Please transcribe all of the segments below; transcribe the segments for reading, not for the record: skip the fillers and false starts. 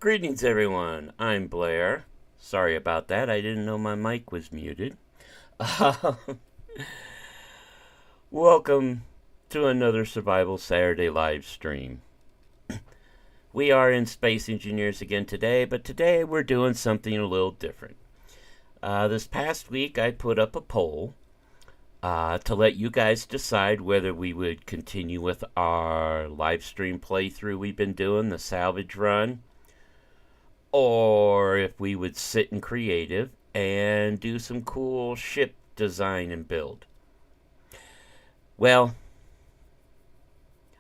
Greetings, everyone. I'm Blair. Sorry about that. I didn't know my mic was muted. Welcome to another Survival Saturday live stream. We are in Space Engineers again today, but today we're doing something a little different. This past week, I put up a poll to let you guys decide whether we would continue with our live stream playthrough we've been doing, the salvage run, or if we would sit in creative and do some cool ship design and build. Well,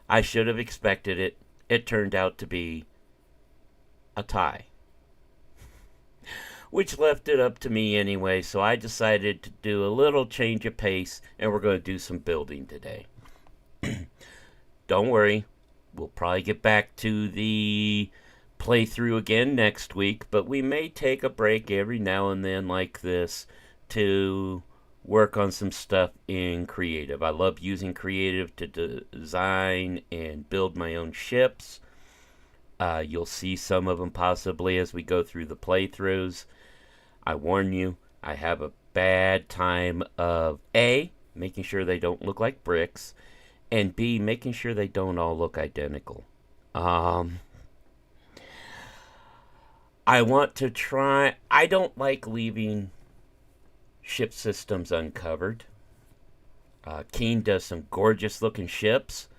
I should have expected it. It turned out to be a tie, which left it up to me anyway, so I decided to do a little change of pace, and we're going to do some building today. Don't worry, we'll probably get back to the playthrough again next week, but we may take a break every now and then like this to work on some stuff in creative. I love using creative to design and build my own ships. You'll see some of them possibly as we go through the playthroughs. I warn you, I have a bad time of A, making sure they don't look like bricks, and B, making sure they don't all look identical. I want to try. I don't like leaving ship systems uncovered. Keen does some gorgeous looking ships,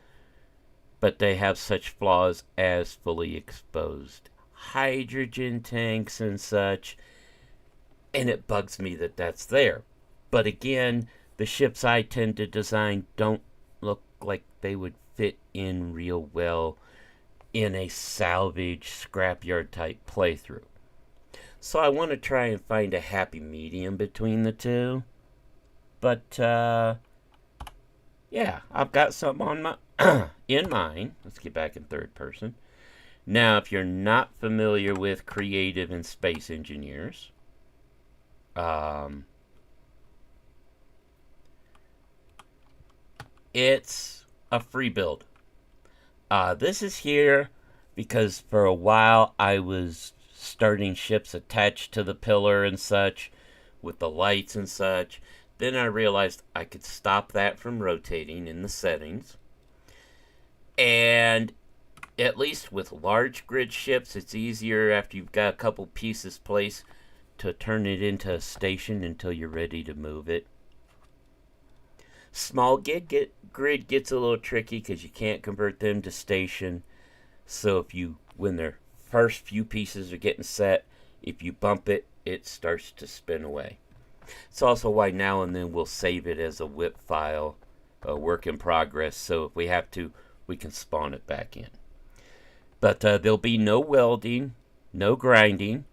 but they have such flaws as fully exposed hydrogen tanks and such, and it bugs me that that's there. But again, the ships I tend to design don't look like they would fit in real well in a salvage scrapyard type playthrough. So I want to try and find a happy medium between the two. But yeah, I've got something on my in mind. Let's get back in third person. Now, if you're not familiar with creative and space engineers, it's a free build. This is here because for a while I was starting ships attached to the pillar and such with the lights and such. Then I realized I could stop that from rotating in the settings. And at least with large grid ships, it's easier after you've got a couple pieces placed to turn it into a station until you're ready to move it. Small grid gets a little tricky because you can't convert them to station. So when their first few pieces are getting set, if you bump it, it starts to spin away. It's also why now and then we'll save it as a WIP file, a work in progress, so if we have to, we can spawn it back in. But there'll be no welding, no grinding.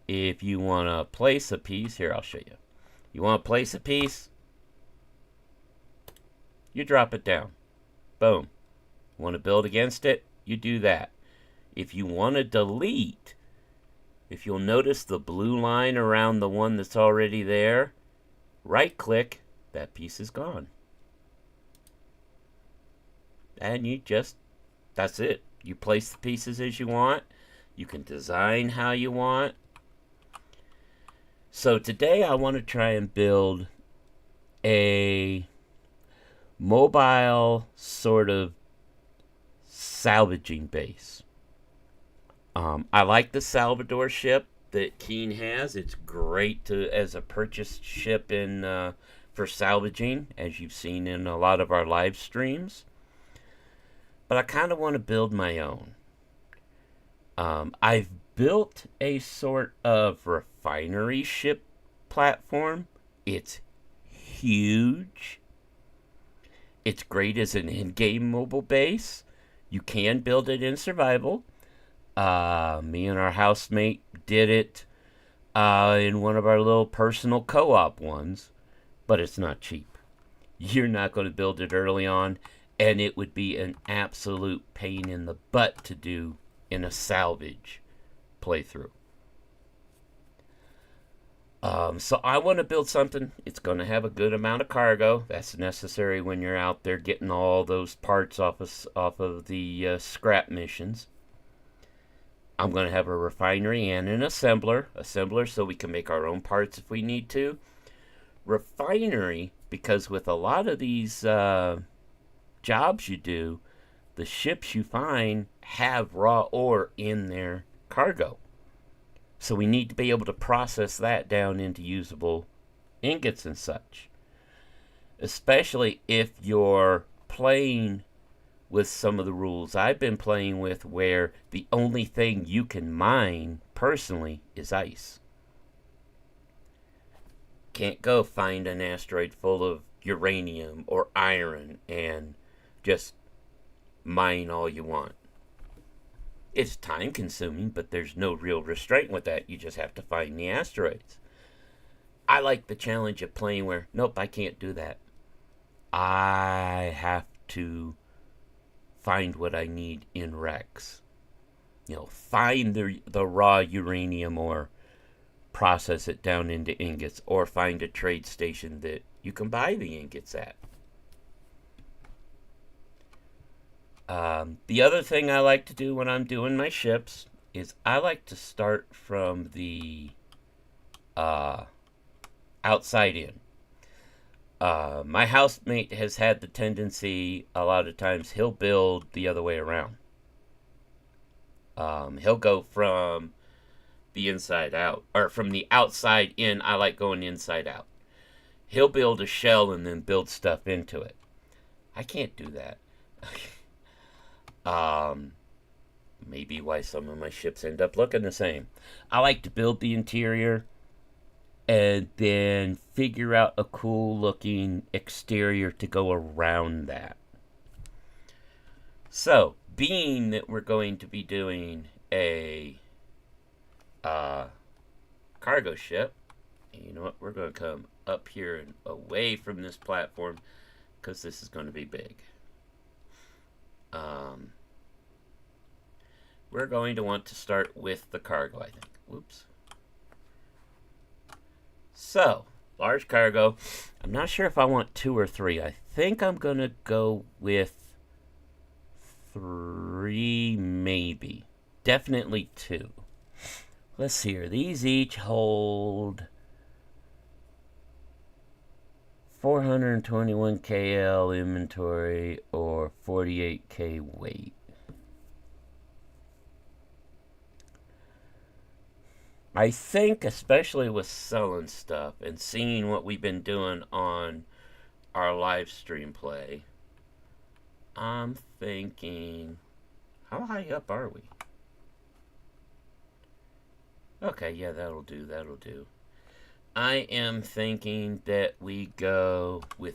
If you want to place a piece, here I'll show you. You want to place a piece, you drop it down. Boom. Want to build against it? You do that. If you want to delete, if you'll notice the blue line around the one that's already there, right click, that piece is gone. And that's it. You place the pieces as you want. You can design how you want. So today I want to try and build a mobile sort of salvaging base. I like the Salvador ship that Keen has. It's great as a purchased ship for salvaging, as you've seen in a lot of our live streams. But I kind of want to build my own. I've built a sort of refinery ship platform. It's huge. It's great as an in-game mobile base. You can build it in survival. Me and our housemate did it in one of our little personal co-op ones, but it's not cheap. You're not going to build it early on, and it would be an absolute pain in the butt to do in a salvage playthrough. So I want to build something. It's going to have a good amount of cargo. That's necessary when you're out there getting all those parts off of the scrap missions. I'm going to have a refinery and an assembler so we can make our own parts if we need to. Refinery, because with a lot of these jobs you do, the ships you find have raw ore in their cargo. So we need to be able to process that down into usable ingots and such. Especially if you're playing with some of the rules I've been playing with, where the only thing you can mine personally is ice. Can't go find an asteroid full of uranium or iron and just mine all you want. It's time consuming, but there's no real restraint with that. You just have to find the asteroids. I like the challenge of playing where, nope, I can't do that. I have to find what I need in Rex. Find the raw uranium ore, process it down into ingots, or find a trade station that you can buy the ingots at. The other thing I like to do when I'm doing my ships is I like to start from the outside in. My housemate has had the tendency, a lot of times, he'll build the other way around. He'll go from the inside out, or from the outside in. I like going inside out. He'll build a shell and then build stuff into it. I can't do that. Maybe why some of my ships end up looking the same. I like to build the interior and then figure out a cool looking exterior to go around that. So, being that we're going to be doing a cargo ship, you know what, we're going to come up here and away from this platform because this is going to be big. We're going to want to start with the cargo, I think. Whoops. So, large cargo. I'm not sure if I want 2 or 3. I think I'm going to go with 3, maybe. Definitely 2. Let's see here. These each hold 421 KL inventory or 48K weight. I think, especially with selling stuff and seeing what we've been doing on our live stream play, I'm thinking, how high up are we? Okay, yeah, that'll do. I am thinking that we go with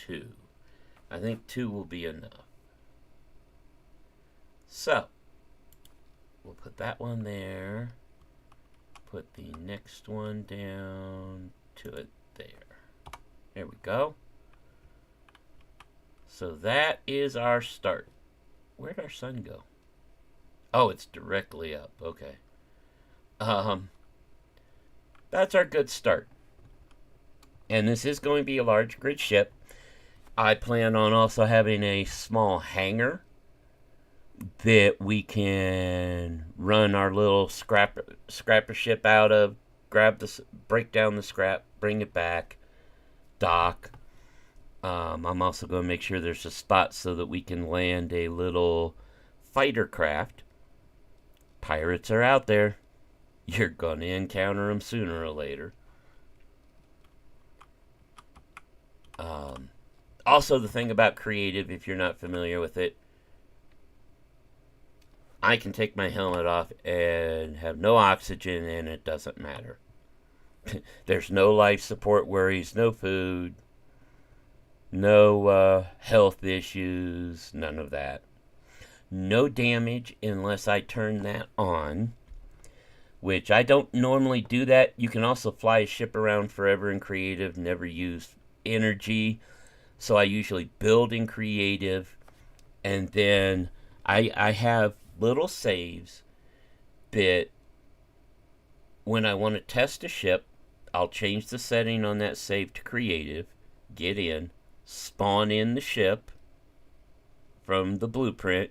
2. I think 2 will be enough. So, we'll put that one there. Put the next one down to it there. There we go. So that is our start. Where'd our sun go? Oh, it's directly up. Okay. That's our good start. And this is going to be a large grid ship. I plan on also having a small hangar that we can run our little scrapper ship out of, break down the scrap, bring it back, dock. I'm also going to make sure there's a spot so that we can land a little fighter craft. Pirates are out there. You're going to encounter them sooner or later. Also, the thing about creative, if you're not familiar with it, I can take my helmet off and have no oxygen and it doesn't matter. There's no life support worries, no food, no health issues, none of that. No damage unless I turn that on, which I don't normally do that. You can also fly a ship around forever in creative, never use energy. So I usually build in creative, and then I have little saves that when I want to test a ship, I'll change the setting on that save to creative, get in, spawn in the ship from the blueprint,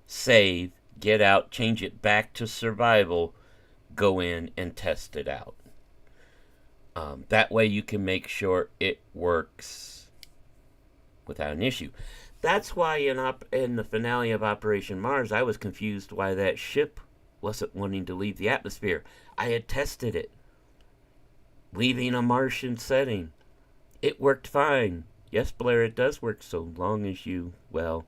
save, get out, change it back to survival, go in and test it out. That way you can make sure it works without an issue. That's why in the finale of Operation Mars, I was confused why that ship wasn't wanting to leave the atmosphere. I had tested it, leaving a Martian setting. It worked fine. Yes, Blair, it does work so long as you, well,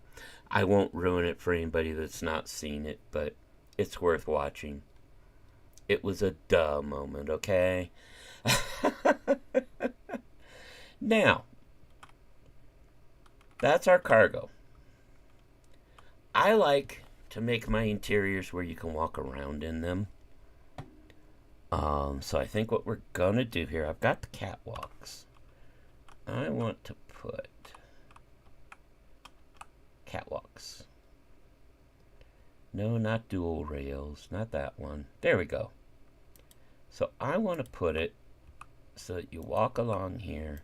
I won't ruin it for anybody that's not seen it, but it's worth watching. It was a duh moment, okay? Now, that's our cargo. I like to make my interiors where you can walk around in them. So I think what we're gonna do here, I've got the catwalks. I want to put catwalks. No, not dual rails, not that one. There we go. So I want to put it so that you walk along here,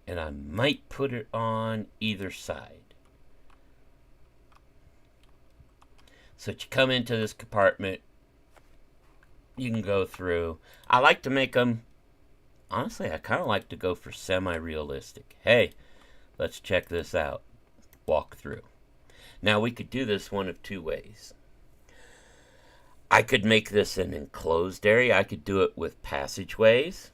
and I might put it on either side. So that you come into this compartment, you can go through. I like to make them, honestly, I kind of like to go for semi-realistic. Hey, let's check this out. Walk through. Now, we could do this one of two ways. I could make this an enclosed area. I could do it with passageways,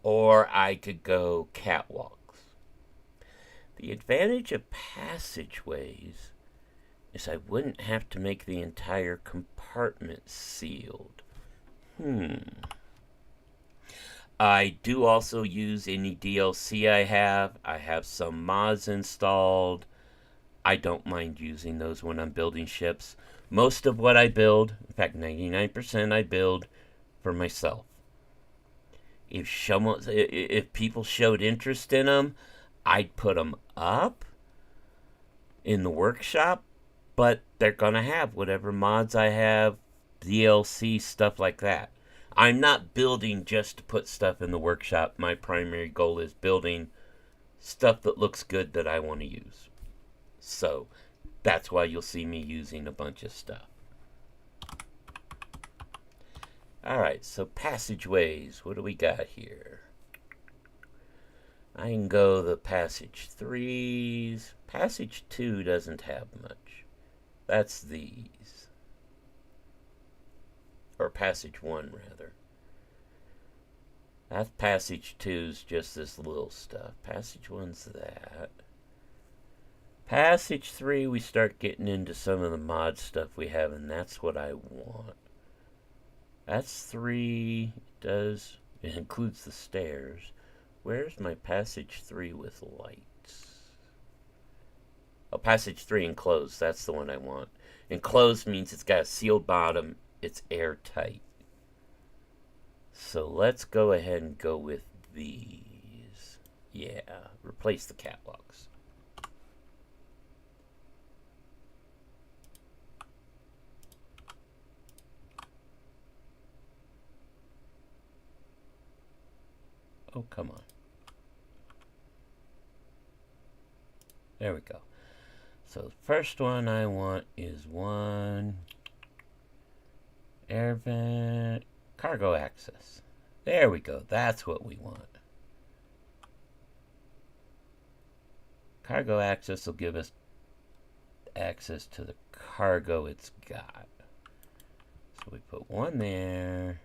or I could go catwalks. The advantage of passageways is I wouldn't have to make the entire compartment sealed. I do also use any DLC I have. I have some mods installed. I don't mind using those when I'm building ships. Most of what I build, in fact 99% I build for myself. If people showed interest in them, I'd put them up in the workshop, but they're gonna have whatever mods I have, DLC, stuff like that. I'm not building just to put stuff in the workshop. My primary goal is building stuff that looks good that I want to use. So that's why you'll see me using a bunch of stuff. Alright, so passageways. What do we got here? I can go the passage 3s. Passage 2 doesn't have much. That's these. Or passage 1, rather. That's passage 2's just this little stuff. Passage 1's that. Passage 3, we start getting into some of the mod stuff we have, and that's what I want. That's 3. It includes the stairs. Where's my passage 3 with lights? Oh, passage 3 enclosed. That's the one I want. Enclosed means it's got a sealed bottom. It's airtight. So let's go ahead and go with these. Yeah, replace the catwalks. Oh, come on. There we go. So the first one I want is one air vent cargo access. There we go. That's what we want. Cargo access will give us access to the cargo it's got. So we put one there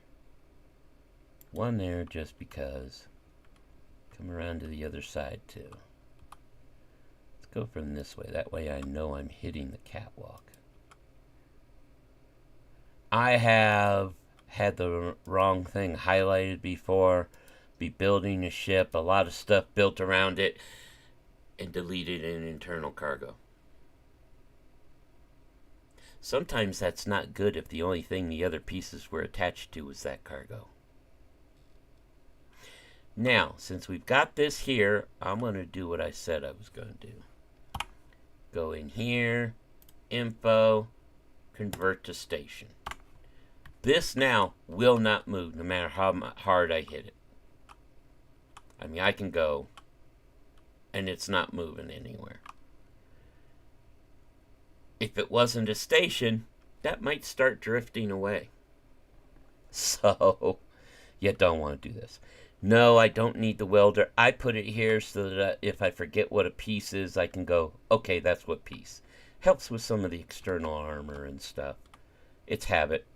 just because. Come around to the other side too. Let's go from this way. That way I know I'm hitting the catwalk. I have had the wrong thing highlighted before. Be building a ship, a lot of stuff built around it, and deleted in internal cargo. Sometimes that's not good if the only thing the other pieces were attached to was that cargo. Now, since we've got this here, I'm going to do what I said I was going to do. Go in here, info, convert to station. This now will not move no matter how hard I hit it. I mean, I can go, and it's not moving anywhere. if it wasn't a station, that might start drifting away. So, you don't want to do this. No, I don't need the welder. I put it here so that if I forget what a piece is, I can go, okay, that's what piece. Helps with some of the external armor and stuff. It's habit.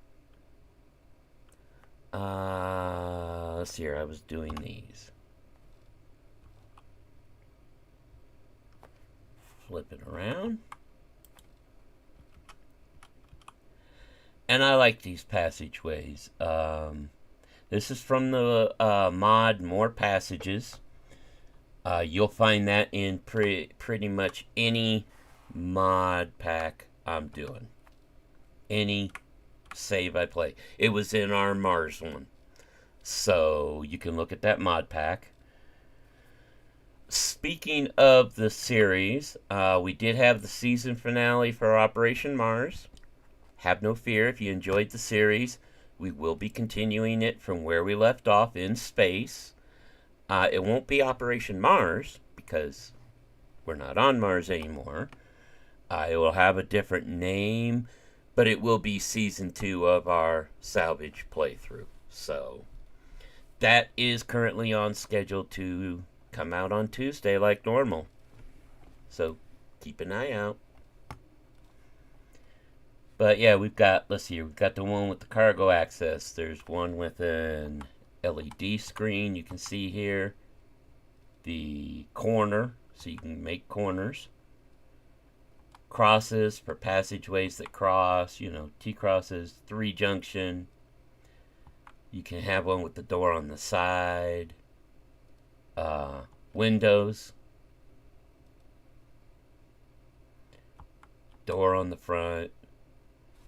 Let's see here. I was doing these. Flip it around. And I like these passageways. This is from the mod More Passages. You'll find that in pretty much any mod pack I'm doing. Any save I play. It was in our Mars one. So you can look at that mod pack. Speaking of the series, we did have the season finale for Operation Mars. Have no fear if you enjoyed the series. We will be continuing it from where we left off in space. It won't be Operation Mars because we're not on Mars anymore. It will have a different name, but it will be season 2 of our salvage playthrough. So that is currently on schedule to come out on Tuesday like normal. So keep an eye out. But yeah, we've got, let's see, we've got the one with the cargo access. There's one with an LED screen you can see here. The corner, so you can make corners. Crosses for passageways that cross, you know, T-crosses, 3-junction. You can have one with the door on the side. Windows. Door on the front.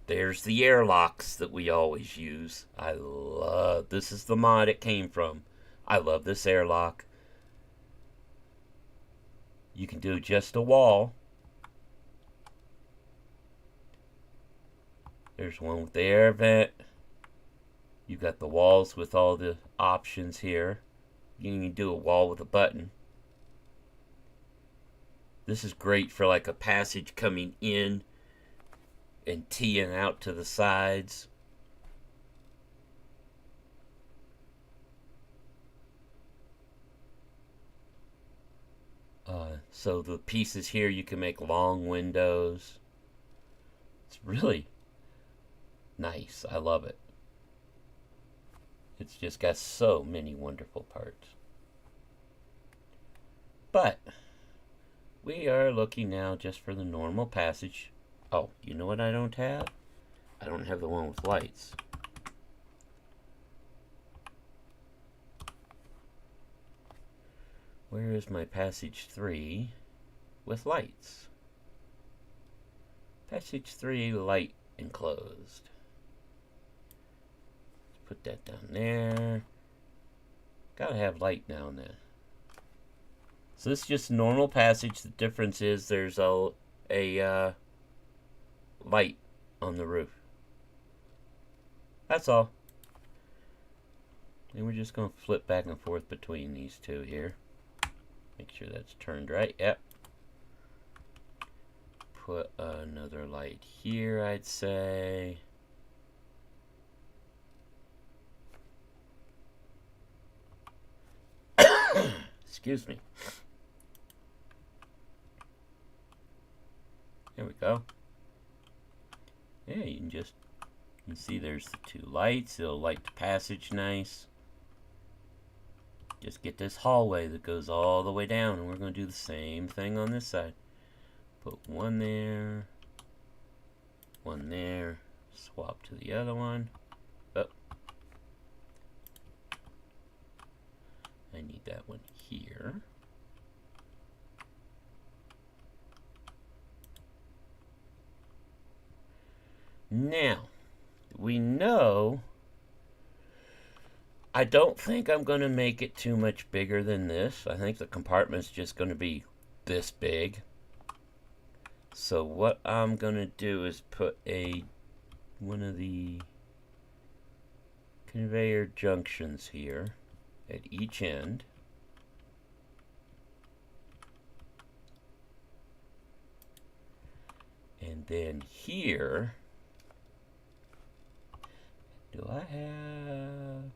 There's the airlocks that we always use. I love, this is the mod it came from. I love this airlock. You can do just a wall. There's one with the air vent. You've got the walls with all the options here. You can do a wall with a button. This is great for like a passage coming in and teeing out to the sides. So the pieces here, you can make long windows. It's really nice. I love it. It's just got so many wonderful parts. But we are looking now just for the normal passage. Oh, you know what I don't have? I don't have the one with lights. Where is my passage 3 with lights? Passage 3 light enclosed. Put that down there. Gotta have light down there. So this is just a normal passage. The difference is there's a light on the roof. That's all. And we're just going to flip back and forth between these two here. Make sure that's turned right. Yep. Put another light here, I'd say. Excuse me. There we go. Yeah, you can see there's the 2 lights. It'll light the passage nice. Just get this hallway that goes all the way down, and we're going to do the same thing on this side. Put one there, swap to the other one. Oh. I need that one here. Now, we know I don't think I'm going to make it too much bigger than this. I think the compartment's just going to be this big. So what I'm going to do is put one of the conveyor junctions here at each end. And then here, do I have...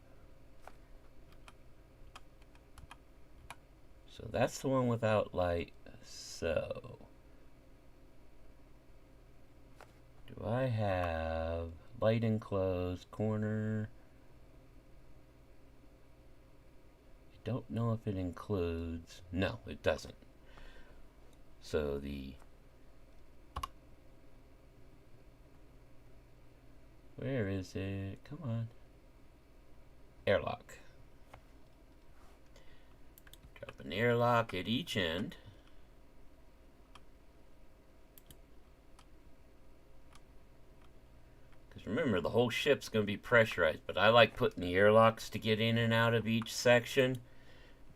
So that's the one without light. So, do I have light enclosed corner? I don't know if it includes. No, it doesn't. So the... Where is it? Come on. Airlock. Drop an airlock at each end. Because remember, the whole ship's going to be pressurized, but I like putting the airlocks to get in and out of each section.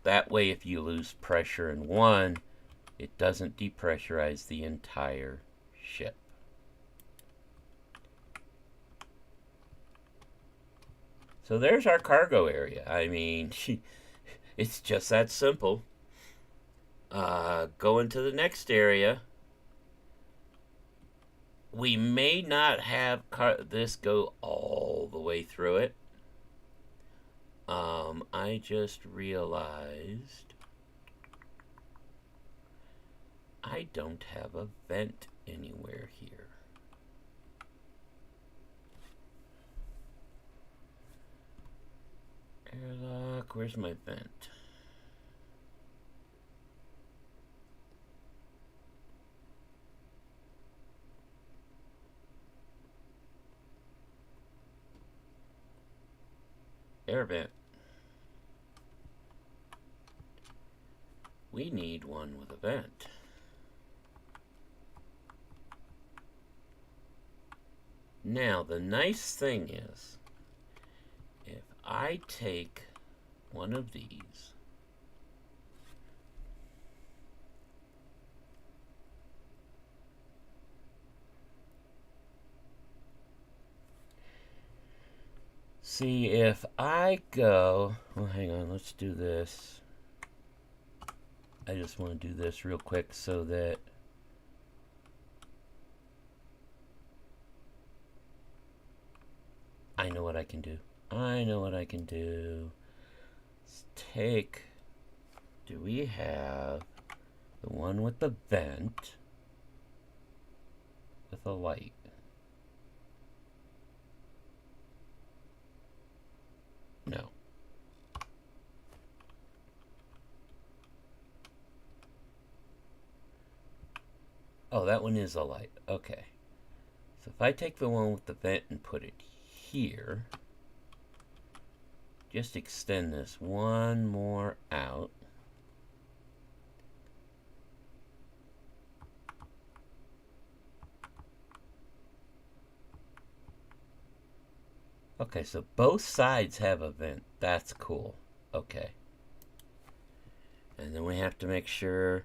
That way, if you lose pressure in one, it doesn't depressurize the entire ship. So there's our cargo area. I mean, it's just that simple. Go into the next area. We may not have this go all the way through it. I just realized I don't have a vent anywhere here. Airlock, where's my vent? Air vent. We need one with a vent. Now, the nice thing is, if I take one of these, see if I go, well, hang on, let's do this. I just want to do this real quick so that I know what I can do. I know what I can do. Let's take, do we have the one with the vent with a light? No. Oh, that one is a light. Okay. So if I take the one with the vent and put it here, just extend this one more out. Okay, so both sides have a vent. That's cool. Okay. And then we have to make sure.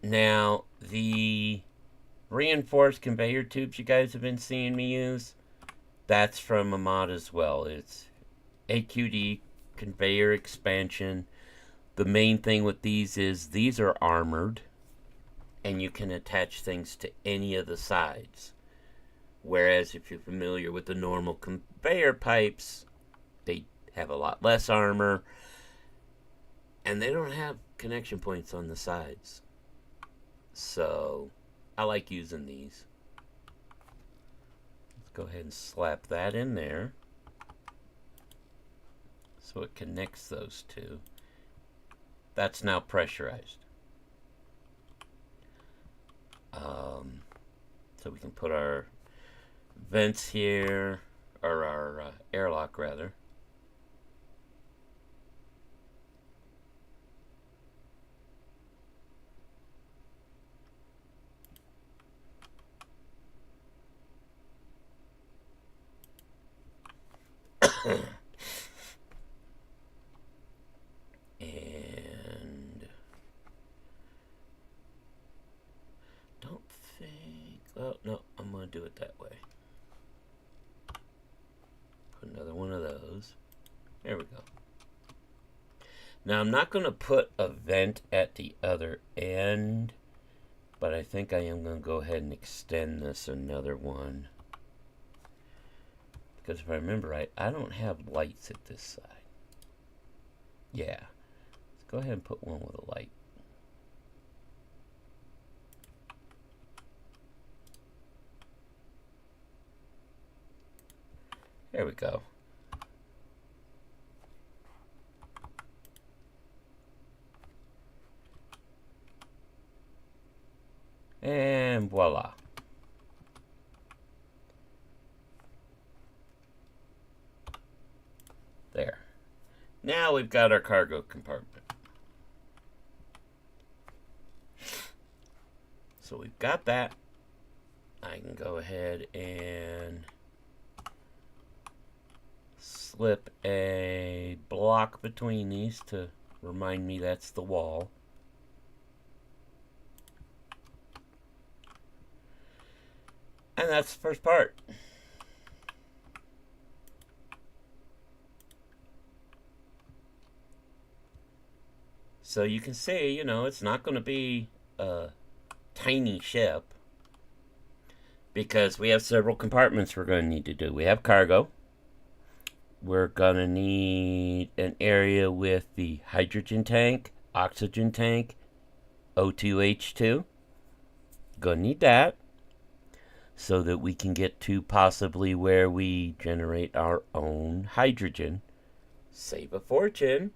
Now, the reinforced conveyor tubes you guys have been seeing me use, that's from a mod as well. It's AQD conveyor expansion. The main thing with these is these are armored, and you can attach things to any of the sides. Whereas if you're familiar with the normal conveyor pipes, they have a lot less armor, and they don't have connection points on the sides. So I like using these. Let's go ahead and slap that in there so it connects those two. That's now pressurized. So we can put our vents here, or our airlock rather. And don't think, well, no, I'm going to do it that way. Put another one of those. There we go. Now I'm not going to put a vent at the other end, But I think I am going to go ahead and extend this another one. Because if I remember right, I don't have lights at this side. Yeah. Let's go ahead and put one with a light. There we go. And voila. There. Now we've got our cargo compartment. So we've got that. I can go ahead and slip a block between these to remind me that's the wall. And that's the first part. So you can see, it's not going to be a tiny ship, because we have several compartments we're going to need to do. We have cargo. We're going to need an area with the hydrogen tank, oxygen tank, O2H2. Going to need that so that we can get to possibly where we generate our own hydrogen. Save a fortune.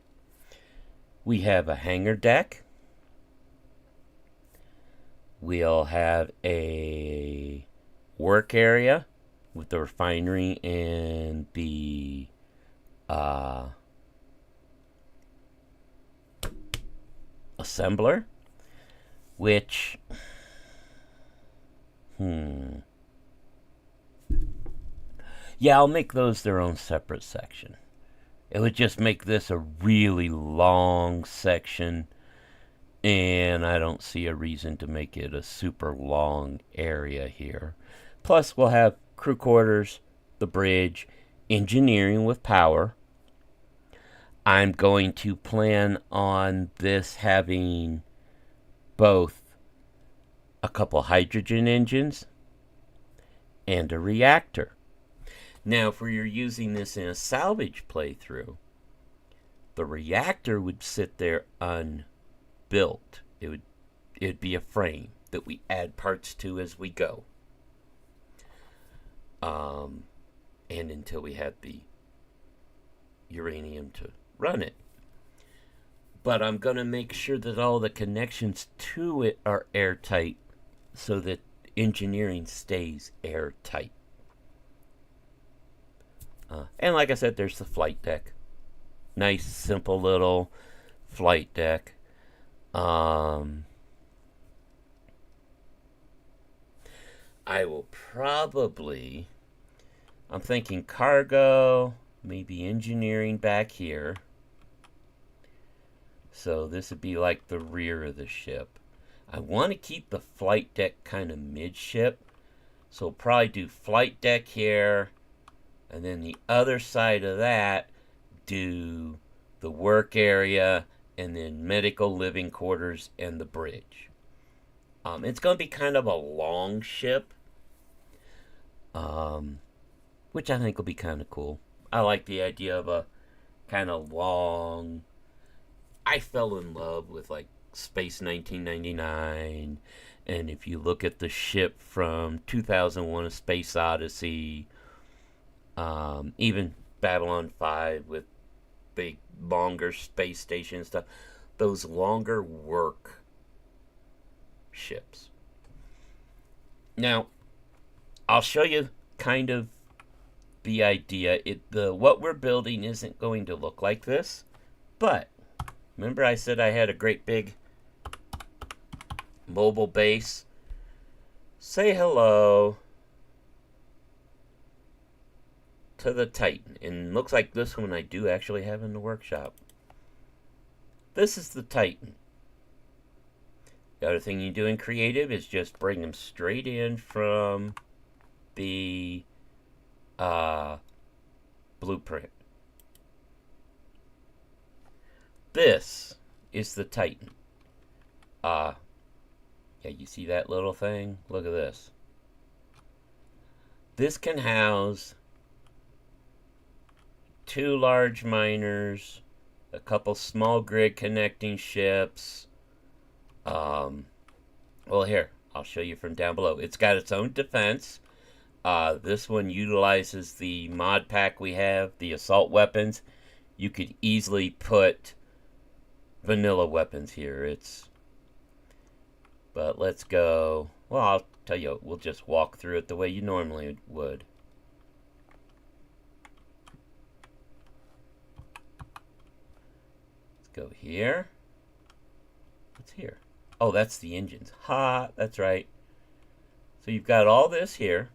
We have a hangar deck. We'll have a work area with the refinery and the assembler, which yeah, I'll make those their own separate section. It would just make this a really long section, and I don't see a reason to make it a super long area here. Plus, we'll have crew quarters, the bridge, engineering with power. I'm going to plan on this having both a couple hydrogen engines and a reactor. Now, if you're using this in a salvage playthrough, the reactor would sit there unbuilt. It'd be a frame that we add parts to as we go. And until we had the uranium to run it. But I'm going to make sure that all the connections to it are airtight so that engineering stays airtight. And like I said, there's the flight deck. Nice, simple little flight deck. I will probably... I'm thinking cargo, maybe engineering back here. So this would be like the rear of the ship. I want to keep the flight deck kind of midship. So we'll probably do flight deck here. And then the other side of that, do the work area, and then medical living quarters and the bridge. It's going to be kind of a long ship, which I think will be kind of cool. I like the idea of a kind of long... I fell in love with like Space 1999, and if you look at the ship from 2001: A Space Odyssey, even Babylon 5 with big, longer space station stuff, those longer work ships. Now, I'll show you kind of the idea. What we're building isn't going to look like this, but remember I said I had a great big mobile base? Say hello to the Titan. And looks like this one I do actually have in the workshop. This is the Titan. The other thing you do in creative is just bring them straight in from the blueprint. This is the Titan. Yeah, you see that little thing? Look at this. This can house 2 large miners, a couple small grid connecting ships. Well, here, I'll show you from down below. It's got its own defense. This one utilizes the mod pack we have, the assault weapons. You could easily put vanilla weapons here. But let's go. Well, I'll tell you, we'll just walk through it the way you normally would. Let's go here. What's here? Oh, that's the engines. Ha, that's right. So you've got all this here.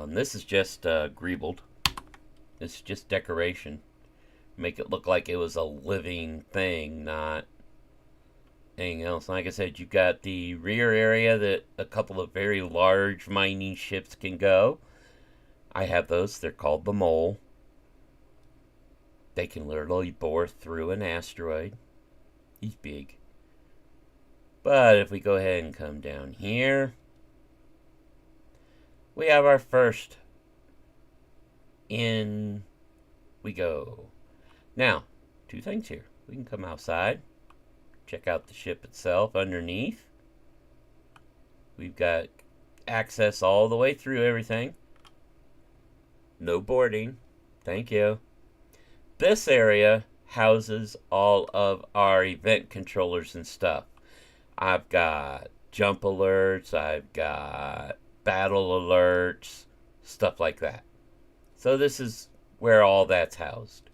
This is just greebled. This is just decoration. Make it look like it was a living thing, not anything else. Like I said, you've got the rear area that a couple of very large mining ships can go. I have those. They're called the Mole. They can literally bore through an asteroid. He's big. But if we go ahead and come down here, we have our first. In we go. Now, 2 things here. We can come outside, check out the ship itself underneath. We've got access all the way through everything. No boarding. Thank you. This area houses all of our event controllers and stuff. I've got jump alerts, I've got battle alerts, stuff like that. So this is where all that's housed.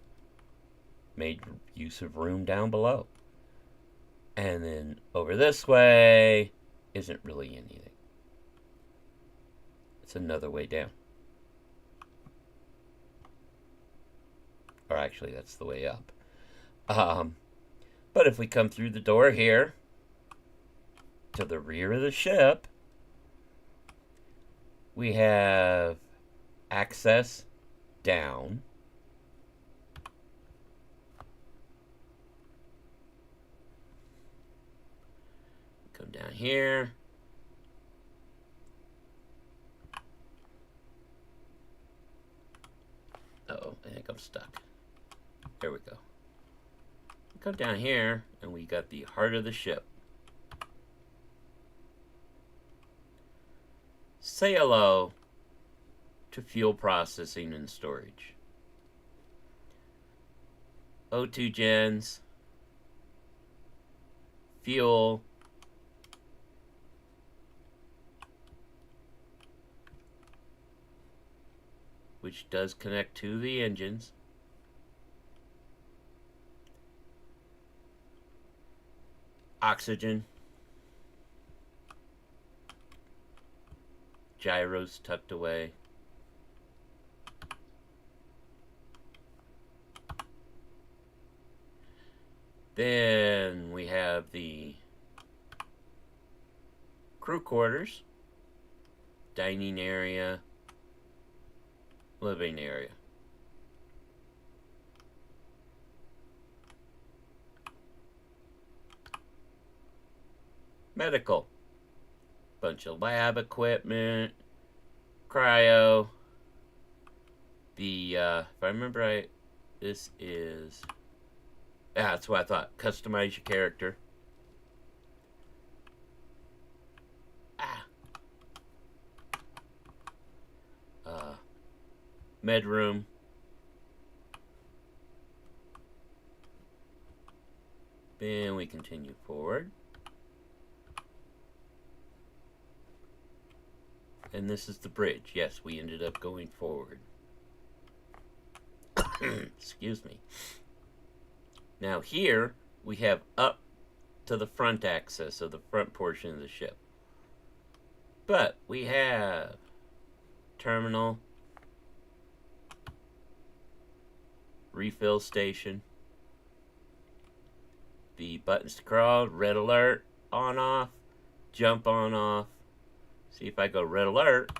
Made use of room down below. And then over this way isn't really anything. It's another way down. Or actually, that's the way up. But if we come through the door here to the rear of the ship, we have access down. Come down here. Uh-oh, I think I'm stuck. There we go. Come down here, and we got the heart of the ship. Say hello to fuel processing and storage. O2 gens, fuel, which does connect to the engines. Oxygen. Gyros tucked away. Then we have the crew quarters, dining area, living area. Medical. Bunch of lab equipment, cryo. If I remember right, this is... Yeah, that's what I thought. Customize your character. Med room. Then we continue forward. And this is the bridge. Yes, we ended up going forward. Excuse me. Now here, we have up to the front access of the front portion of the ship. But we have terminal, refill station, the buttons to crawl, red alert, on off, jump on off. See if I go red alert,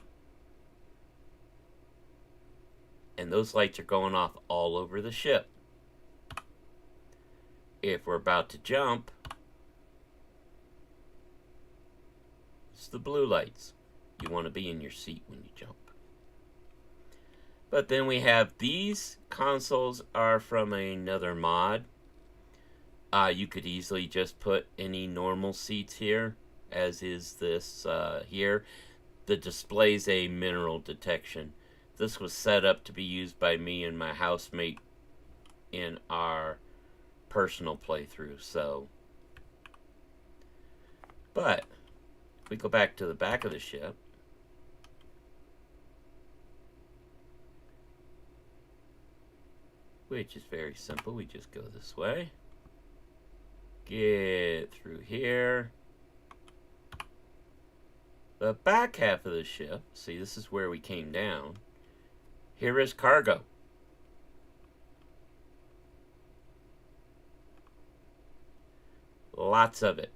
and those lights are going off all over the ship. If we're about to jump, the blue lights. You want to be in your seat when you jump. But then we have these consoles are from another mod. You could easily just put any normal seats here, as is this here. The display's a mineral detection. This was set up to be used by me and my housemate in our personal playthrough. So, but if we go back to the back of the ship, which is very simple, we just go this way, get through here. The back half of the ship, see, this is where we came down. Here is cargo. Lots of it.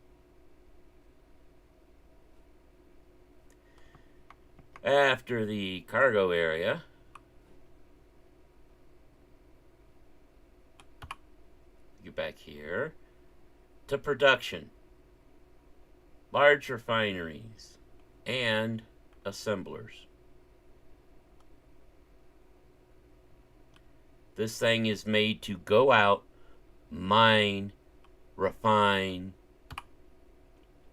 After the cargo area, get back here to production, large refineries, and assemblers. This thing is made to go out, mine, refine.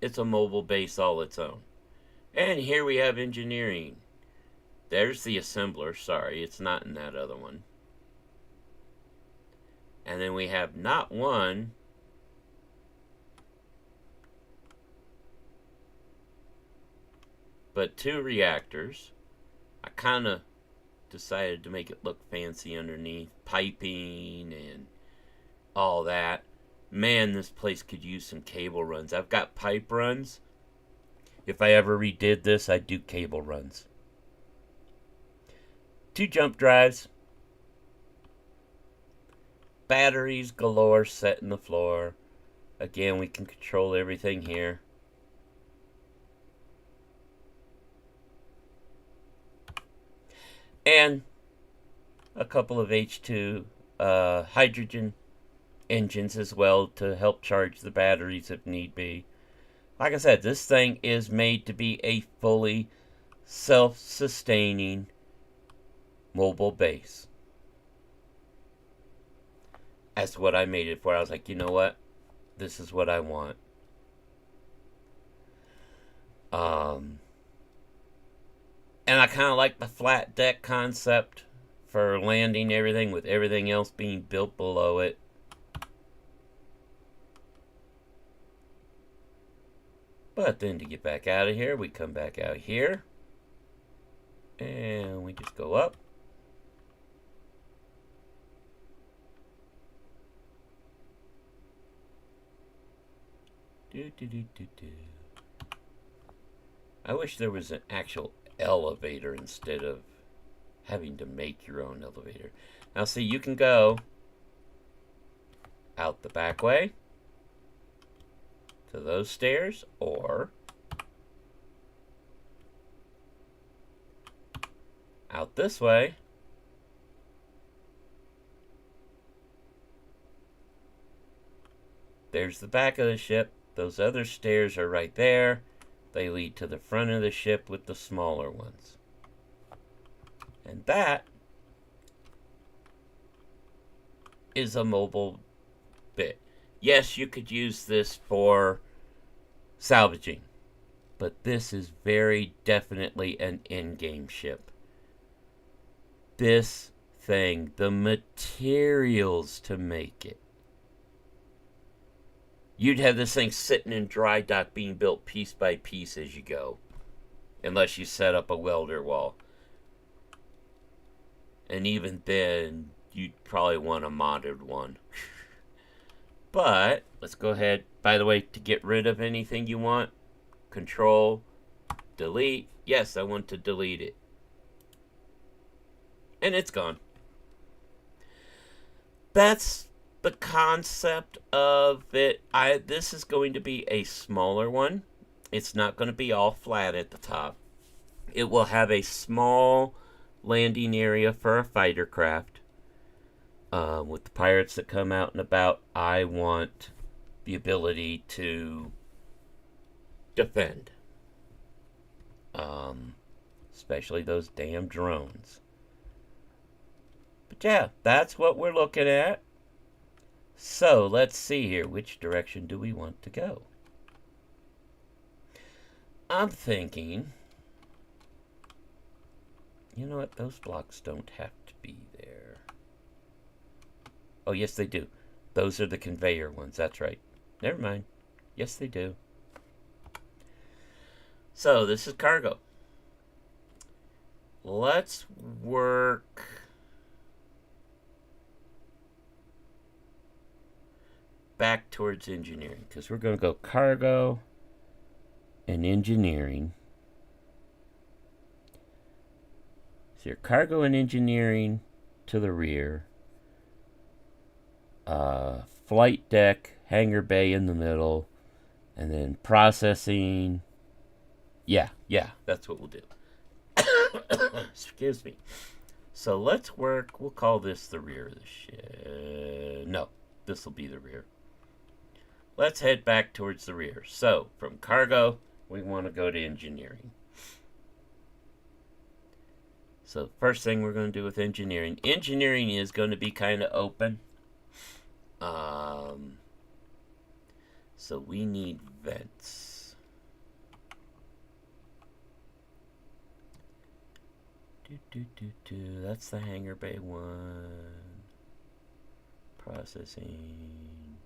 It's a mobile base all its own. And here we have engineering. There's the assembler. Sorry, it's not in that other one. And then we have not one, but 2 reactors. I kind of decided to make it look fancy underneath. Piping and all that. Man, this place could use some cable runs. I've got pipe runs. If I ever redid this, I'd do cable runs. 2 jump drives. Batteries galore set in the floor. Again, we can control everything here. And a couple of H2 hydrogen engines as well to help charge the batteries if need be. Like I said, this thing is made to be a fully self-sustaining mobile base. That's what I made it for. I was like, you know what? This is what I want. And I kind of like the flat deck concept for landing everything, with everything else being built below it. But then to get back out of here, we come back out here. And we just go up. I wish there was an actual elevator instead of having to make your own elevator. Now see, you can go out the back way to those stairs, or out this way there's the back of the ship. Those other stairs are right there. They lead to the front of the ship with the smaller ones. And that is a mobile bit. Yes, you could use this for salvaging, but this is very definitely an in-game ship. This thing, the materials to make it. You'd have this thing sitting in dry dock being built piece by piece as you go. Unless you set up a welder wall. And even then, you'd probably want a modded one. But, let's go ahead. By the way, to get rid of anything you want, Control, delete. Yes, I want to delete it. And it's gone. That's the concept of it. This is going to be a smaller one. It's not going to be all flat at the top. It will have a small landing area for a fighter craft. With the pirates that come out and about, I want the ability to defend. Especially those damn drones. But yeah, that's what we're looking at. So let's see here. Which direction do we want to go? I'm thinking, you know what? Those blocks don't have to be there. Oh, yes, they do. Those are the conveyor ones. That's right. Never mind. Yes, they do. So this is cargo. Let's work back towards engineering, because we're going to go cargo and engineering. So your cargo and engineering to the rear. Flight deck, hangar bay in the middle, and then processing. Yeah, that's what we'll do. Excuse me. So let's work, we'll call this the rear of the ship. No, this will be the rear. Let's head back towards the rear. So from cargo, we want to go to engineering. So first thing we're going to do with engineering. Engineering is going to be kind of open. So we need vents. That's the hangar bay one. Processing.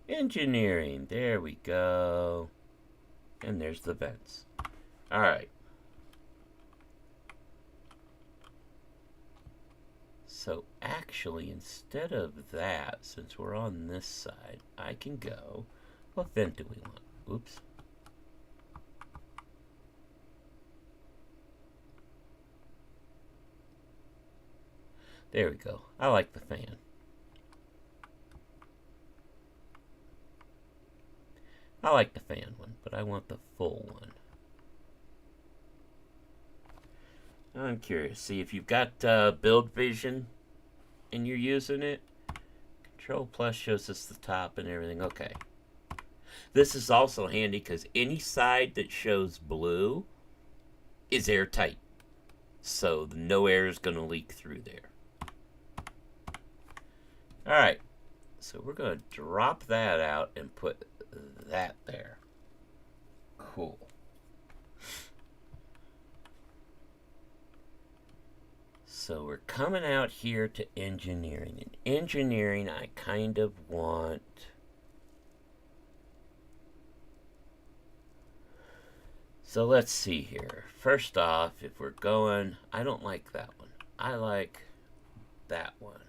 Engineering. There we go. And there's the vents. Alright. So actually, instead of that, since we're on this side, I can go, what vent do we want? Oops. There we go. I like the fan. I like the fan one, but I want the full one. I'm curious. See, if you've got build vision and you're using it, Control Plus shows us the top and everything. Okay. This is also handy because any side that shows blue is airtight. So no air is going to leak through there. Alright. So we're going to drop that out and put that there. Cool. So we're coming out here to engineering. In engineering, I kind of want... So let's see here. First off, if we're going... I don't like that one. I like that one.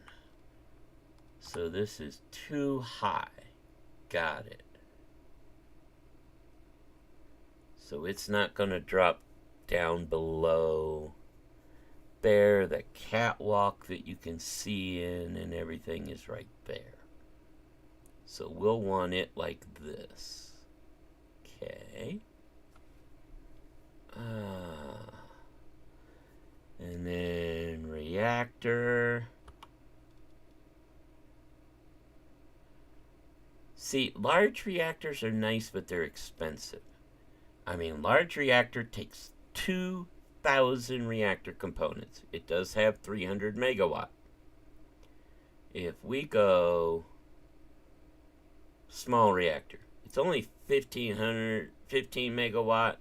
So this is too high. Got it. So it's not going to drop down below... there, the catwalk that you can see in and everything is right there. So we'll want it like this. Okay. And then reactor. See, large reactors are nice, but they're expensive. I mean, large reactor takes 2,000 reactor components. It does have 300 megawatt. If we go small reactor, it's only 15 megawatt,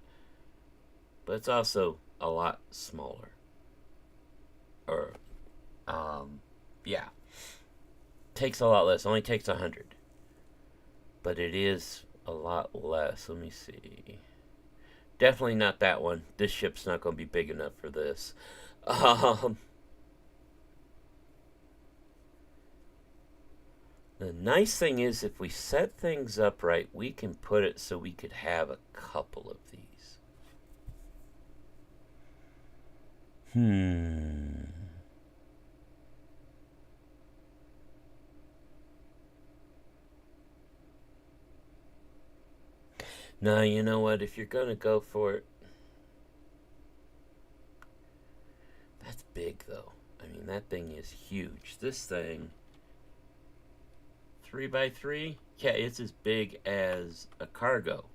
but it's also a lot smaller. Or, yeah, takes a lot less. Only takes 100, but it is a lot less. Let me see. Definitely not that one. This ship's not going to be big enough for this. The nice thing is, if we set things up right, we can put it so we could have a couple of these. Now, you know what? If you're going to go for it... That's big, though. I mean, that thing is huge. This thing... 3x3? Yeah, it's as big as a cargo.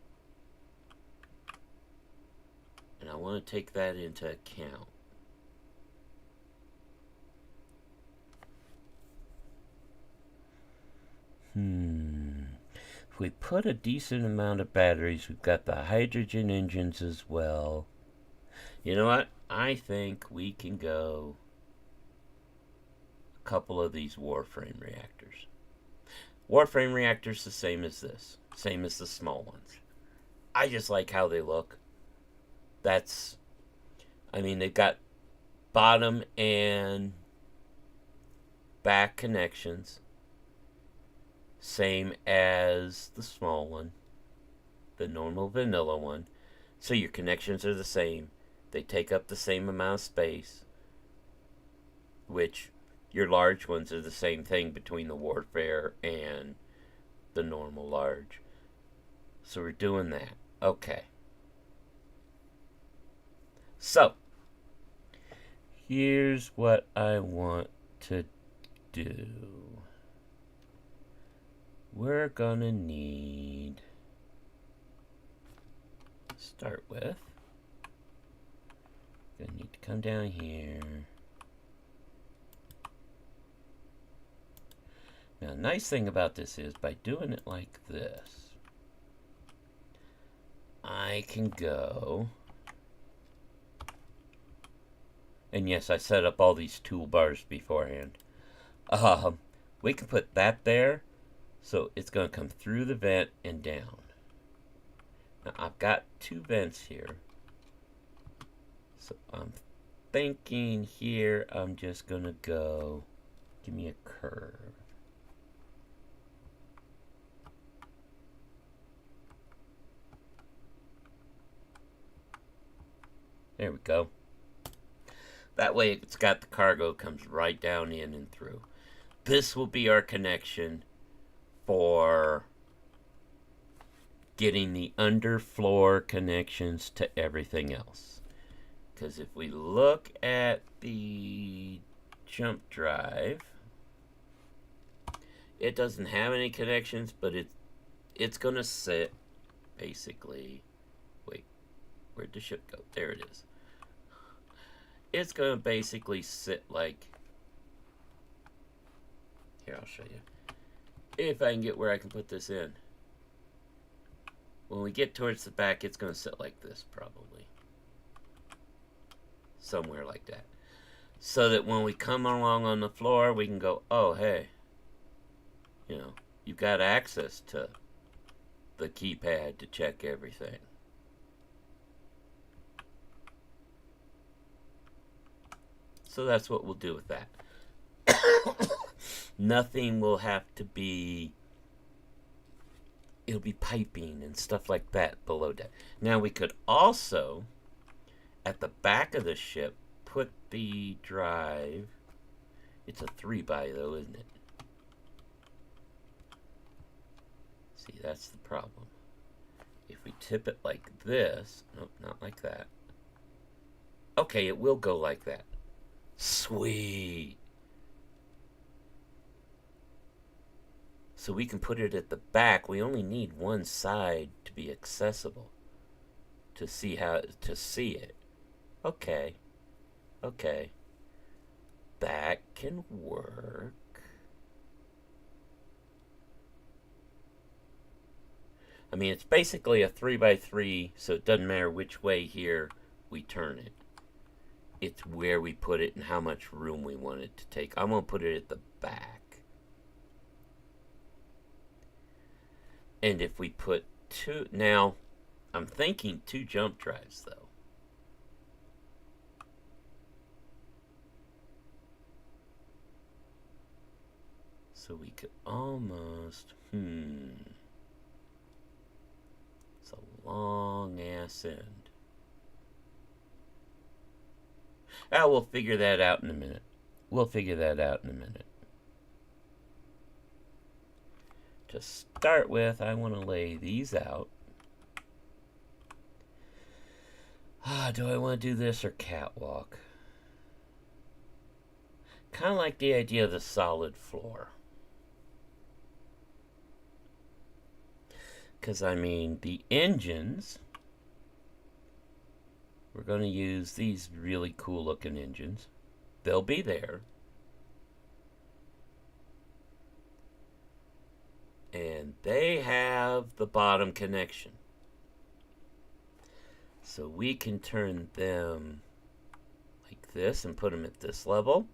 want to take that into account. If we put a decent amount of batteries, we've got the hydrogen engines as well. You know what? I think we can go a couple of these Warframe reactors. Warframe reactors the same as this. Same as the small ones. I just like how they look. They've got bottom and back connections. Same as the small one. The normal vanilla one. So your connections are the same. They take up the same amount of space. Which your large ones are the same thing between the Warfare and the normal large. So we're doing that. Okay. So, here's what I want to do. We're gonna need, start with, gonna need to come down here. Now, the nice thing about this is, by doing it like this, I can go, and yes, I set up all these toolbars beforehand. We can put that there, so it's going to come through the vent and down. Now, I've got two vents here, so I'm thinking here I'm just going to go, give me a curve. There we go. That way it's got the cargo comes right down in and through. This will be our connection for getting the underfloor connections to everything else. Because if we look at the jump drive, it doesn't have any connections, but it's going to sit basically. Wait, where'd the ship go? There it is. It's going to basically sit like, here, I'll show you. If I can get where I can put this in. When we get towards the back, it's going to sit like this, probably. Somewhere like that. So that when we come along on the floor, we can go, oh, hey. You know, you've got access to the keypad to check everything. So that's what we'll do with that. Nothing will have to be, it'll be piping and stuff like that below deck. Now we could also, at the back of the ship, put the drive. It's a 3x though, isn't it? See, that's the problem. If we tip it like this, nope, not like that. Okay, it will go like that. Sweet. So we can put it at the back. We only need one side to be accessible to see it. Okay. Okay. That can work. I mean, it's basically a 3x3, so it doesn't matter which way here we turn it. It's where we put it and how much room we want it to take. I'm going to put it at the back. And if we put two, now, I'm thinking 2 jump drives, though. So we could almost, it's a long ass end. We'll figure that out in a minute. To start with, I want to lay these out. Do I want to do this or catwalk? Kind of like the idea of the solid floor. Because, I mean, the engines we're going to use these really cool looking engines. They'll be there. And they have the bottom connection. So we can turn them like this and put them at this level.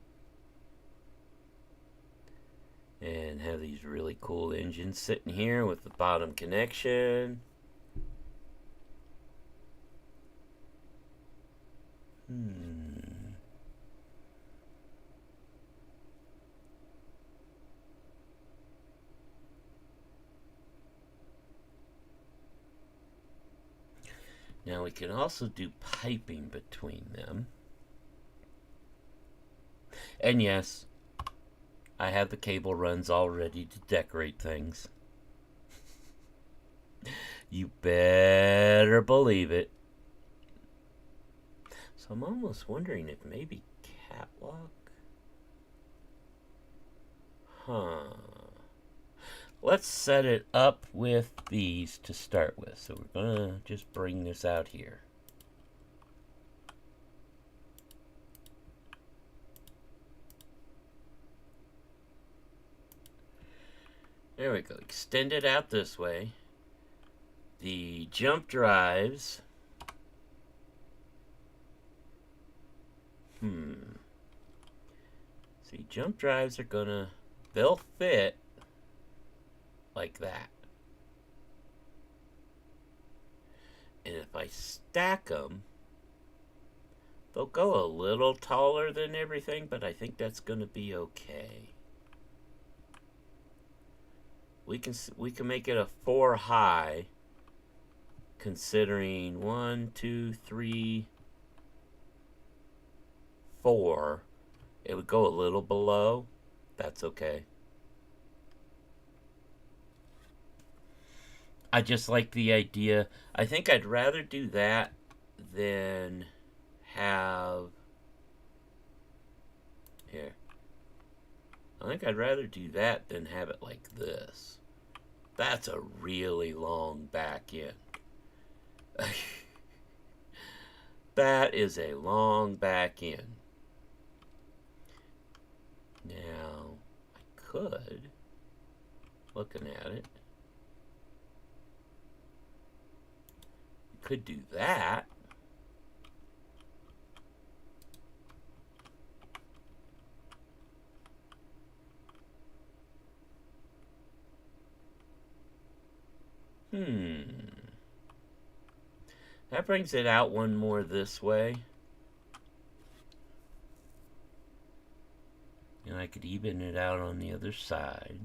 And have these really cool engines sitting here with the bottom connection. Now we can also do piping between them. And yes, I have the cable runs all ready to decorate things. You better believe it. So I'm almost wondering if maybe catwalk. Let's set it up with these to start with. So we're gonna just bring this out here. There we go. Extend it out this way. The jump drives. See, jump drives are gonna, they'll fit like that. And if I stack them, they'll go a little taller than everything, but I think that's gonna be okay. We can make it a 4 high, considering 1, 2, 3, 4. It would go a little below. That's okay. I just like the idea. I think I'd rather do that than have... Here. I think I'd rather do that than have it like this. That's a really long back end. That is a long back end. Now, I could, looking at it, could do that. That brings it out one more this way. And I could even it out on the other side.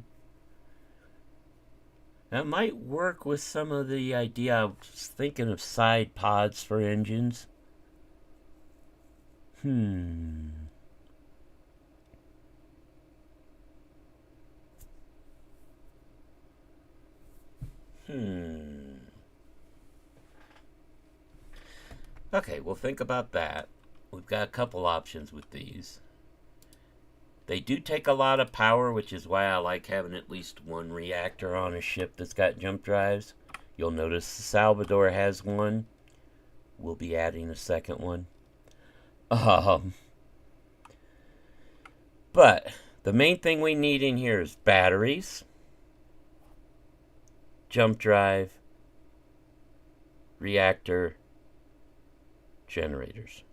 That might work with some of the idea. I was thinking of side pods for engines. Okay, we'll think about that. We've got a couple options with these. They do take a lot of power, which is why I like having at least one reactor on a ship that's got jump drives. You'll notice the Salvador has one. We'll be adding a second one. But the main thing we need in here is batteries, jump drive, reactor, generators.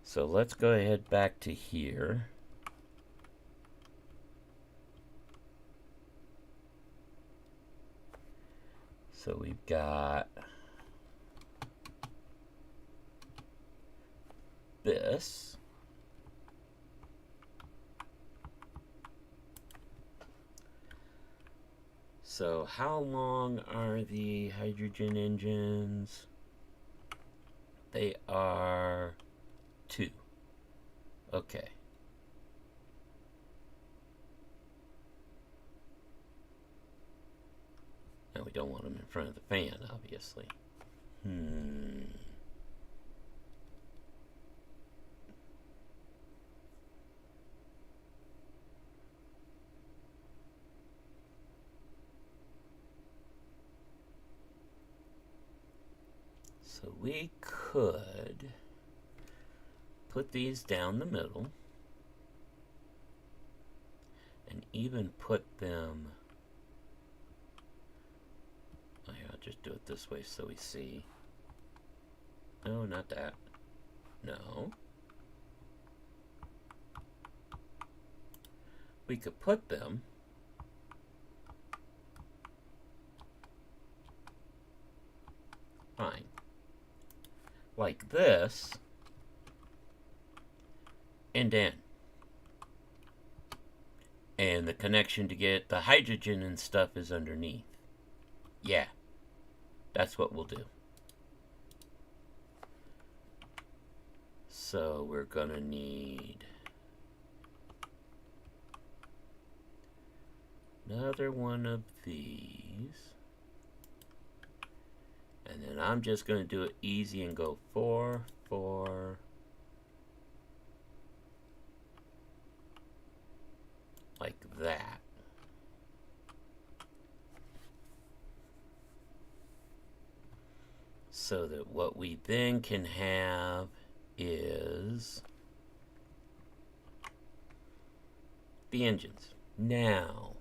So let's go ahead back to here. So we've got this. So how long are the hydrogen engines? They are 2. Okay. Now we don't want them in front of the fan, obviously. So we could could put these down the middle and even put them... Oh, yeah, I'll just do it this way so we see. No, not that. No. We could put them fine like this, and then and the connection to get the hydrogen and stuff is underneath. Yeah, that's what we'll do. So we're gonna need another one of these. And then I'm just going to do it easy and go 4, 4. Like that. So that what we then can have is the engines. Now,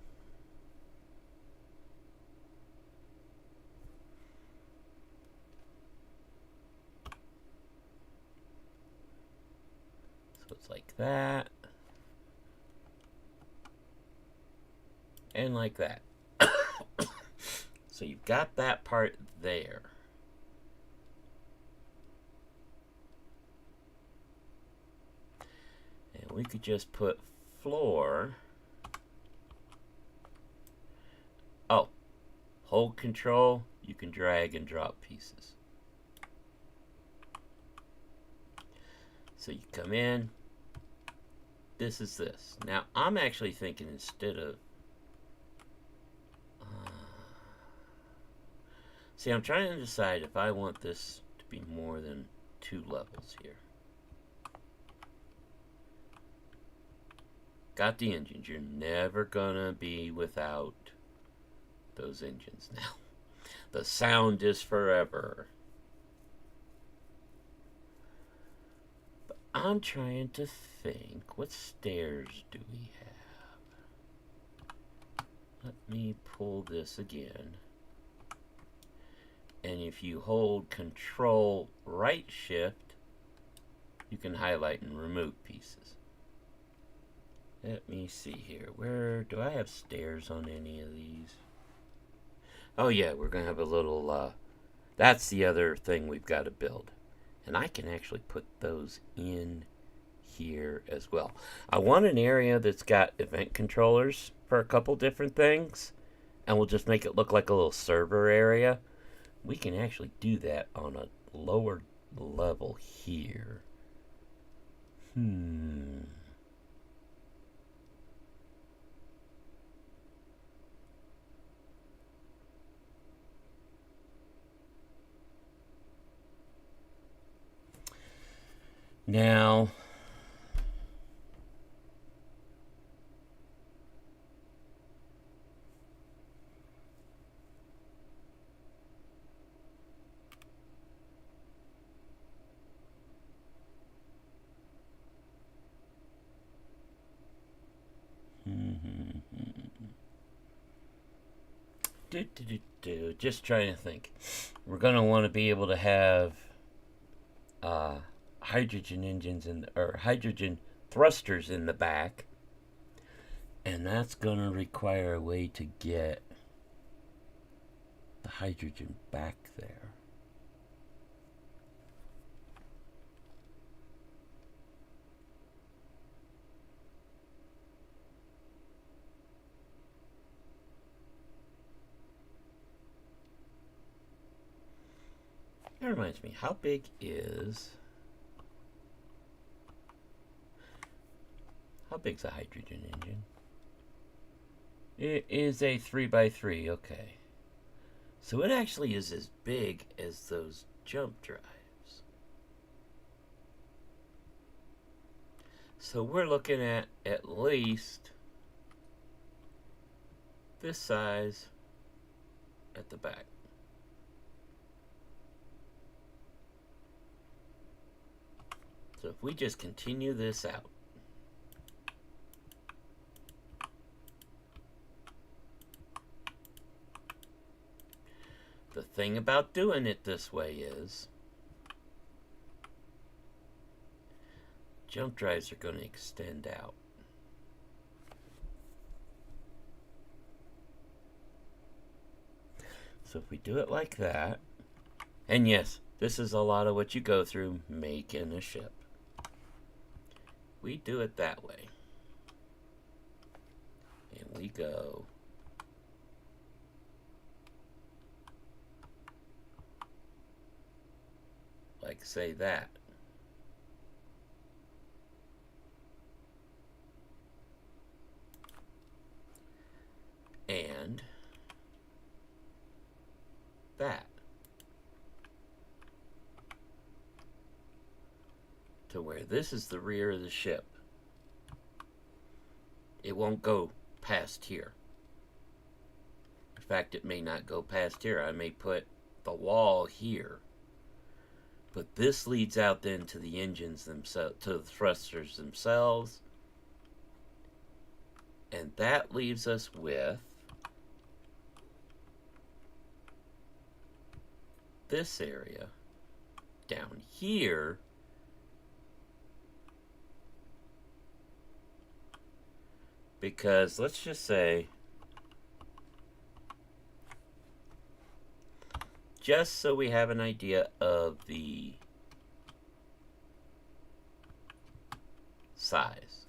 so it's like that, and like that. So you've got that part there. And we could just put floor. Oh, hold control, you can drag and drop pieces. So you come in, this is this. Now I'm actually thinking instead of, see, I'm trying to decide if I want this to be more than 2 levels here. Got the engines. You're never gonna be without those engines now. The sound is forever. But I'm trying to think, what stairs do we have? Let me pull this again. And if you hold Control right shift, you can highlight and remove pieces. Let me see here. Where do I have stairs on any of these? Oh yeah, we're gonna have a little that's the other thing we've got to build. And I can actually put those in here as well. I want an area that's got event controllers for a couple different things, and we'll just make it look like a little server area. We can actually do that on a lower level here. Now, just trying to think. We're going to want to be able to have hydrogen engines or hydrogen thrusters in the back, and that's going to require a way to get the hydrogen back there. That reminds me, how big is... How big's a hydrogen engine? It is a 3x3, okay. So it actually is as big as those jump drives. So we're looking at least this size at the back. So if we just continue this out. The thing about doing it this way is jump drives are going to extend out. So if we do it like that, and yes, this is a lot of what you go through making a ship. We do it that way. And we go like, say that. And that. To where this is the rear of the ship. It won't go past here. In fact, it may not go past here. I may put the wall here. But this leads out then to the engines themselves, to the thrusters themselves. And that leaves us with this area down here. Because let's just say, just so we have an idea of the size.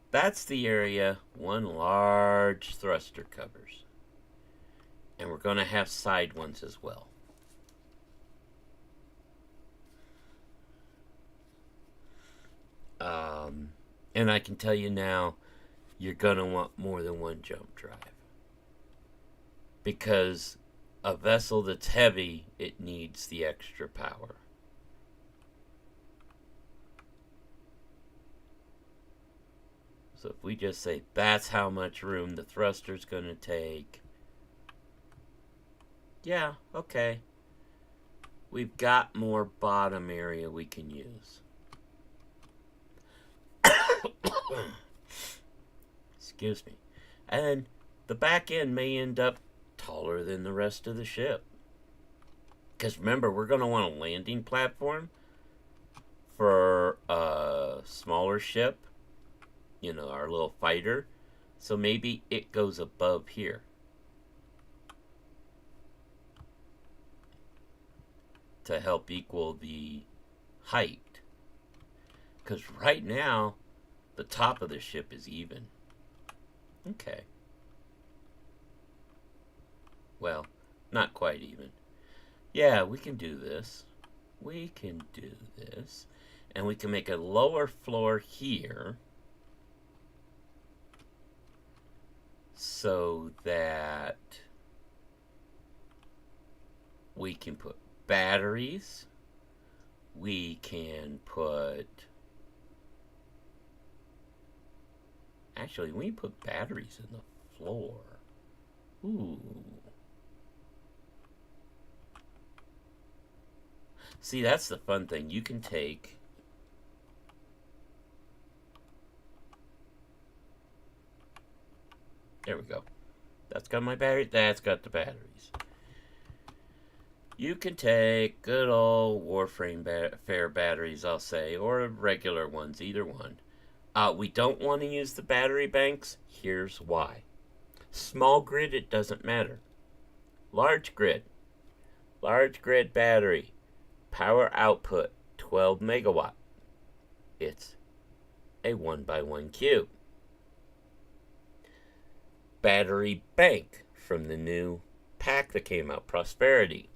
That's the area one large thruster covers. And we're going to have side ones as well. And I can tell you now, you're going to want more than one jump drive. Because a vessel that's heavy, it needs the extra power. So if we just say that's how much room the thruster's going to take. Yeah, okay. We've got more bottom area we can use. Excuse me. And the back end may end up taller than the rest of the ship. Because remember, we're going to want a landing platform for a smaller ship. You know, our little fighter. So maybe it goes above here. To help equal the height. Because right now, the top of the ship is even. Okay. Well, not quite even. Yeah, we can do this. We can do this. And we can make a lower floor here. So that we can put batteries. We can put... Actually, we put batteries in the floor. Ooh. See, that's the fun thing. You can take... There we go. That's got my battery. That's got the batteries. You can take good old Warframe fair batteries, I'll say, or regular ones, either one. We don't want to use the battery banks. Here's why. Small grid, it doesn't matter. Large grid. Large grid battery. Power output, 12 megawatt. It's a 1x1 cube. Battery bank from the new pack that came out, Prosperity.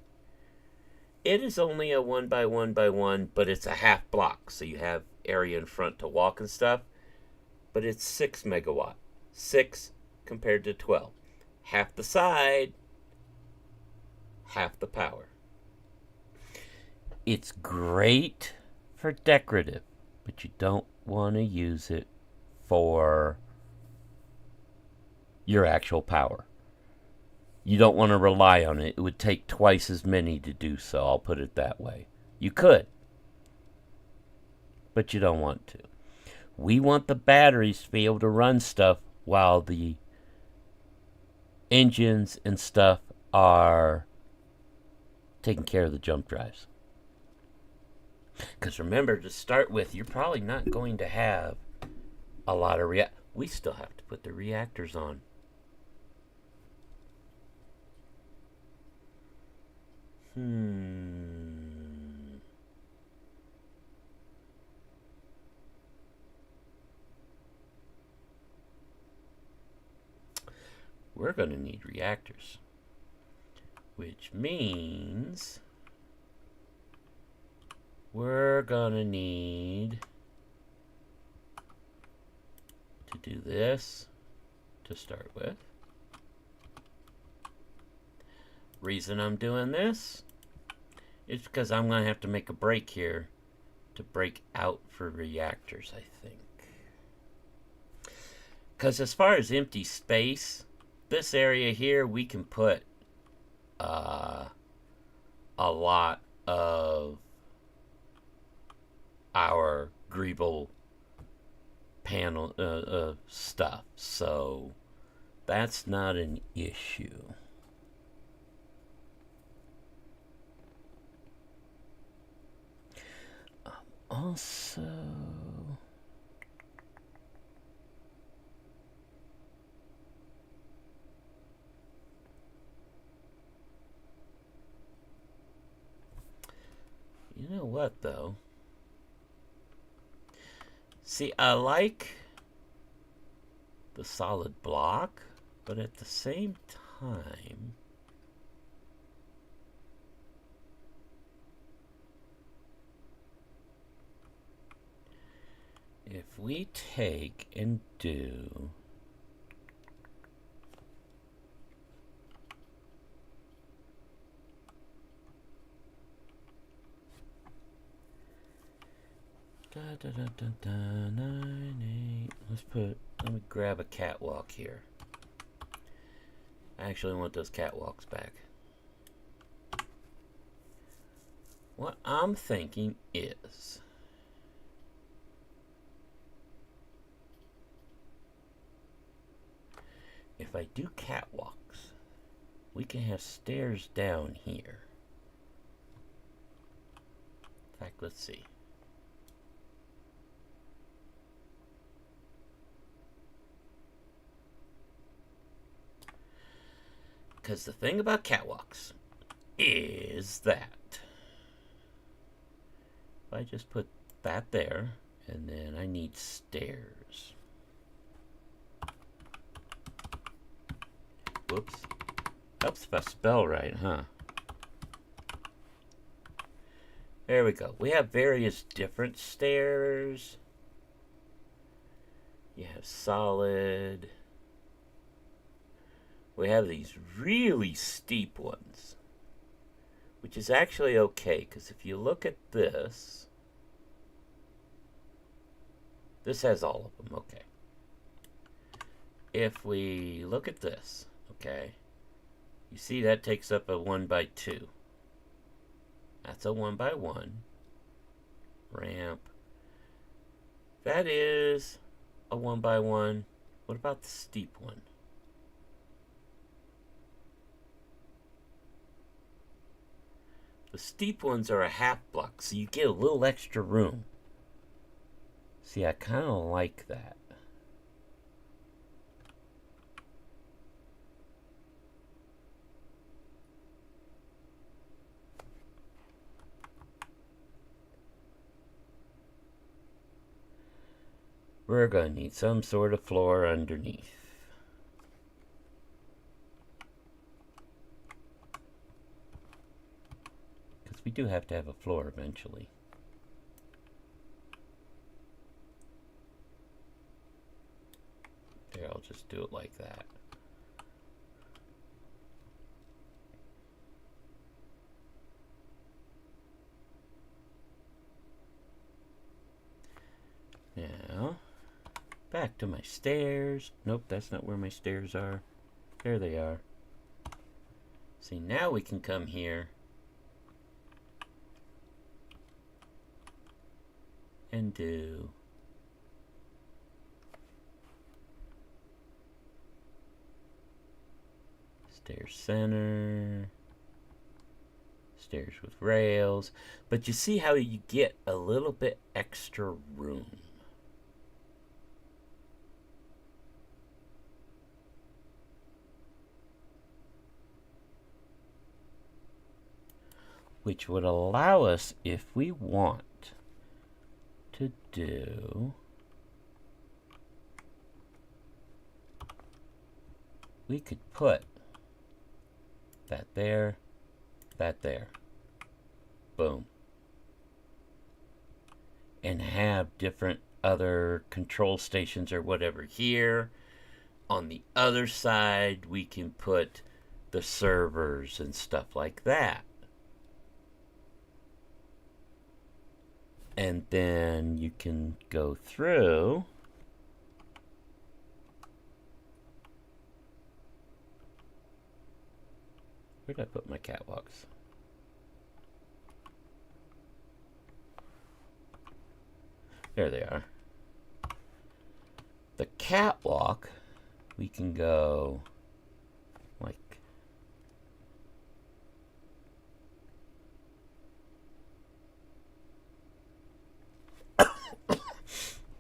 It is only a 1x1x1, but it's a half block, so you have area in front to walk and stuff. But it's 6 megawatt. 6 compared to 12. Half the side, half the power. It's great for decorative, but you don't want to use it for your actual power. you don't want to rely on it. It would take twice as many to do so. I'll put it that way. You could, but you don't want to. We want the batteries to be able to run stuff while the engines and stuff are taking care of the jump drives. Because remember, to start with, you're probably not going to have a lot of we still have to put the reactors on. We're going to need reactors, which means we're going to need to do this to start with. Reason I'm doing this is because I'm going to have to make a break here to break out for reactors, I think. Because as far as empty space, this area here, we can put a lot of our Greeble panel stuff, so that's not an issue. Also, you know what, though? See, I like the solid block, but at the same time, if we take and do let me grab a catwalk here. I actually want those catwalks back. What I'm thinking is, if I do catwalks, we can have stairs down here. In fact, let's see. Because the thing about catwalks is that if I just put that there, and then I need stairs. Whoops. Helps if I spell right, huh? There we go. We have various different stairs. You have solid. We have these really steep ones, which is actually okay, because if you look at this, this has all of them, okay. If we look at this, okay, you see that takes up a 1x2. That's a 1x1 ramp. That is a 1x1. What about the steep one? The steep ones are a half block, so you get a little extra room. See, I kind of like that. We're going to need some sort of floor underneath. Because we do have to have a floor eventually. There, I'll just do it like that. Now, back to my stairs. Nope, that's not where my stairs are. There they are. See, now we can come here and do stair center, stairs with rails, but you see how you get a little bit extra room. Which would allow us, if we want, to do... We could put that there, that there. Boom. And have different other control stations or whatever here. On the other side, we can put the servers and stuff like that. And then you can go through. Where did I put my catwalks? There they are. The catwalk, we can go like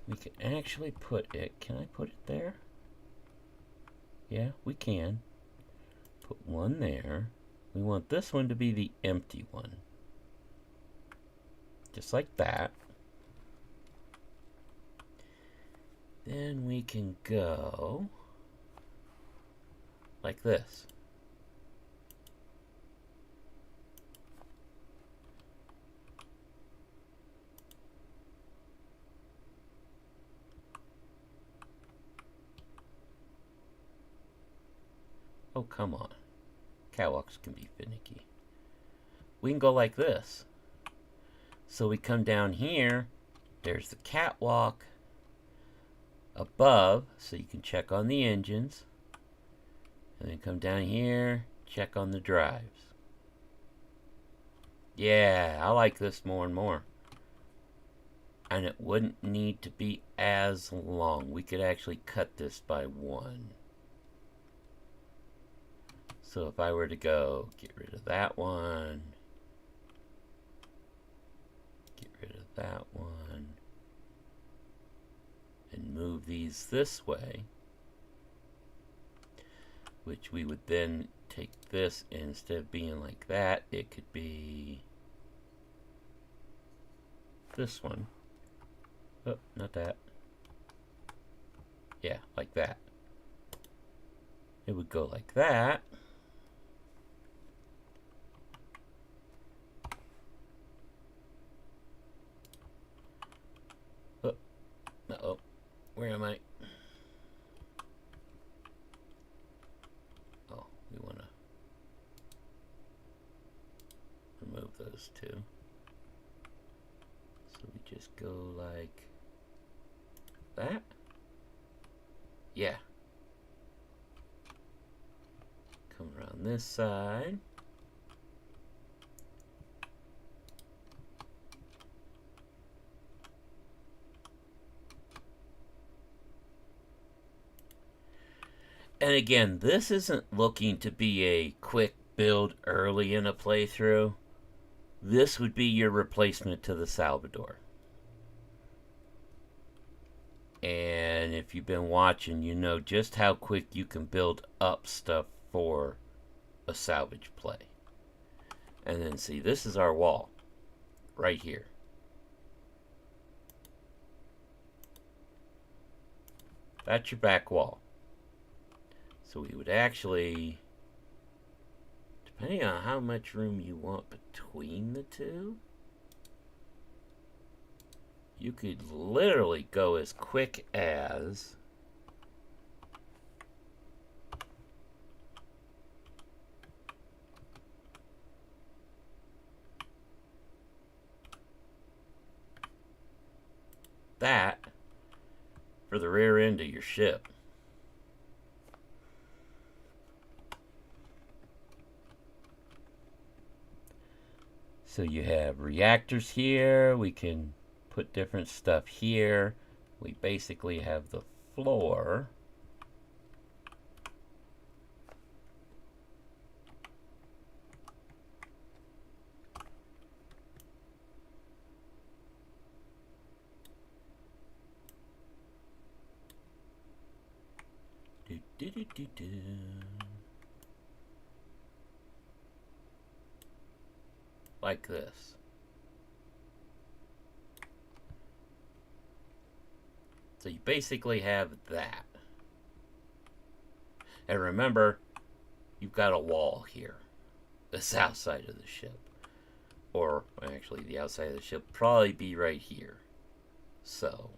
we can actually put it. Can I put it there? Yeah, we can. Put one there. We want this one to be the empty one. Just like that. Then we can go like this. Oh, come on. Catwalks can be finicky. We can go like this. So we come down here. There's the catwalk above, so you can check on the engines. And then come down here, check on the drives. Yeah, I like this more and more. And it wouldn't need to be as long. We could actually cut this by one. So if I were to go, get rid of that one, get rid of that one, and move these this way, which we would then take this, and instead of being like that, it could be this one. Oh, not that. Yeah, like that. It would go like that. Oh, uh-oh. Where am I? Oh, we want to remove those two. So we just go like that. Yeah. Come around this side. And again, this isn't looking to be a quick build early in a playthrough. This would be your replacement to the Salvador. And if you've been watching, you know just how quick you can build up stuff for a salvage play. And then see, this is our wall right here. That's your back wall. So we would actually, depending on how much room you want between the two, you could literally go as quick as that for the rear end of your ship. So you have reactors here. We can put different stuff here. We basically have the floor. Like this. So you basically have that. And remember, you've got a wall here. The south side of the ship. Or, actually, the outside of the ship would probably be right here. So,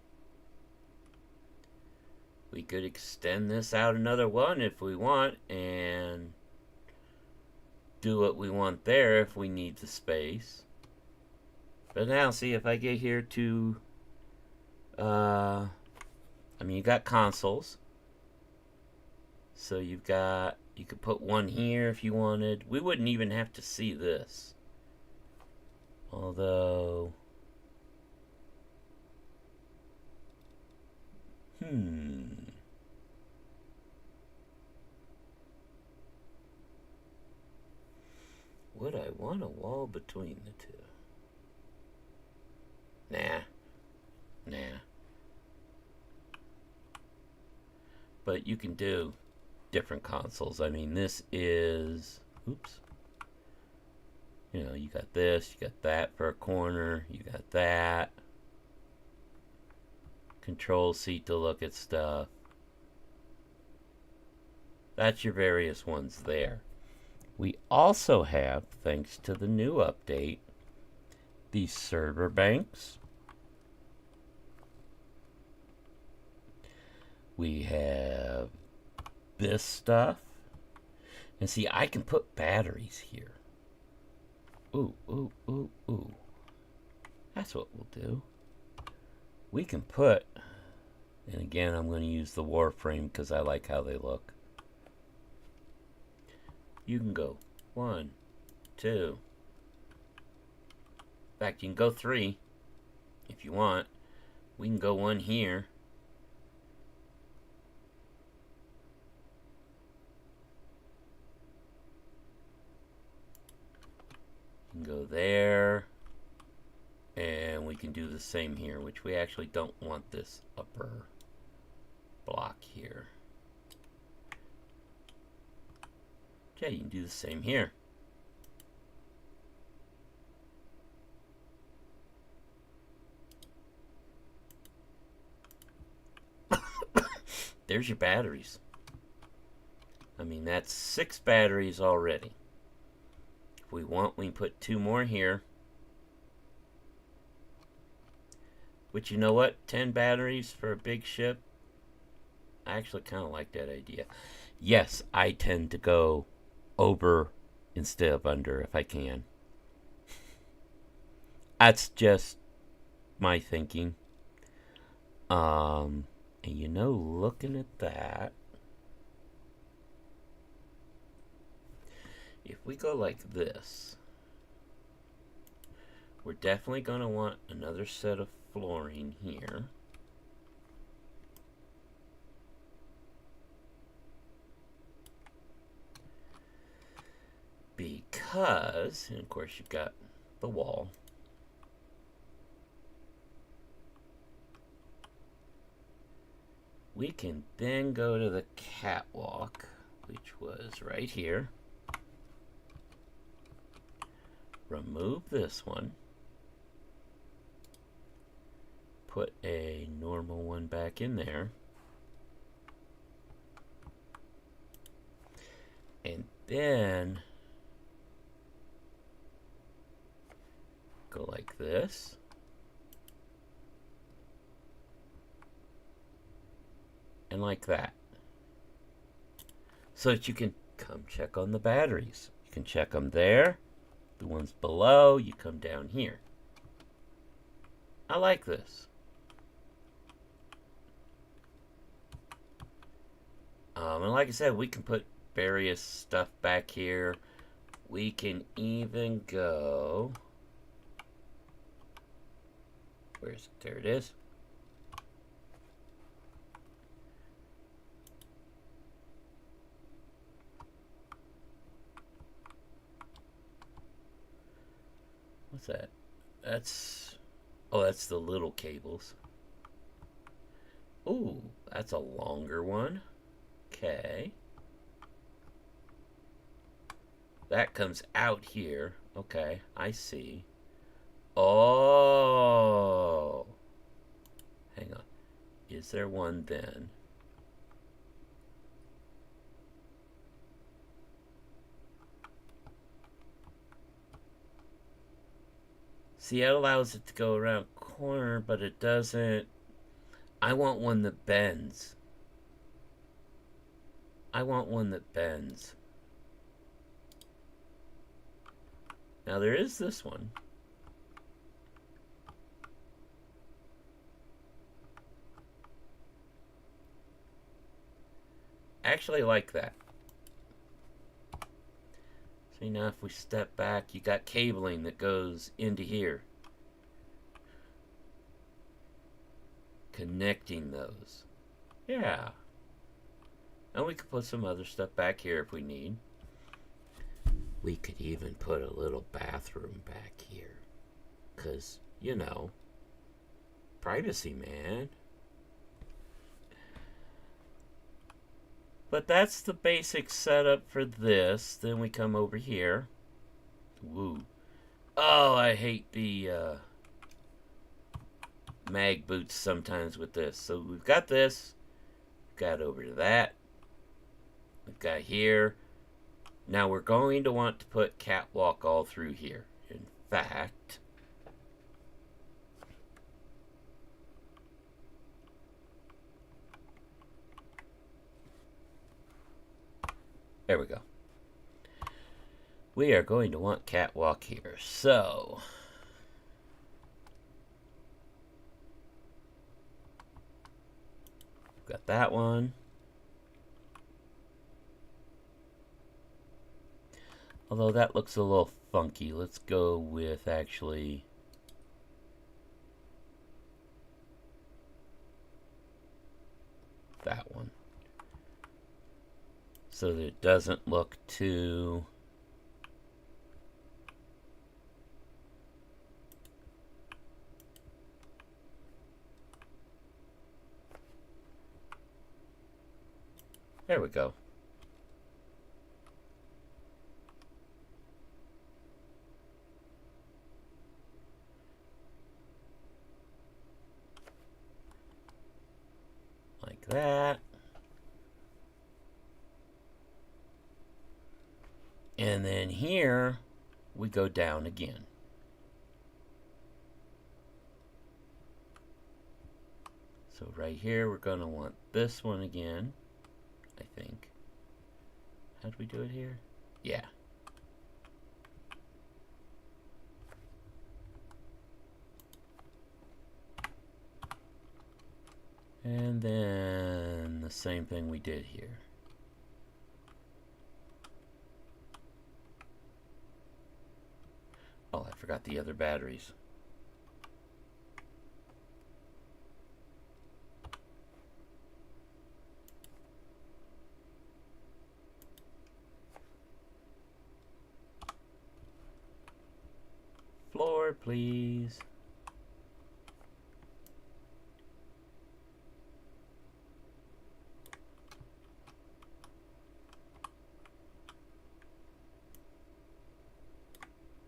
we could extend this out another one if we want, and do what we want there if we need the space. But now, see, if I get here to, I mean, you got consoles. So you've got, you could put one here if you wanted. We wouldn't even have to see this. Although, would I want a wall between the two? Nah. But you can do different consoles. I mean, this is, oops. You know, you got this, you got that for a corner, you got that. Control seat to look at stuff. That's your various ones there. We also have, thanks to the new update, these server banks. We have this stuff. And see, I can put batteries here. Ooh. That's what we'll do. We can put, and again, I'm going to use the Warframe because I like how they look. You can go 1, 2. In fact, you can go 3 if you want. We can go 1 here. You can go there. And we can do the same here, which we actually don't want this upper block here. Okay, you can do the same here. There's your batteries. I mean, that's 6 batteries already. If we want, we can put 2 more here. Which, you know what? 10 batteries for a big ship? I actually kind of like that idea. Yes, I tend to go over instead of under if I can. That's just my thinking. And you know, looking at that, if we go like this, we're definitely going to want another set of flooring here. Because, and of course you've got the wall. We can then go to the catwalk, which was right here. Remove this one. Put a normal one back in there. And then go like this. And like that. So that you can come check on the batteries. You can check them there. The ones below, you come down here. I like this. And like I said, we can put various stuff back here. We can even go Where's it? There it is. What's that? That's... Oh, that's the little cables. Ooh, that's a longer one. Okay. That comes out here. Okay, I see. Oh. Hang on. Is there one then? See, it allows it to go around corner, but it doesn't. I want one that bends. I want one that bends. Now there is this one. Actually, I like that. See, now if we step back, you got cabling that goes into here. Connecting those. Yeah. And we could put some other stuff back here if we need. We could even put a little bathroom back here. 'Cause, you know, privacy, man. But that's the basic setup for this. Then we come over here. Woo. Oh, I hate the mag boots sometimes with this. So we've got this. We've got over to that. We've got here. Now we're going to want to put catwalk all through here. In fact... There we go. We are going to want catwalk here. So... Got that one. Although that looks a little funky. Let's go with actually... that one. So that it doesn't look too... There we go. Like that. And then here, we go down again. So right here, we're going to want this one again, I think. How do we do it here? Yeah. And then the same thing we did here. Oh, I forgot the other batteries. Floor, please.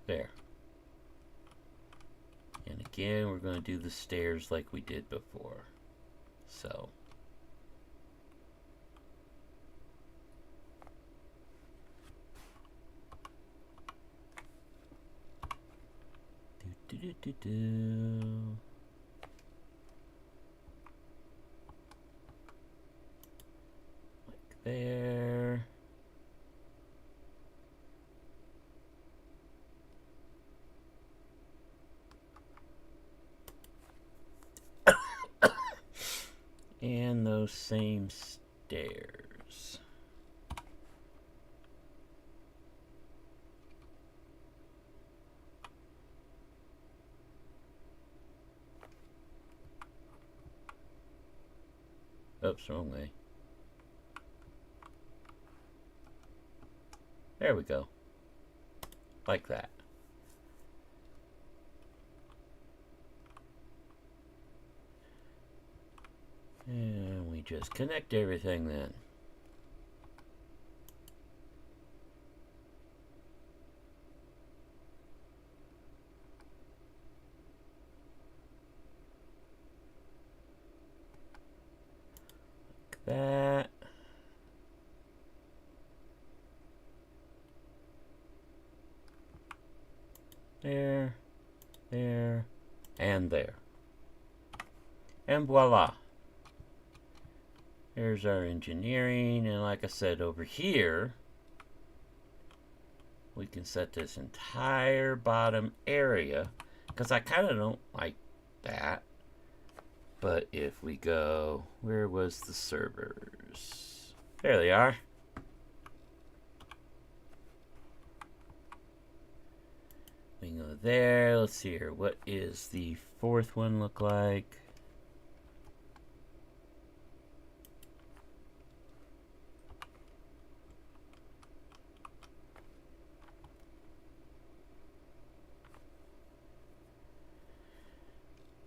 There. And again, we're going to do the stairs like we did before. So. Do. Like there. And those same stairs. Oops, wrong way. There we go. Like that. And we just connect everything then. Like that. There, there, and there. And voila. There's our engineering, and like I said, over here, we can set this entire bottom area, because I kind of don't like that. But if we go, where was the servers? There they are. We can go there. Let's see here. What is the fourth one look like?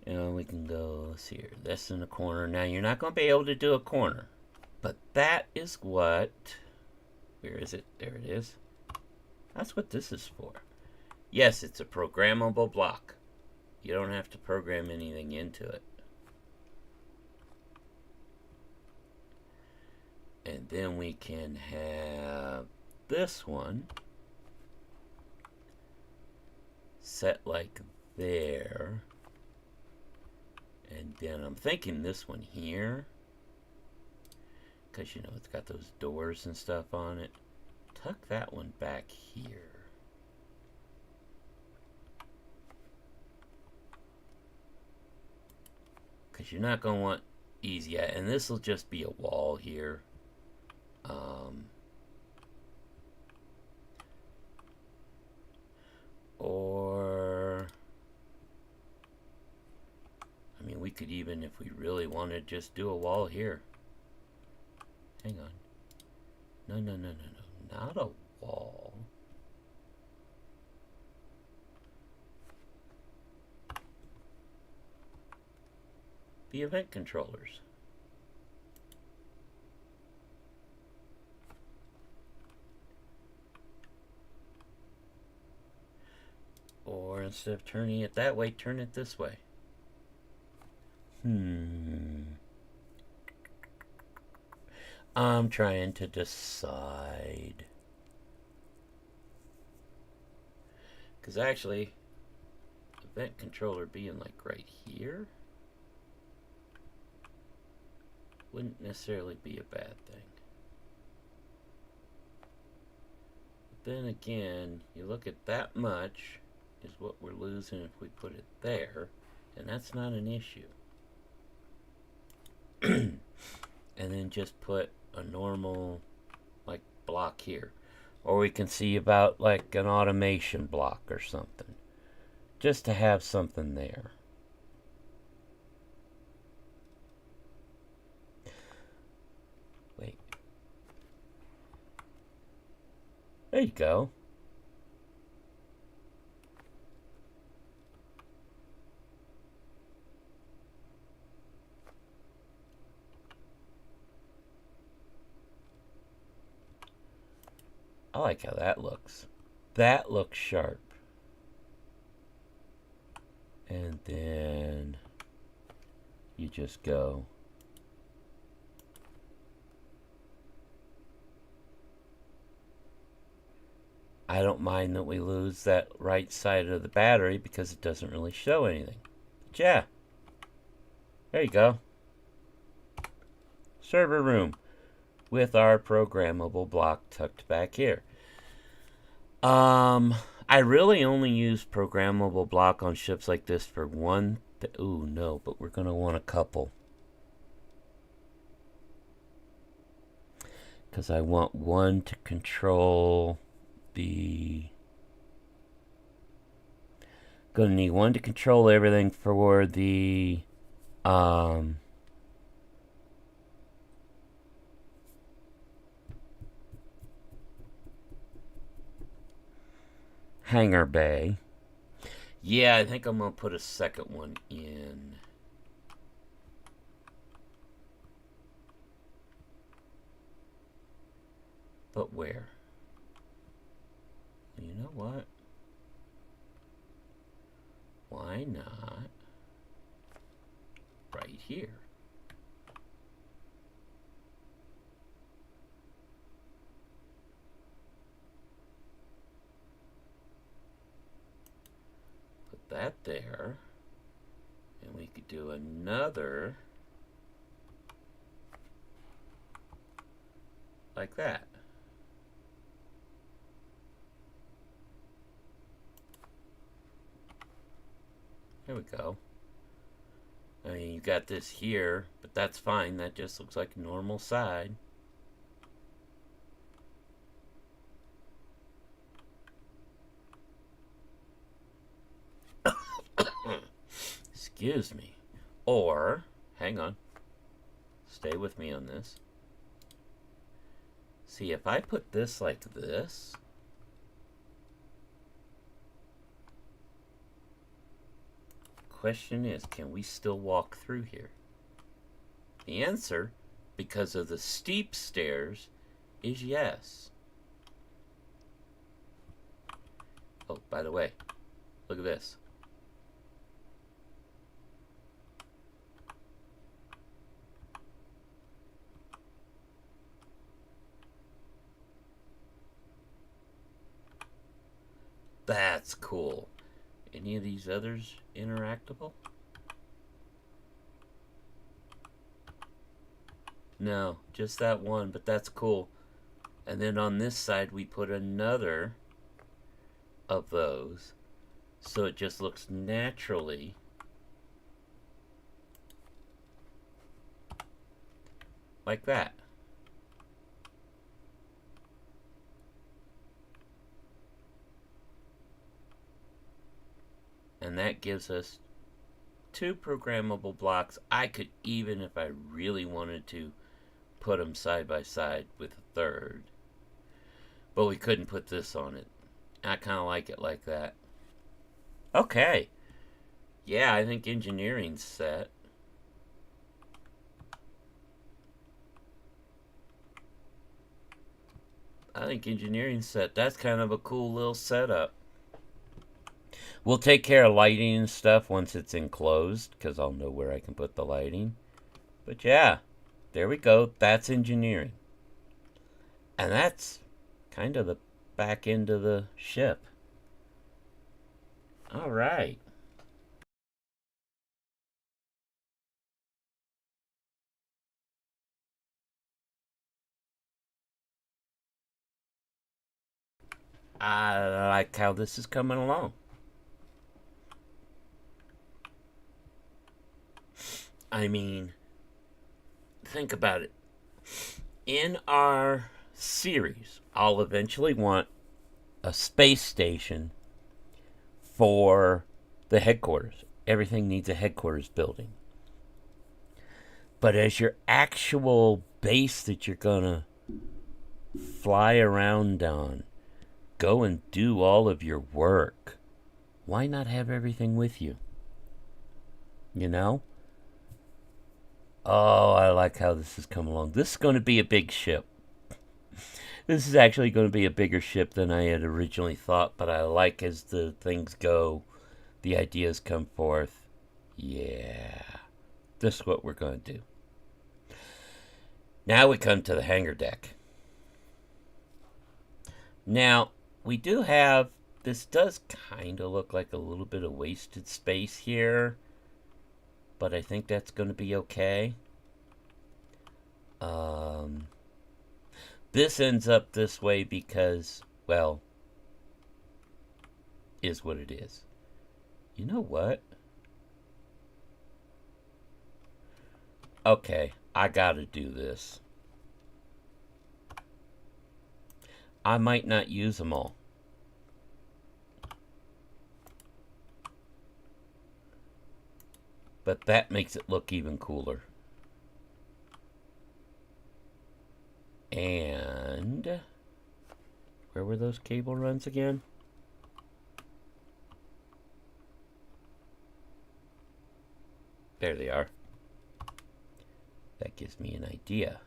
And we can go, let's see here, this in the corner. Now, you're not going to be able to do a corner. But that is what, where is it? There it is. That's what this is for. Yes, it's a programmable block. You don't have to program anything into it. And then we can have this one set like there. And then I'm thinking this one here, because you know it's got those doors and stuff on it. Tuck that one back here. Because you're not going to want easy, and this will just be a wall here. Or, I mean, we could even, if we really wanted, just do a wall here. Hang on. No, no, no, no, no. Not a wall. The event controllers. Or instead of turning it that way, turn it this way. I'm trying to decide. Because actually, event controller being like right here wouldn't necessarily be a bad thing. But then again, you look at that much is what we're losing if we put it there, and that's not an issue. And then just put a normal like block here, or we can see about like an automation block or something, just to have something there. Wait, there you go. I like how that looks. That looks sharp. And then you just go. I don't mind that we lose that right side of the battery because it doesn't really show anything. But yeah. There you go. Server room with our programmable block tucked back here. I really only use programmable block on ships like this for one. Ooh, no, but we're going to want a couple. Because I want one to control the... Going to need one to control everything for the... hangar bay. Yeah, I think I'm going to put a second one in. But where? You know what? Why not right here? Put that there. And we could do another like that. There we go. I mean, you got this here, but that's fine. That just looks like a normal side. Excuse me. Or, hang on. Stay with me on this. See, if I put this like this, question is, can we still walk through here? The answer, because of the steep stairs, is yes. Oh, by the way, look at this. That's cool. Any of these others interactable? No, just that one, but that's cool. And then on this side, we put another of those. So it just looks naturally like that. And that gives us 2 programmable blocks. I could even, if I really wanted to, put them side by side with a third. But we couldn't put this on it. I kind of like it like that. Okay. Yeah, I think engineering's set. I think engineering's set. That's kind of a cool little setup. We'll take care of lighting and stuff once it's enclosed, because I'll know where I can put the lighting. But yeah, there we go. That's engineering. And that's kind of the back end of the ship. All right. I like how this is coming along. I mean, think about it. In our series, I'll eventually want a space station for the headquarters. Everything needs a headquarters building. But as your actual base that you're gonna fly around on, go and do all of your work, why not have everything with you? You know? Oh, I like how this has come along. This is going to be a big ship. This is actually going to be a bigger ship than I had originally thought, but I like as the things go, the ideas come forth. Yeah, this is what we're going to do. Now we come to the hangar deck. Now, we do have, this does kind of look like a little bit of wasted space here, but I think that's going to be okay. This ends up this way because, well, is what it is. You know what? Okay, I gotta do this. I might not use them all. But that makes it look even cooler. And where were those cable runs again? There they are. That gives me an idea.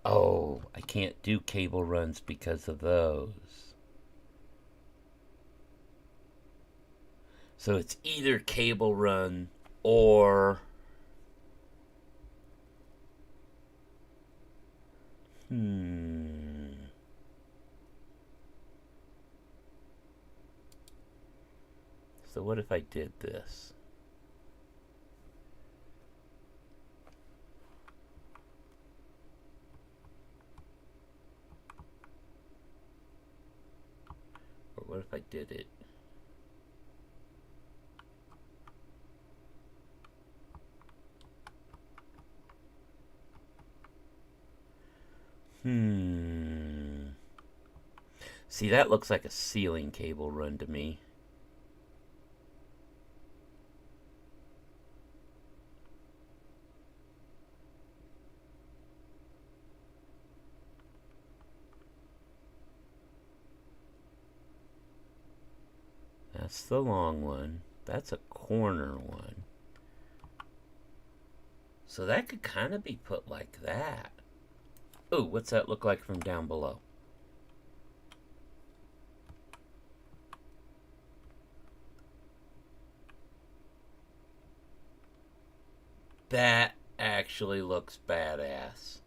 Oh, I can't do cable runs because of those. So it's either cable run or... So what if I did this? Or what if I did it? See, that looks like a ceiling cable run to me. That's the long one. That's a corner one. So that could kind of be put like that. Ooh, what's that look like from down below? That actually looks badass.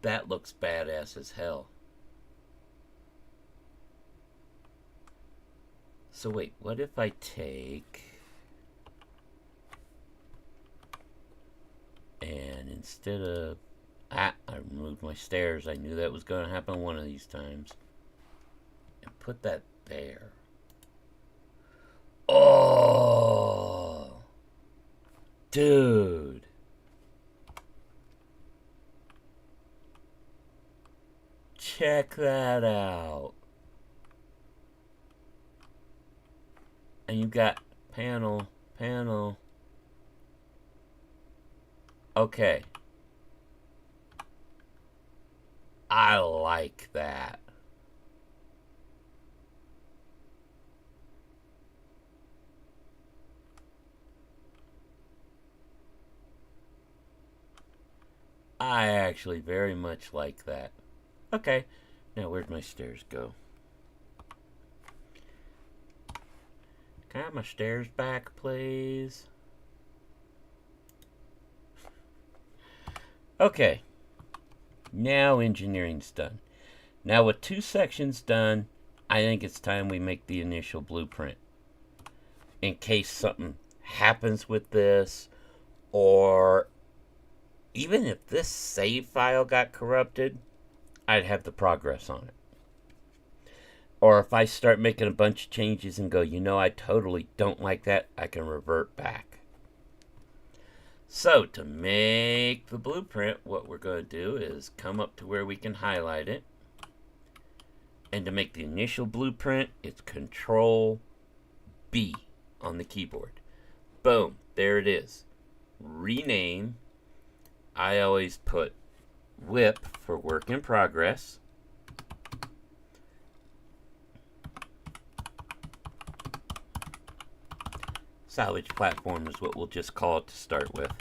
That looks badass as hell. So wait, what if I take... And instead of... I removed my stairs. I knew that was going to happen one of these times. And put that there. Oh! Dude. Check that out. And you've got panel. Okay. I like that. I actually very much like that. Okay. Now where'd my stairs go? Can I have my stairs back, please? Okay. Now engineering's done. Now with 2 sections done, I think it's time we make the initial blueprint. In case something happens with this, or even if this save file got corrupted, I'd have the progress on it. Or if I start making a bunch of changes and go, you know, I totally don't like that, I can revert back. So to make the blueprint, what we're going to do is come up to where we can highlight it. And to make the initial blueprint, it's Control B on the keyboard. Boom, there it is. Rename. I always put WIP for work in progress. Salvage platform is what we'll just call it to start with.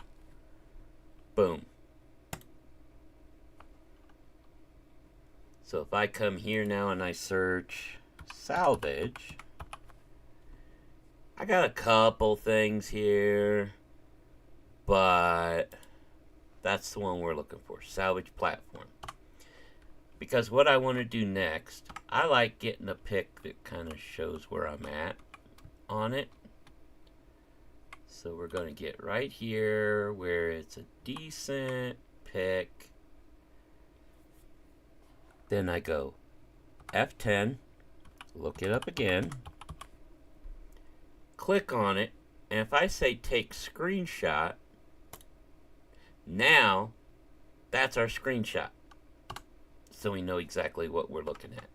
Boom. So if I come here now and I search salvage, I got a couple things here, but that's the one we're looking for, salvage platform. Because what I want to do next, I like getting a pick that kind of shows where I'm at on it. So we're going to get right here where it's a decent pick. Then I go F10, look it up again, click on it, and if I say take screenshot, now that's our screenshot. So we know exactly what we're looking at.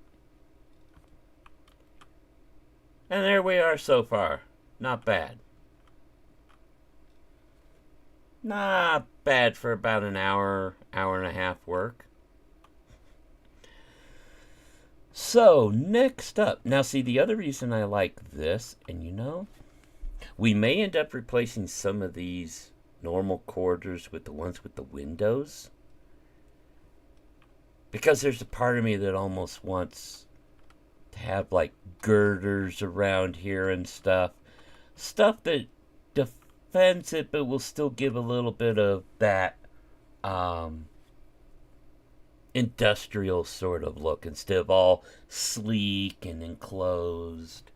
And there we are so far. Not bad. Not bad for about an hour, hour and a half work. So, next up. Now, see, the other reason I like this, and we may end up replacing some of these normal corridors with the ones with the windows. Because there's a part of me that almost wants to have, like, girders around here and stuff. Stuff that defends it, but will still give a little bit of that industrial sort of look instead of all sleek and enclosed.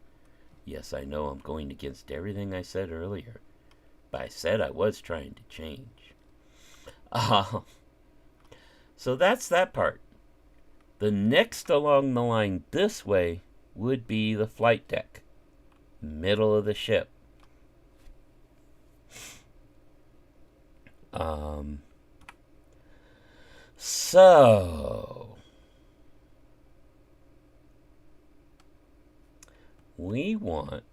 Yes, I know I'm going against everything I said earlier, but I said I was trying to change. So that's that part. The next along the line this way would be the flight deck, middle of the ship. So we want,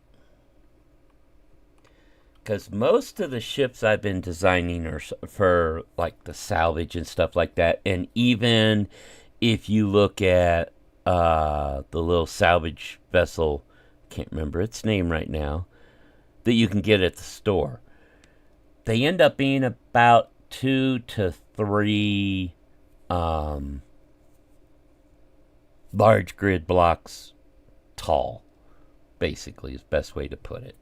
because most of the ships I've been designing are for like the salvage and stuff like that, and even if you look at the little salvage vessel, can't remember its name right now, that you can get at the store, they end up being about 2 to 3 large grid blocks tall, basically, is the best way to put it.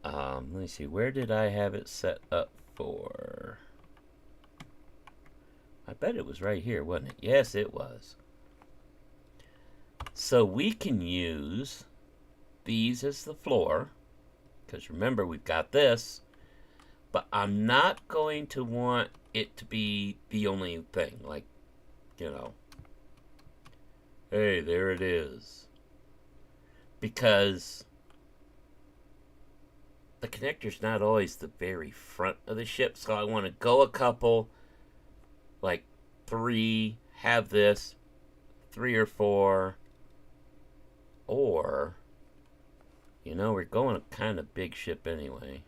Let me see, where did I have it set up for? I bet it was right here, wasn't it? Yes, it was. So we can use these as the floor, because remember, we've got this, but I'm not going to want it to be the only thing. Like, hey, there it is. Because the connector's not always the very front of the ship, so I want to go a couple, like 3, have this, 3 or 4, or, we're going a kind of big ship anyway.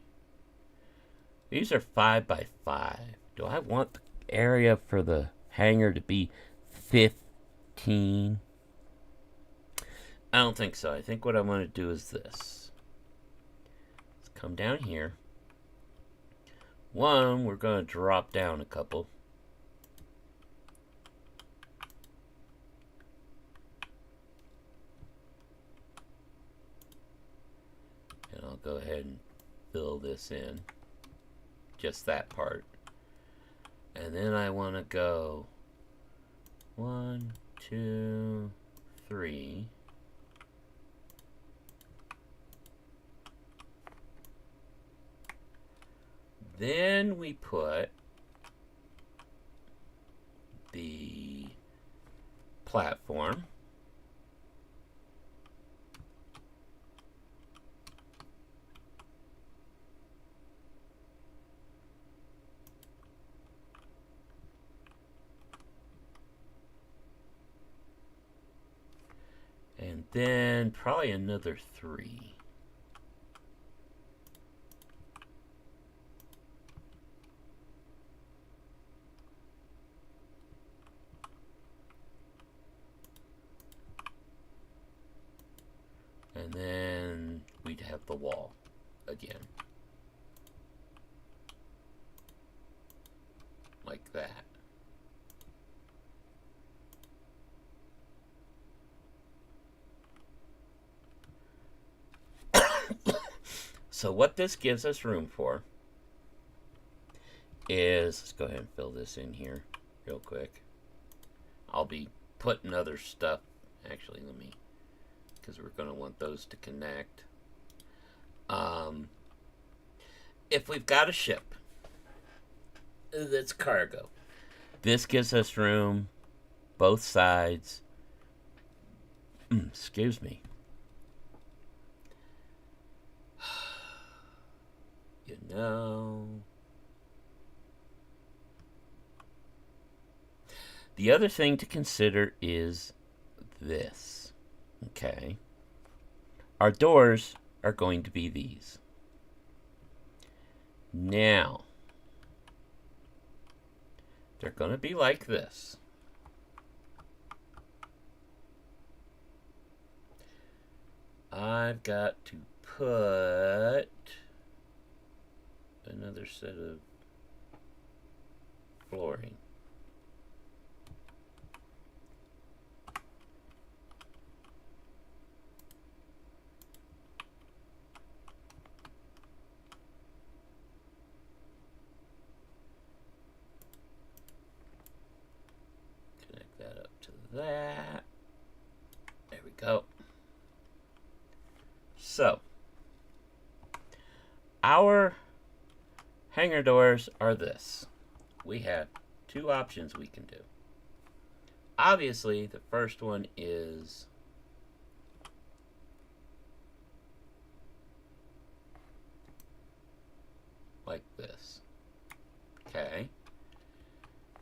These are 5 by 5. Do I want the area for the hangar to be 15? I don't think so. I think what I want to do is this. Let's come down here. One, we're going to drop down a couple. And I'll go ahead and fill this in. Just that part. And then I want to go 1, 2, 3. Then we put the platform. And then probably another 3. And then we'd have the wall again. Like that. So what this gives us room for is, let's go ahead and fill this in here real quick. I'll be putting other stuff, actually let me, because we're going to want those to connect. If we've got a ship that's cargo, this gives us room both sides. Excuse me. The other thing to consider is this. Okay. Our doors are going to be these. Now, They're going to be like this. I've got to put another set of flooring. Connect that up to that. There we go. So, our hangar doors are this. We have two options we can do. Obviously, the first one is like this. Okay.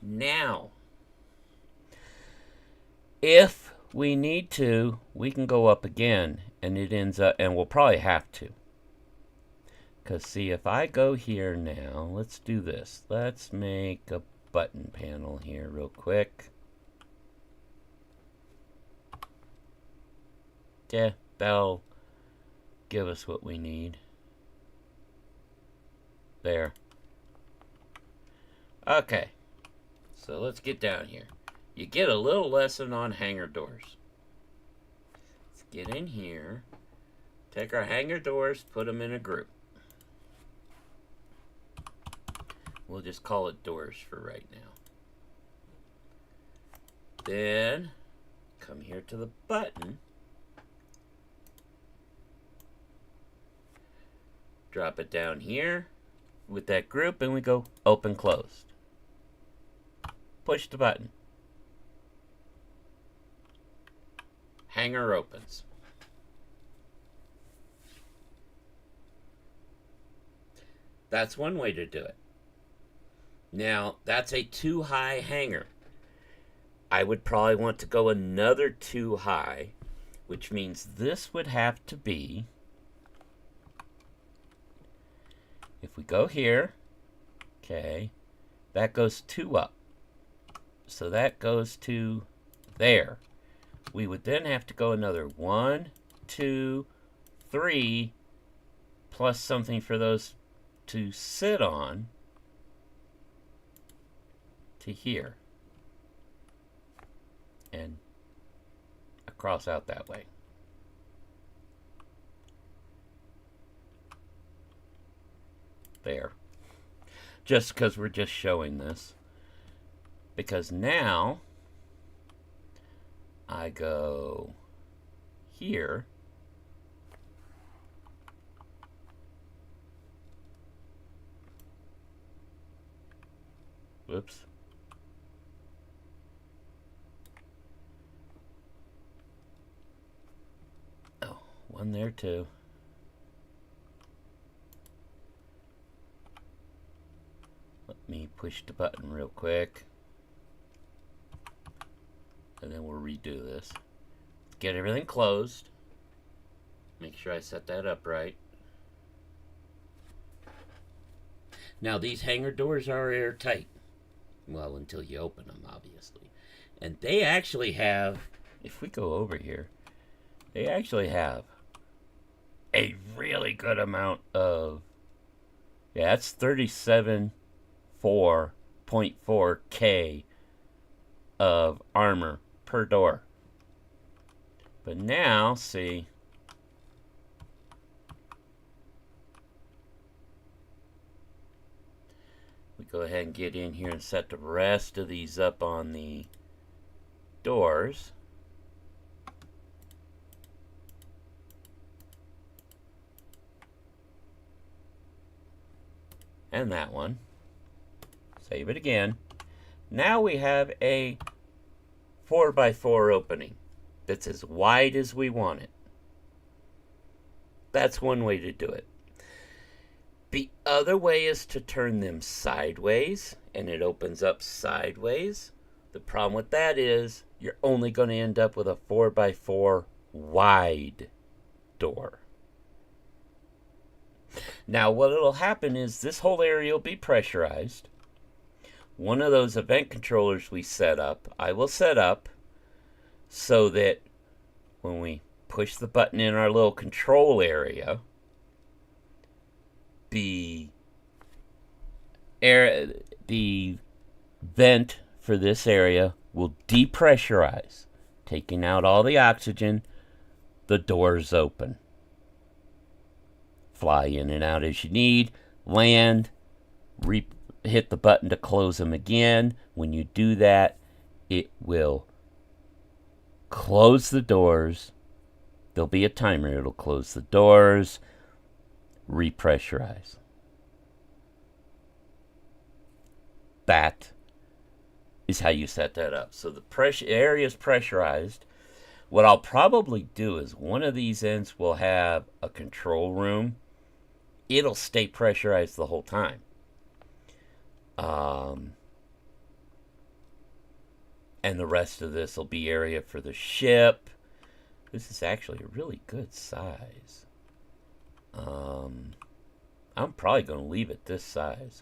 Now, if we need to, we can go up again, and it ends up, and we'll probably have to. Because, see, if I go here now, let's do this. Let's make a button panel here real quick. Yeah, that'll give us what we need. There. Okay. So let's get down here. You get a little lesson on hangar doors. Let's get in here. Take our hangar doors, put them in a group. We'll just call it doors for right now. Then come here to the button. Drop it down here with that group, and we go open, closed. Push the button. Hangar opens. That's one way to do it. Now, that's a too high hangar. I would probably want to go another too high, which means this would have to be, if we go here, okay, that goes 2 up. So that goes to there. We would then have to go another 1, 2, 3, plus something for those to sit on to here. And across out that way. There. Just because we're just showing this. Because now I go here. Whoops. Oh, one there too. Let me push the button real quick. And then we'll redo this. Get everything closed. Make sure I set that up right. Now these hangar doors are airtight. Well, until you open them, obviously. And they actually have, if we go over here, they actually have a really good amount of, yeah, that's 37.4K of armor per door. But now, see, we go ahead and get in here and set the rest of these up on the doors. And that one. Save it again. Now we have a 4x4 opening that's as wide as we want it. That's one way to do it. The other way is to turn them sideways, and it opens up sideways. The problem with that is you're only going to end up with a 4x4 wide door. Now, what will happen is this whole area will be pressurized. one of those event controllers we set up, I will set up so that when we push the button in our little control area, the vent for this area will depressurize, taking out all the oxygen. The doors open. Fly in and out as you need. Land. Hit the button to close them again. When you do that, it will close the doors. There'll be a timer. It'll close the doors. Repressurize. That is how you set that up. So the area is pressurized. What I'll probably do is one of these ends will have a control room. It'll stay pressurized the whole time. And the rest of this will be area for the ship. This is actually a really good size. I'm probably going to leave it this size.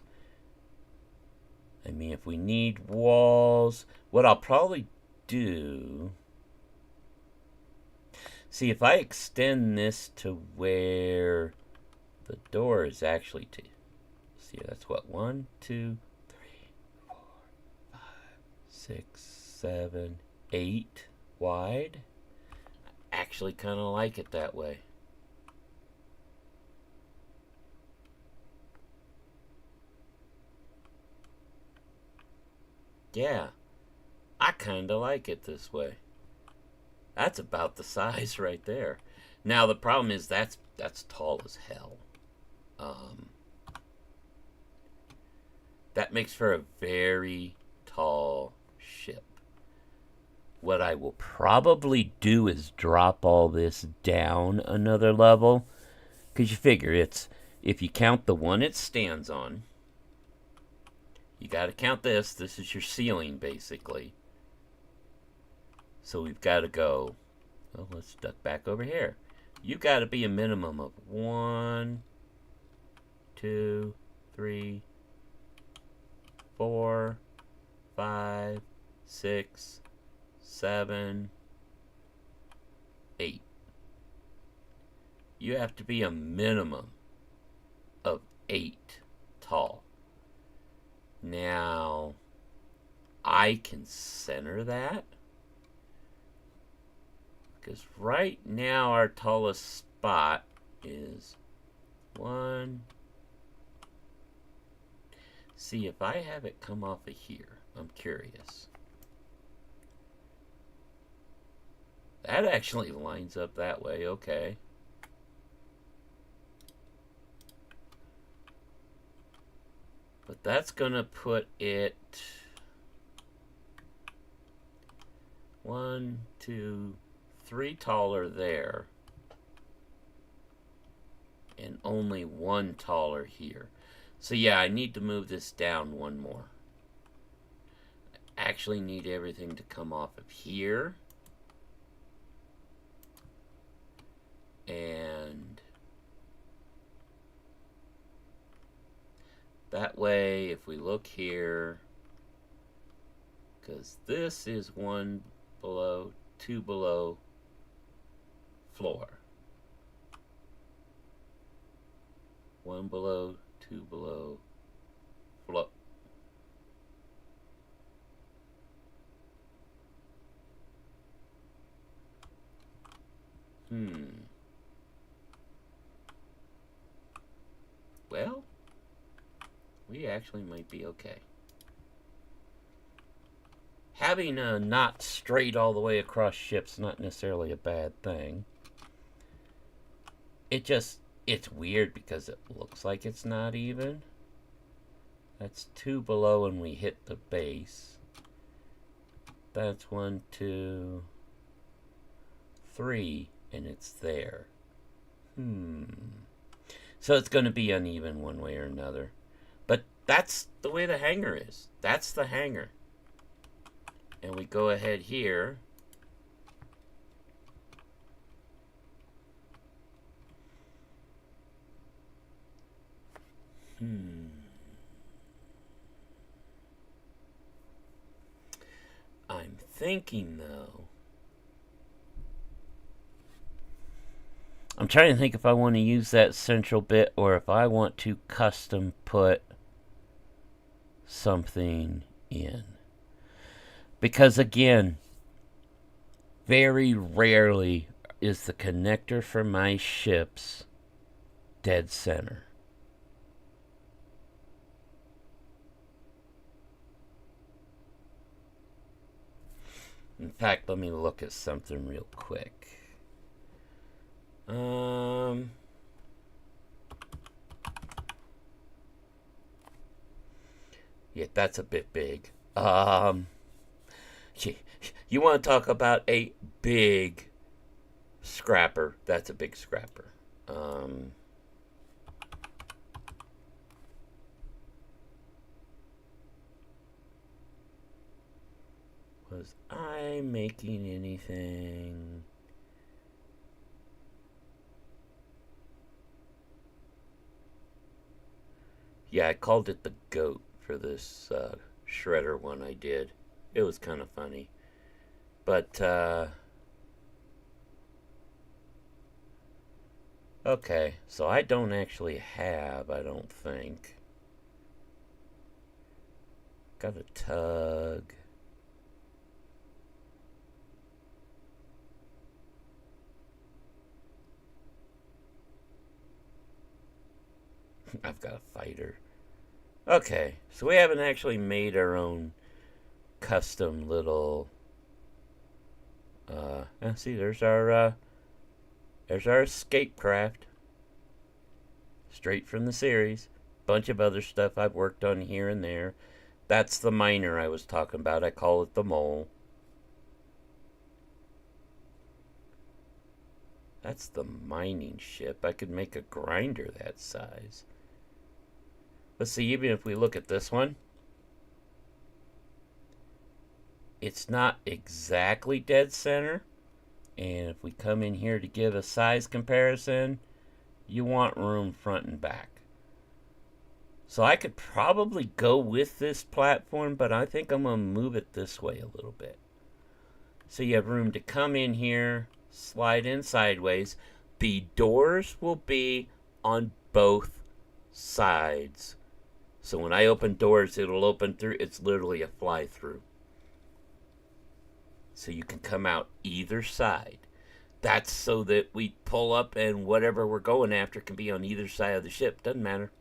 I mean, if we need walls, what I'll probably do... See, if I extend this to where the door is actually to... See, that's what? 1, 2, 3, 4, 5, 6, 7, 8 wide. I actually kind of like it that way. Yeah, I kind of like it this way. That's about the size right there. Now the problem is that's tall as hell. That makes for a very tall ship. What I will probably do is drop all this down another level. Because you figure it's, if you count the one it stands on, you got to count this. This is your ceiling, basically. So we've got to go, well, let's duck back over here. You got to be a minimum of 1, 2, 3, 4, 5, 6, 7, 8. You have to be a minimum of 8 tall. Now, I can center that. Because right now our tallest spot is 1. See, if I have it come off of here, I'm curious. That actually lines up that way, okay. But that's gonna put it 1, 2, 3 taller there. And only 1 taller here. So yeah, I need to move this down 1 more. I actually need everything to come off of here. And that way, if we look here, because this is 1 below, 2 below floor. 1 below, 2 below floor. Well, we actually might be okay. Having a not straight all the way across ship's not necessarily a bad thing. It's weird because it looks like it's not even. That's 2 below when we hit the base. That's 1, 2, 3, and it's there. So it's going to be uneven one way or another. But that's the way the hangar is. That's the hangar. And we go ahead here. thinking, though, I'm trying to think if I want to use that central bit or if I want to custom put something in. Because again, very rarely is the connector for my ships dead center. In fact, let me look at something real quick. Yeah, that's a bit big. You want to talk about a big scrapper? That's a big scrapper. Was I making anything? Yeah, I called it the goat for this shredder one I did. It was kind of funny. But, okay, so I don't actually have, I don't think. Got a tug. I've got a fighter. Okay, so we haven't actually made our own custom little. See, there's our escape craft, straight from the series. Bunch of other stuff I've worked on here and there. That's the miner I was talking about. I call it the mole. That's the mining ship. I could make a grinder that size. Let's see, even if we look at this one, it's not exactly dead center. And if we come in here to give a size comparison, you want room front and back. So I could probably go with this platform, but I think I'm going to move it this way a little bit. So you have room to come in here, slide in sideways. The doors will be on both sides. So when I open doors, it'll open through. It's literally a fly-through. So you can come out either side. That's so that we pull up and whatever we're going after can be on either side of the ship. Doesn't matter.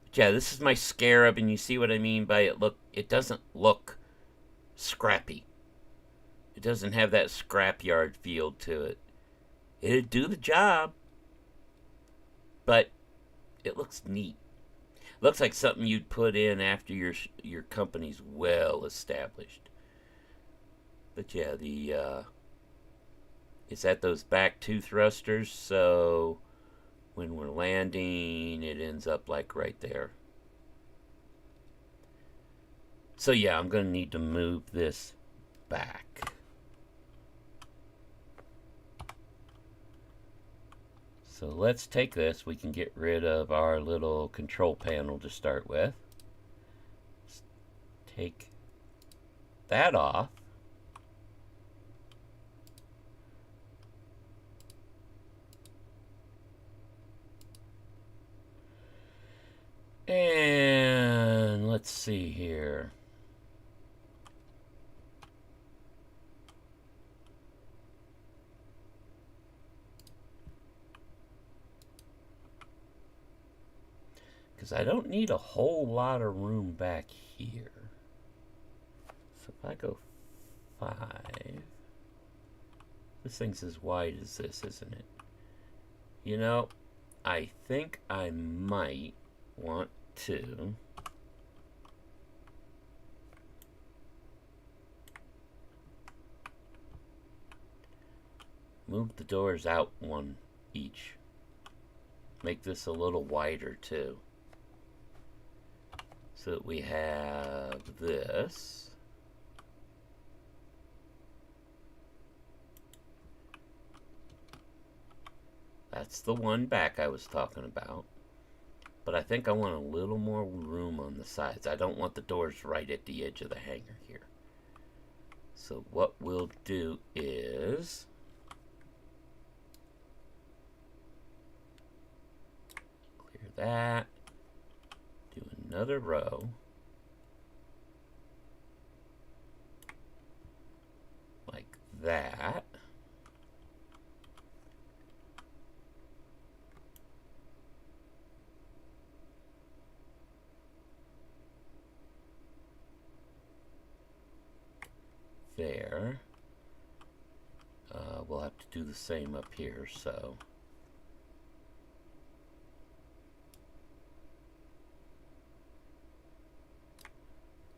But yeah, this is my scarab, and you see what I mean by it. Look, it doesn't look scrappy. It doesn't have that scrapyard feel to it. It'd do the job, but it looks neat. Looks like something you'd put in after your company's well established. But yeah, it's at those back two thrusters, so when we're landing, it ends up like right there. So yeah, I'm going to need to move this back. So let's take this. We can get rid of our little control panel to start with. Let's take that off. And let's see here. Because I don't need a whole lot of room back here. So if I go 5, this thing's as wide as this, isn't it? You know, I think I might want to move the doors out one each. Make this a little wider too. So that we have this. That's the one back I was talking about. But I think I want a little more room on the sides. I don't want the doors right at the edge of the hangar here. So what we'll do is clear that, do another row, like that. There. We'll have to do the same up here, so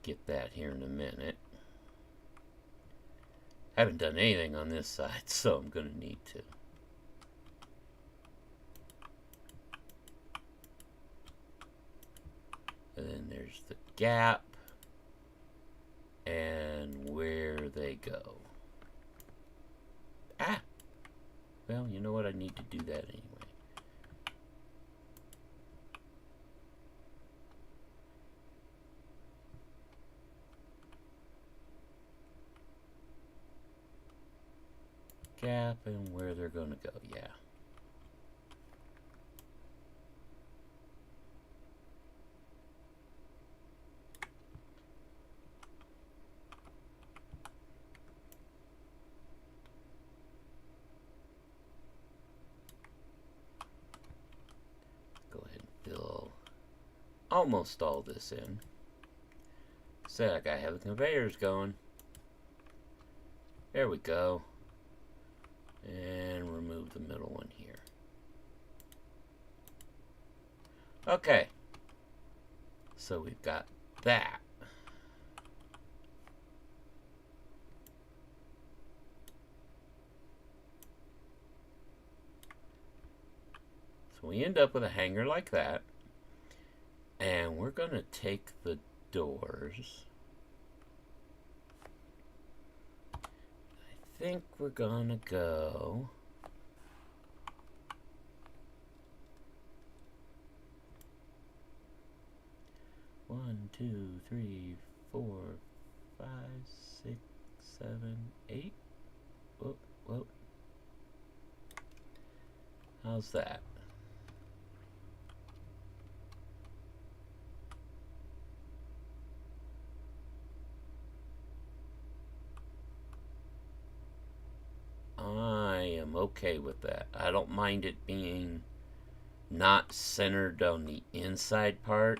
get that here in a minute. Haven't done anything on this side, so I'm going to need to. And then there's the gap and where they go. Ah! Well, you know what? I need to do that anyway. Gap and where they're going to go, yeah. Go ahead and fill almost all this in. So I gotta have the conveyors going. There we go. And remove the middle one here. Okay. So we've got that. So we end up with a hanger like that. And we're going to take the doors. I think we're going to go... One, two, three, 4, 5, 6, 7, 8. Whoop, whoop. How's that? I am okay with that. I don't mind it being not centered on the inside part.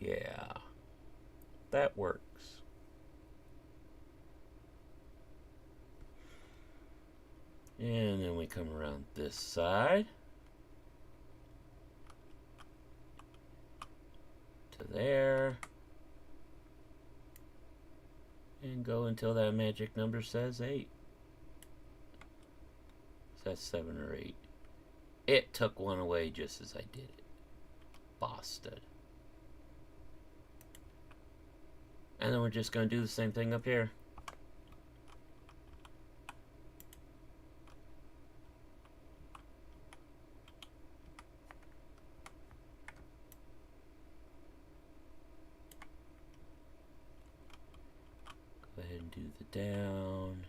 Yeah, that works. And then we come around this side to there and go until that magic number says 8. Is that 7 or 8? It took one away just as I did it. Busted. And then we're just going to do the same thing up here. Go ahead and do the down.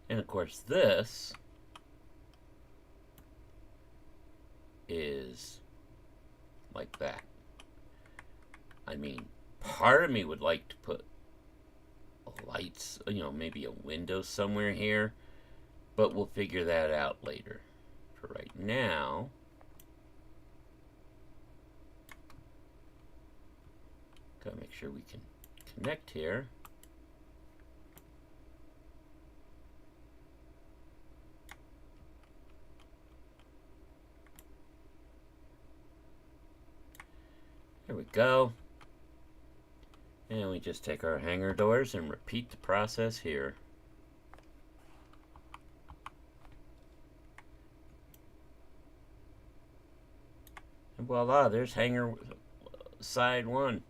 And of course this is like that. I mean, part of me would like to put lights, you know, maybe a window somewhere here, but we'll figure that out later. For right now, gotta make sure we can connect here. There we go. And we just take our hanger doors and repeat the process here. And voila, there's hanger side 1.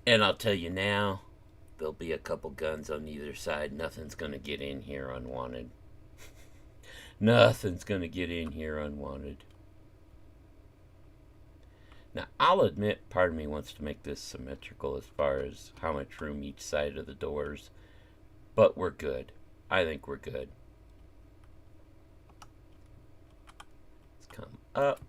And I'll tell you now, there'll be a couple guns on either side. Nothing's going to get in here unwanted. Nothing's going to get in here unwanted. Now, I'll admit part of me wants to make this symmetrical as far as how much room each side of the doors. But we're good. I think we're good. Let's come up.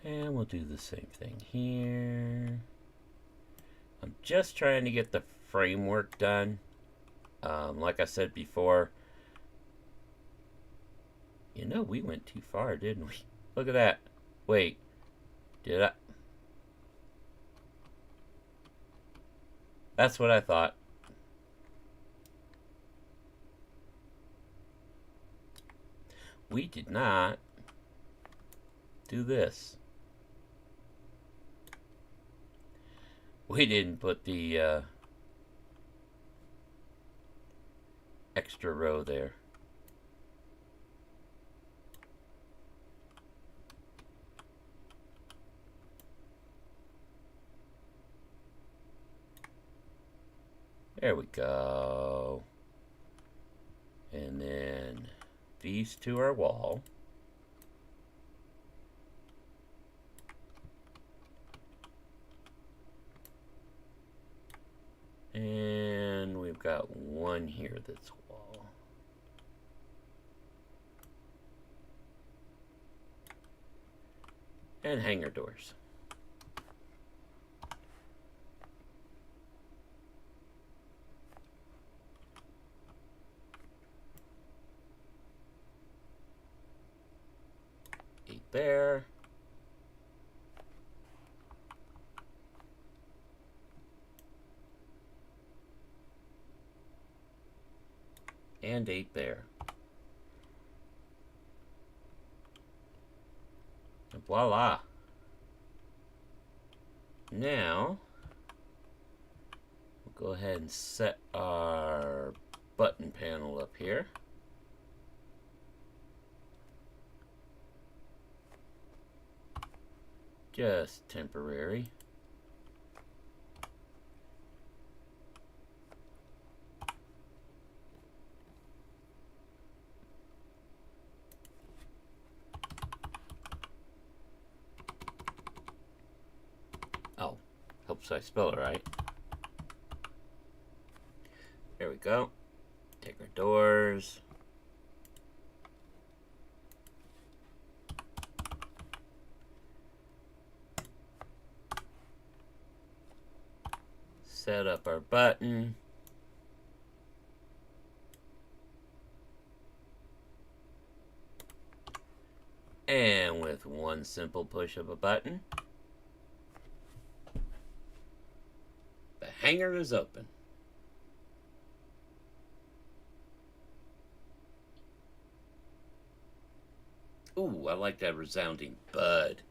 And we'll do the same thing here. I'm just trying to get the framework done. Like I said before, you know, we went too far, didn't we? Look at that. Wait, did I? That's what I thought. We did not do this. We didn't put the extra row there. There we go. And then these two are wall. And we've got one here that's wall. And hanger doors. Eight there. And 8 there. And voila. Now, we'll go ahead and set our button panel up here. Just temporary. Oh, helps I spell it right. There we go. Take our doors. Set up our button. And with one simple push of a button, the hanger is open. Ooh, I like that resounding bud.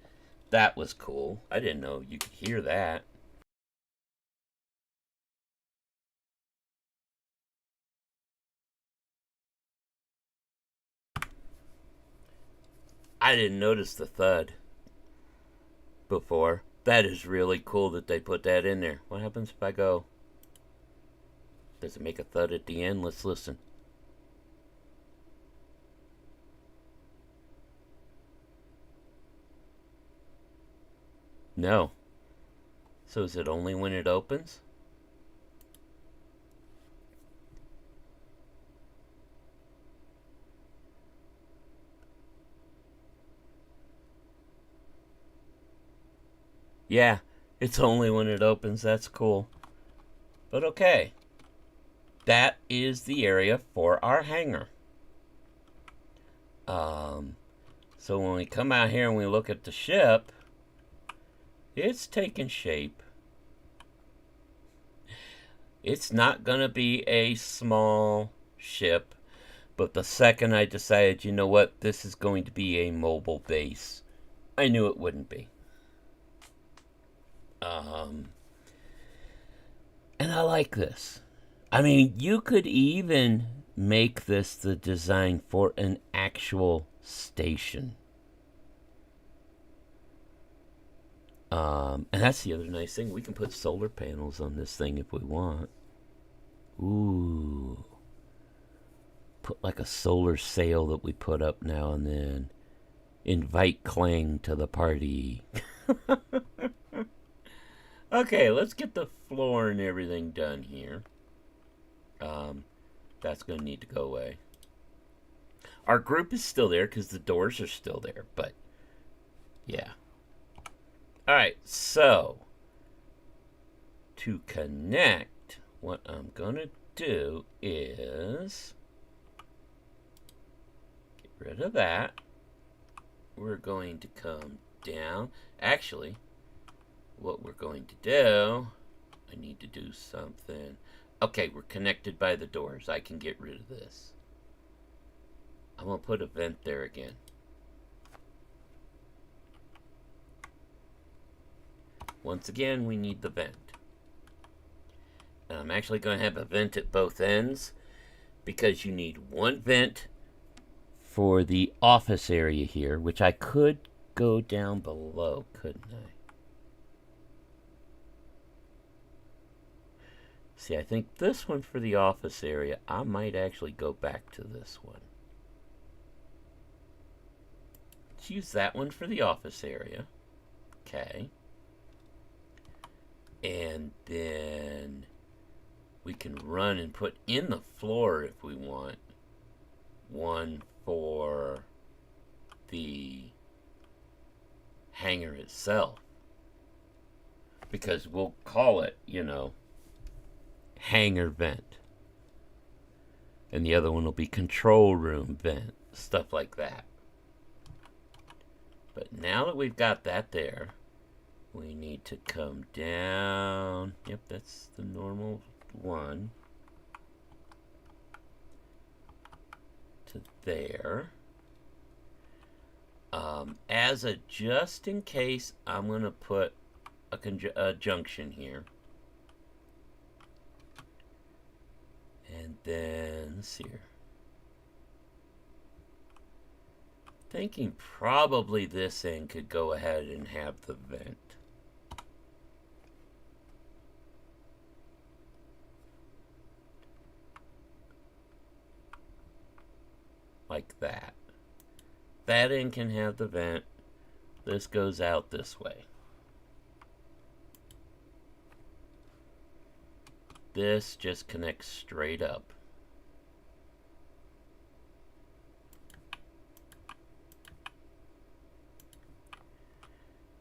That was cool. I didn't know you could hear that. I didn't notice the thud before. That is really cool that they put that in there. What happens if I go? Does it make a thud at the end? Let's listen. No. So is it only when it opens? Yeah, it's only when it opens. That's cool. But okay. That is the area for our hanger. So when we come out here and we look at the ship, it's taking shape. It's not going to be a small ship, but the second I decided, you know what, this is going to be a mobile base, I knew it wouldn't be. And I like this. I mean, you could even make this the design for an actual station. And that's the other nice thing. We can put solar panels on this thing if we want. Ooh. Put like a solar sail that we put up now and then. Invite Clang to the party. Okay, let's get the floor and everything done here. That's going to need to go away. Our group is still there because the doors are still there, but yeah. Alright, so to connect, what I'm going to do is get rid of that. We're going to come down. Actually, what we're going to do, I need to do something. Okay, we're connected by the doors. I can get rid of this. I'm going to put a vent there again. Once again, we need the vent. And I'm actually going to have a vent at both ends because you need one vent for the office area here, which I could go down below, couldn't I? See, I think this one for the office area, I might actually go back to this one. Let's use that one for the office area. Okay. And then we can run and put in the floor if we want. One for the hangar itself. Because we'll call it, you know, hangar vent. And the other one will be control room vent. Stuff like that. But now that we've got that there, we need to come down. Yep, that's the normal one. To there. As a just in case, I'm going to put a junction here. And then, let's see here. Thinking probably this end could go ahead and have the vent. Like that. That end can have the vent. This goes out this way. This just connects straight up.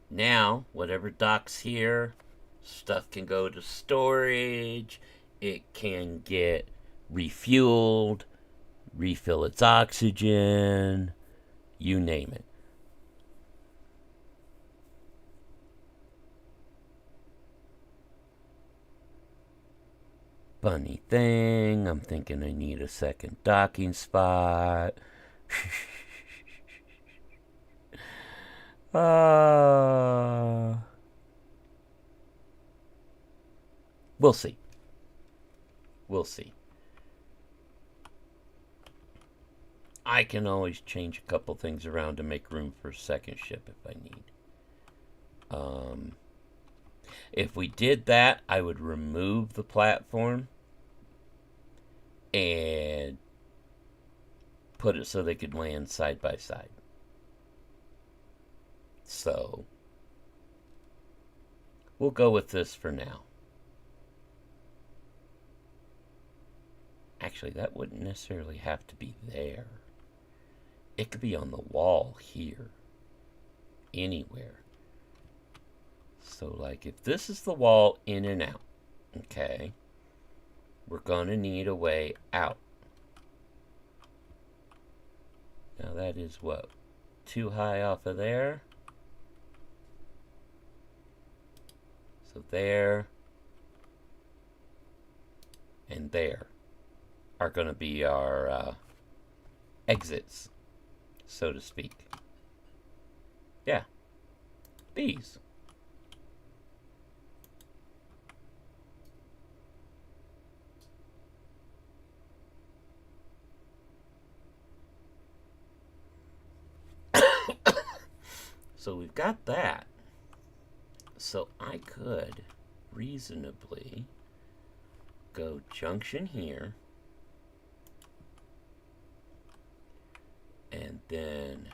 Now, whatever docks here, stuff can go to storage. It can get refueled, refill its oxygen, you name it. Funny thing, I'm thinking I need a second docking spot. We'll see. We'll see. I can always change a couple things around to make room for a second ship if I need. If we did that, I would remove the platform and put it so they could land side by side. So, we'll go with this for now. Actually, that wouldn't necessarily have to be there. It could be on the wall here. Anywhere. So, like, if this is the wall in and out, okay, we're going to need a way out. Now, that is what? Too high off of there. So, there and there are going to be our exits, so to speak. Yeah, these. So we've got that. So I could reasonably go junction here, and then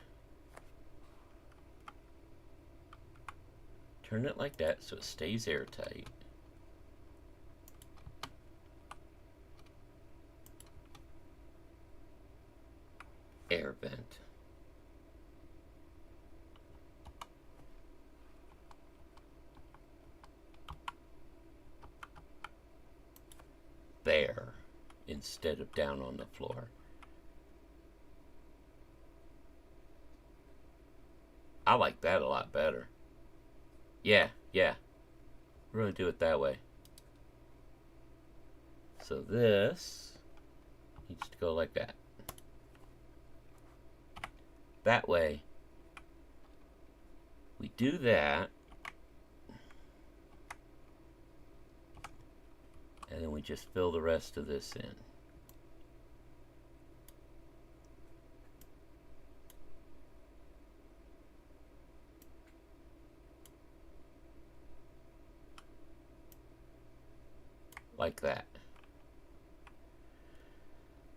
turn it like that so it stays airtight. Air vent. There, instead of down on the floor. I like that a lot better. Yeah. We're going to do it that way. So this needs to go like that. That way, we do that, and then we just fill the rest of this in. Like that.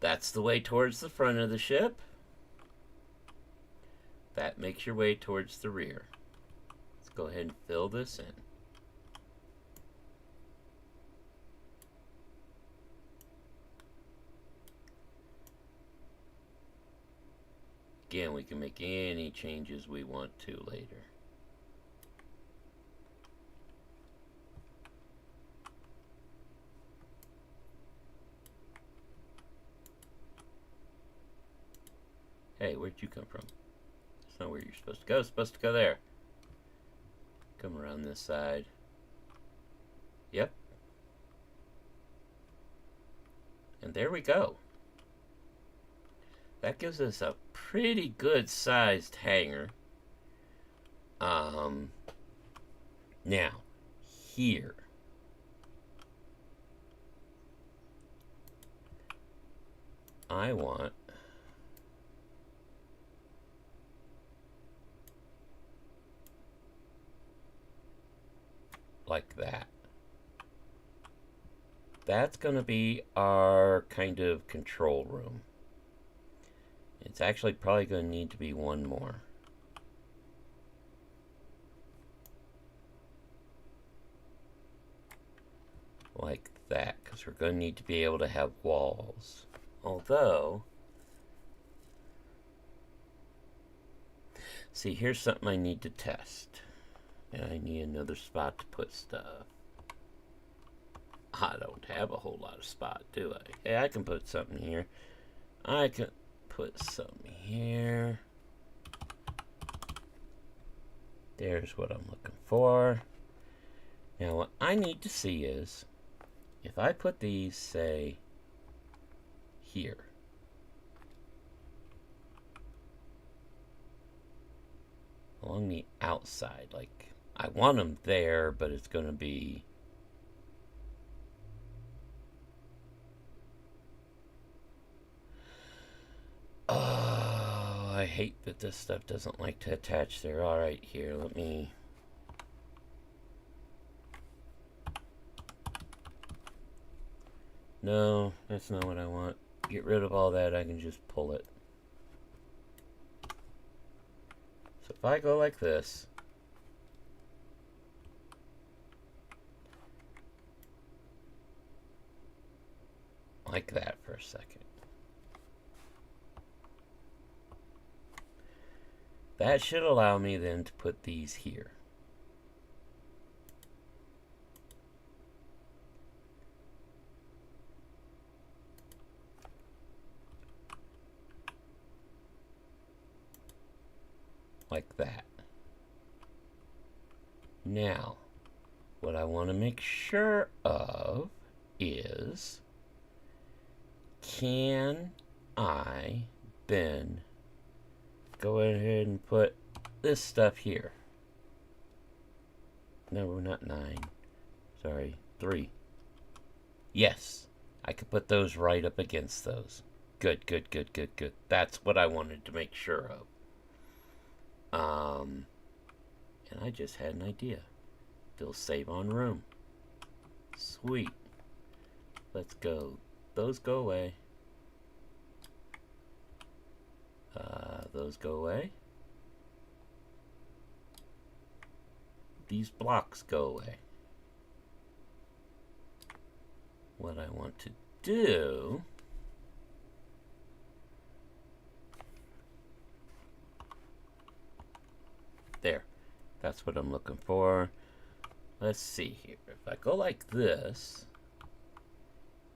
That's the way towards the front of the ship. That makes your way towards the rear. Let's go ahead and fill this in. Again, we can make any changes we want to later. Hey, where'd you come from? That's not where you're supposed to go. It's supposed to go there. Come around this side. Yep. And there we go. That gives us a pretty good sized hangar. Now, here. I want like that. That's going to be our kind of control room. It's actually probably going to need to be one more. Like that, because we're going to need to be able to have walls. Although, see, here's something I need to test. And I need another spot to put stuff. I don't have a whole lot of spot, do I? Hey, I can put something here. I can put something here. There's what I'm looking for. Now, what I need to see is, if I put these, say, here. Along the outside, like, I want them there, but it's going to be... Oh, I hate that this stuff doesn't like to attach there. Alright, here, let me... No, that's not what I want. Get rid of all that, I can just pull it. So if I go like this... like that for a second. That should allow me then to put these here. Like that. Now, what I want to make sure of is, can I then go ahead and put this stuff here? No, not 9. Sorry, 3. Yes, I could put those right up against those. Good, good, good, good, good. That's what I wanted to make sure of. And I just had an idea. They'll save on room. Sweet. Let's go. Those go away. Those go away. These blocks go away. What I want to do there. That's what I'm looking for. Let's see here. If I go like this,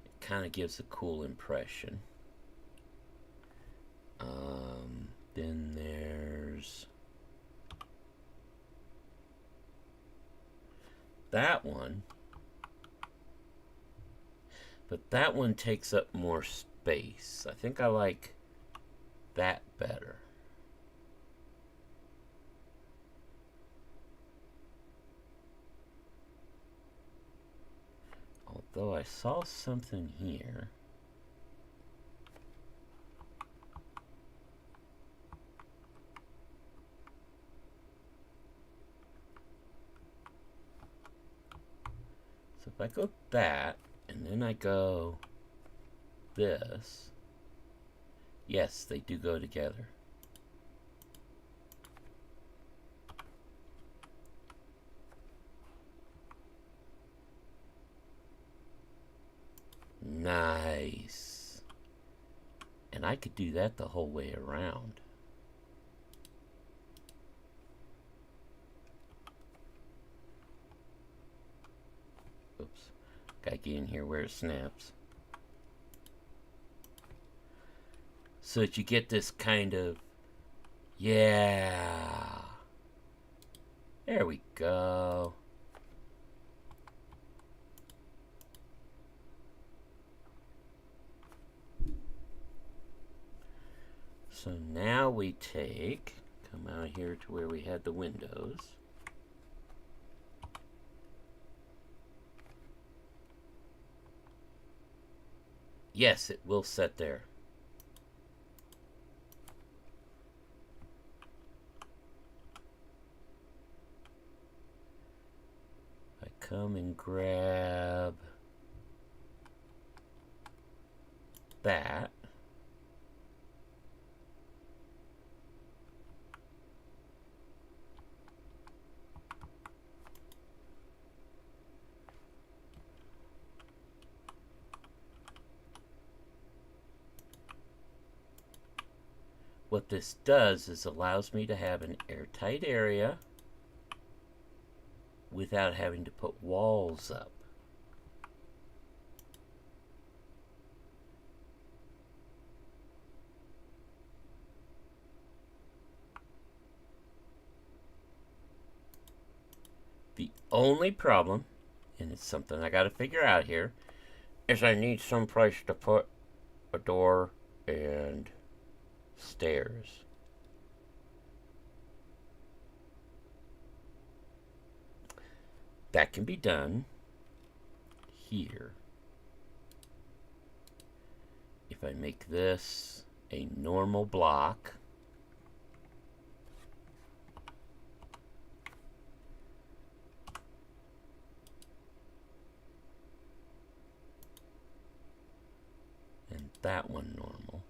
it kind of gives a cool impression. Then there's that one. But that one takes up more space. I think I like that better. Although I saw something here. So if I go that, and then I go this, yes, they do go together. Nice. And I could do that the whole way around. Oops. Gotta get in here where it snaps. So that you get this kind of, yeah. There we go. So now we come out here to where we had the windows. Yes, it will set there. I come and grab that. What this does is allows me to have an airtight area without having to put walls up. The only problem, and it's something I gotta figure out here, is I need some place to put a door and stairs. That can be done here. If I make this a normal block, and that one normal,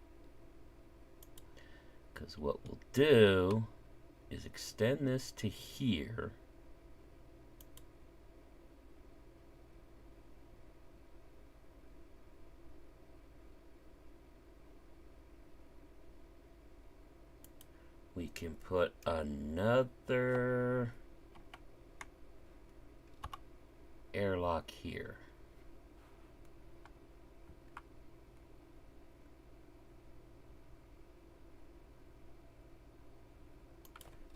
because what we'll do is extend this to here. We can put another airlock here.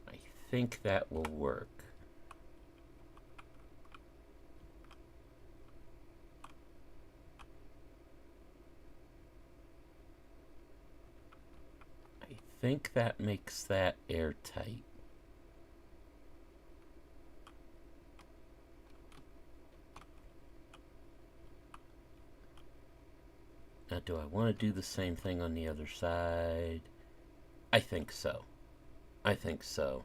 I think that will work. I think that makes that airtight. Now, do I want to do the same thing on the other side? I think so. I think so.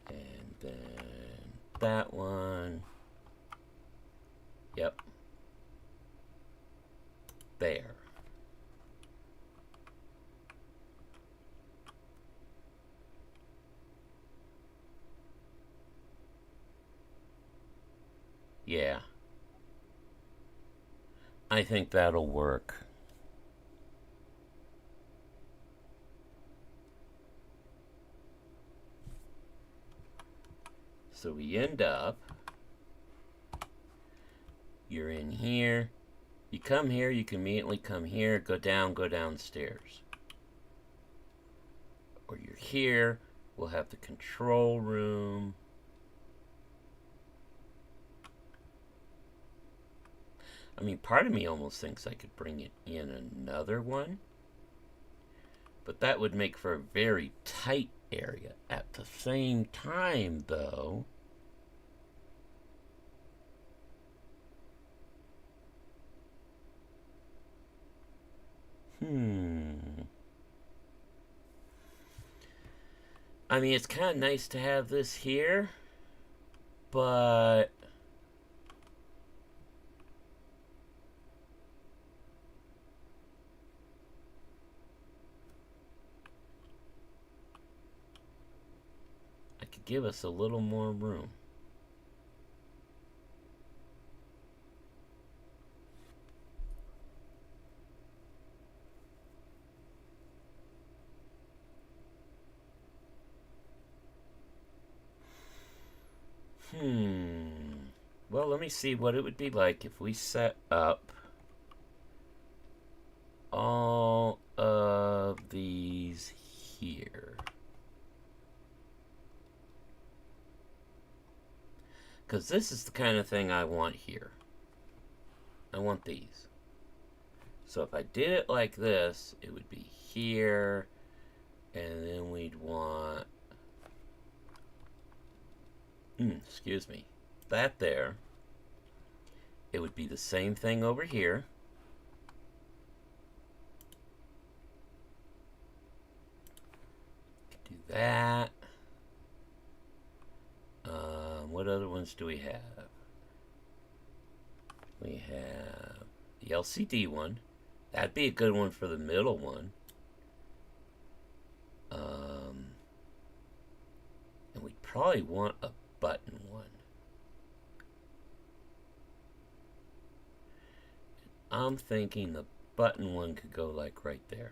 And then that one. Yep. There. Yeah. I think that'll work. So we end up, you're in here, you come here, you can immediately come here, go downstairs. Or you're here, we'll have the control room. I mean, part of me almost thinks I could bring it in another one. But that would make for a very tight area. At the same time, though, I mean, it's kind of nice to have this here, but I could give us a little more room. Well, let me see what it would be like if we set up all of these here. Because this is the kind of thing I want here. I want these. So if I did it like this, it would be here, and then we'd want, excuse me, that there. It would be the same thing over here. Do that. What other ones do we have? We have the LCD one. That'd be a good one for the middle one. And we'd probably want a button one. I'm thinking the button one could go like right there.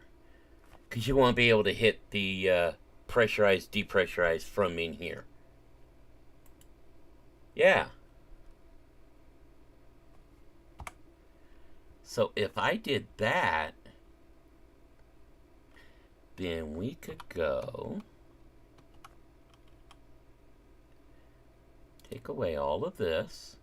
Because you won't be able to hit the pressurized, depressurized from in here. Yeah. So if I did that, then we could go take away all of this.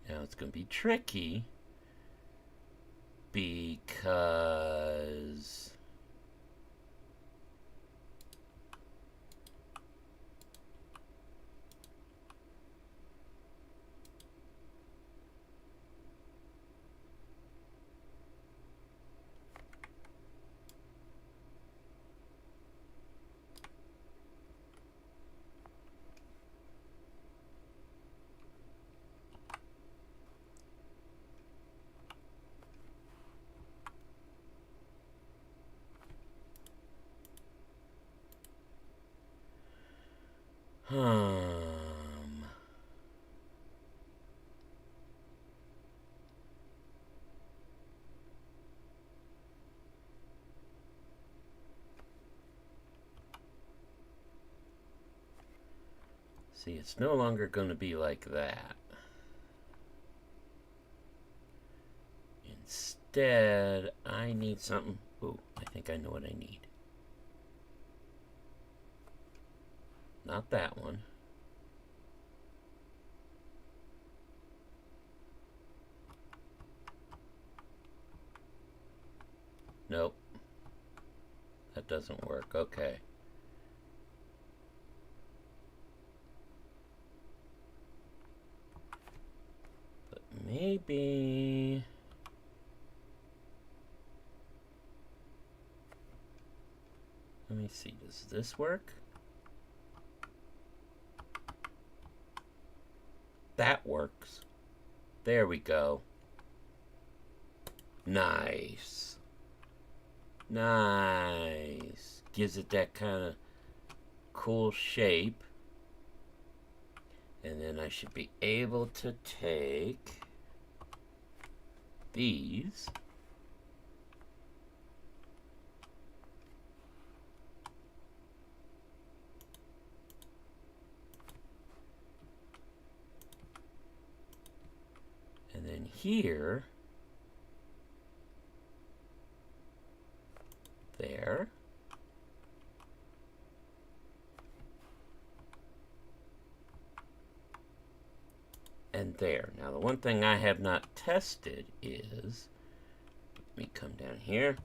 Now it's going to be tricky because See, it's no longer going to be like that. Instead, I need something. Ooh, I think I know what I need. Not that one. Nope. That doesn't work. Okay. But maybe... Let me see. Does this work? That works. There we go. Nice. Nice. Gives it that kind of cool shape. And then I should be able to take these. And then here, there, and there. Now the one thing I have not tested is, let me come down here.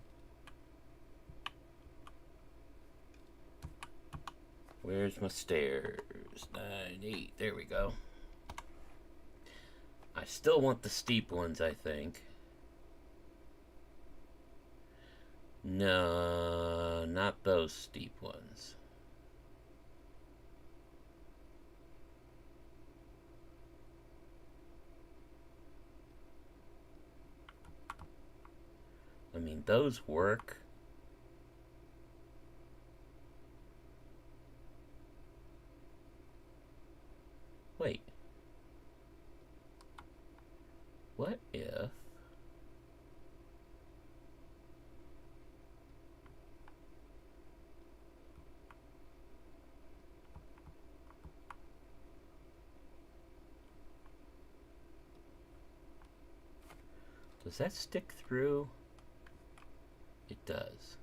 Where's my stairs? 9, 8, there we go. I still want the steep ones, I think. No, not those steep ones. I mean, those work. Wait. What if... Does that stick through? It does.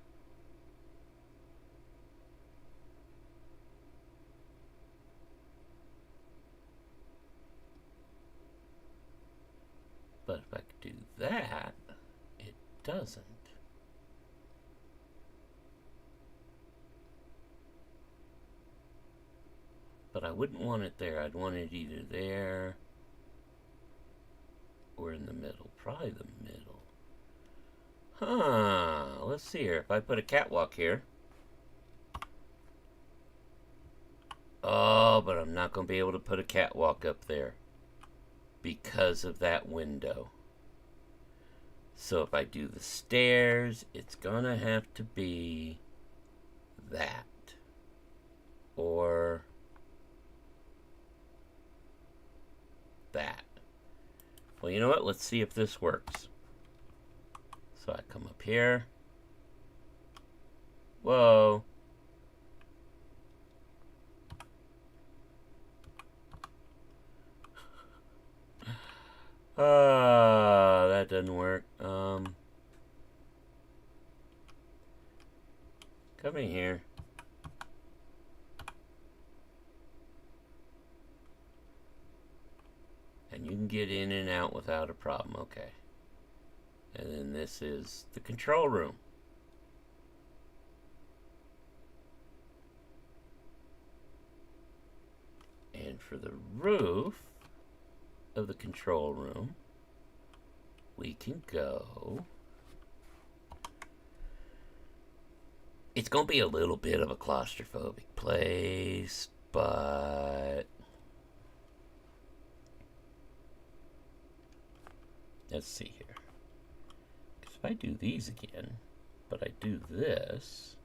But if I could do that, it doesn't. But I wouldn't want it there. I'd want it either there or in the middle. Probably the middle. Huh. Let's see here. If I put a catwalk here. Oh, but I'm not going to be able to put a catwalk up there because of that window. So if I do the stairs, it's going to have to be that. Or that. Well, you know what? Let's see if this works. So I come up here. Whoa. That doesn't work. Come in here. And you can get in and out without a problem. Okay. And then this is the control room. And for the roof of the control room, we can go. It's going to be a little bit of a claustrophobic place, but let's see here. Because if I do these again, but I do this,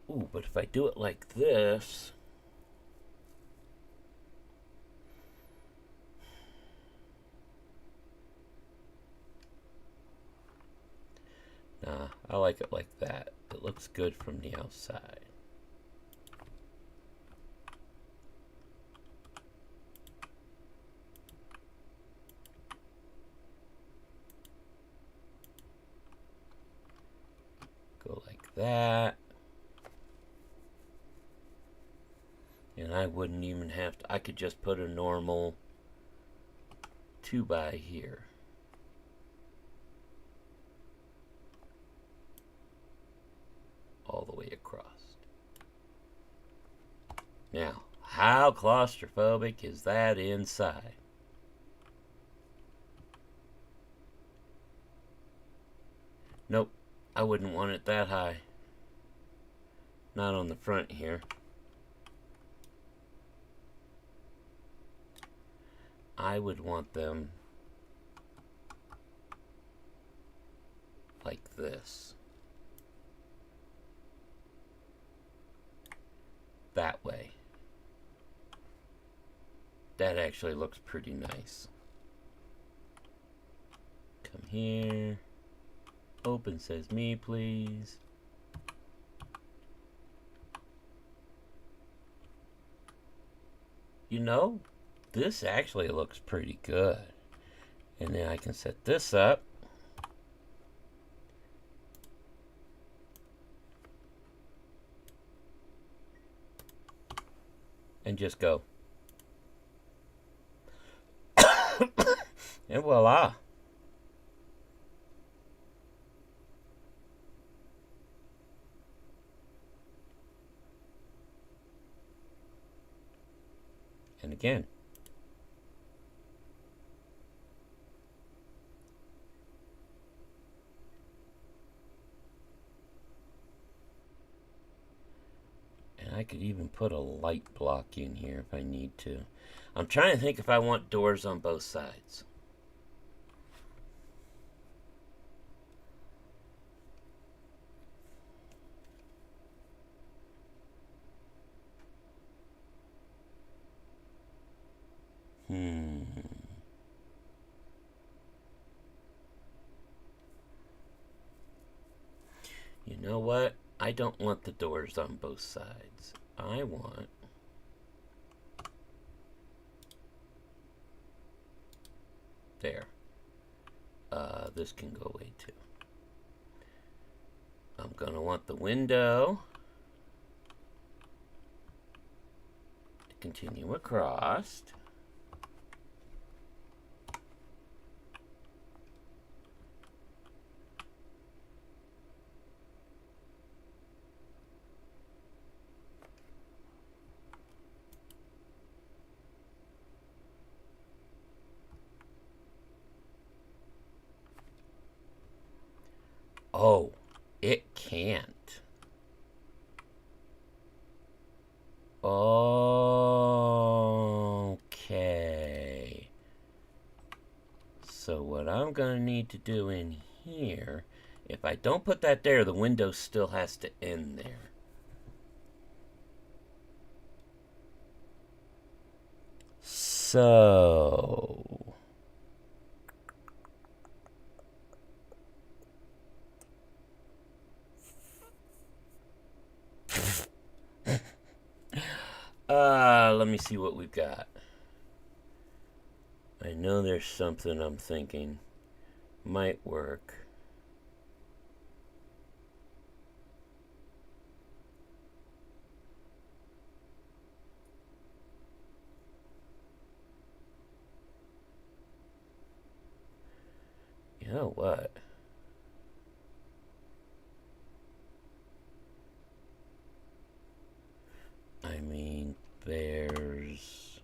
ooh, but if I do it like this, like it like that. It looks good from the outside. Go like that. And I wouldn't even have to, I could just put a normal 2x here. All the way across. Now, how claustrophobic is that inside? Nope, I wouldn't want it that high. Not on the front here. I would want them like this. That way. That actually looks pretty nice. Come here. Open says me, please. You know, this actually looks pretty good. And then I can set this up. And just go. And voila. And again. And I could even put a light block in here if I need to. I'm trying to think if I want doors on both sides. You know what? I don't want the doors on both sides. I want there. This can go away too. I'm gonna want the window to continue across. Oh, it can't. Okay. So what I'm going to need to do in here, if I don't put that there, the window still has to end there. So... let me see what we've got. I know there's something I'm thinking might work. You know what? I mean, there's...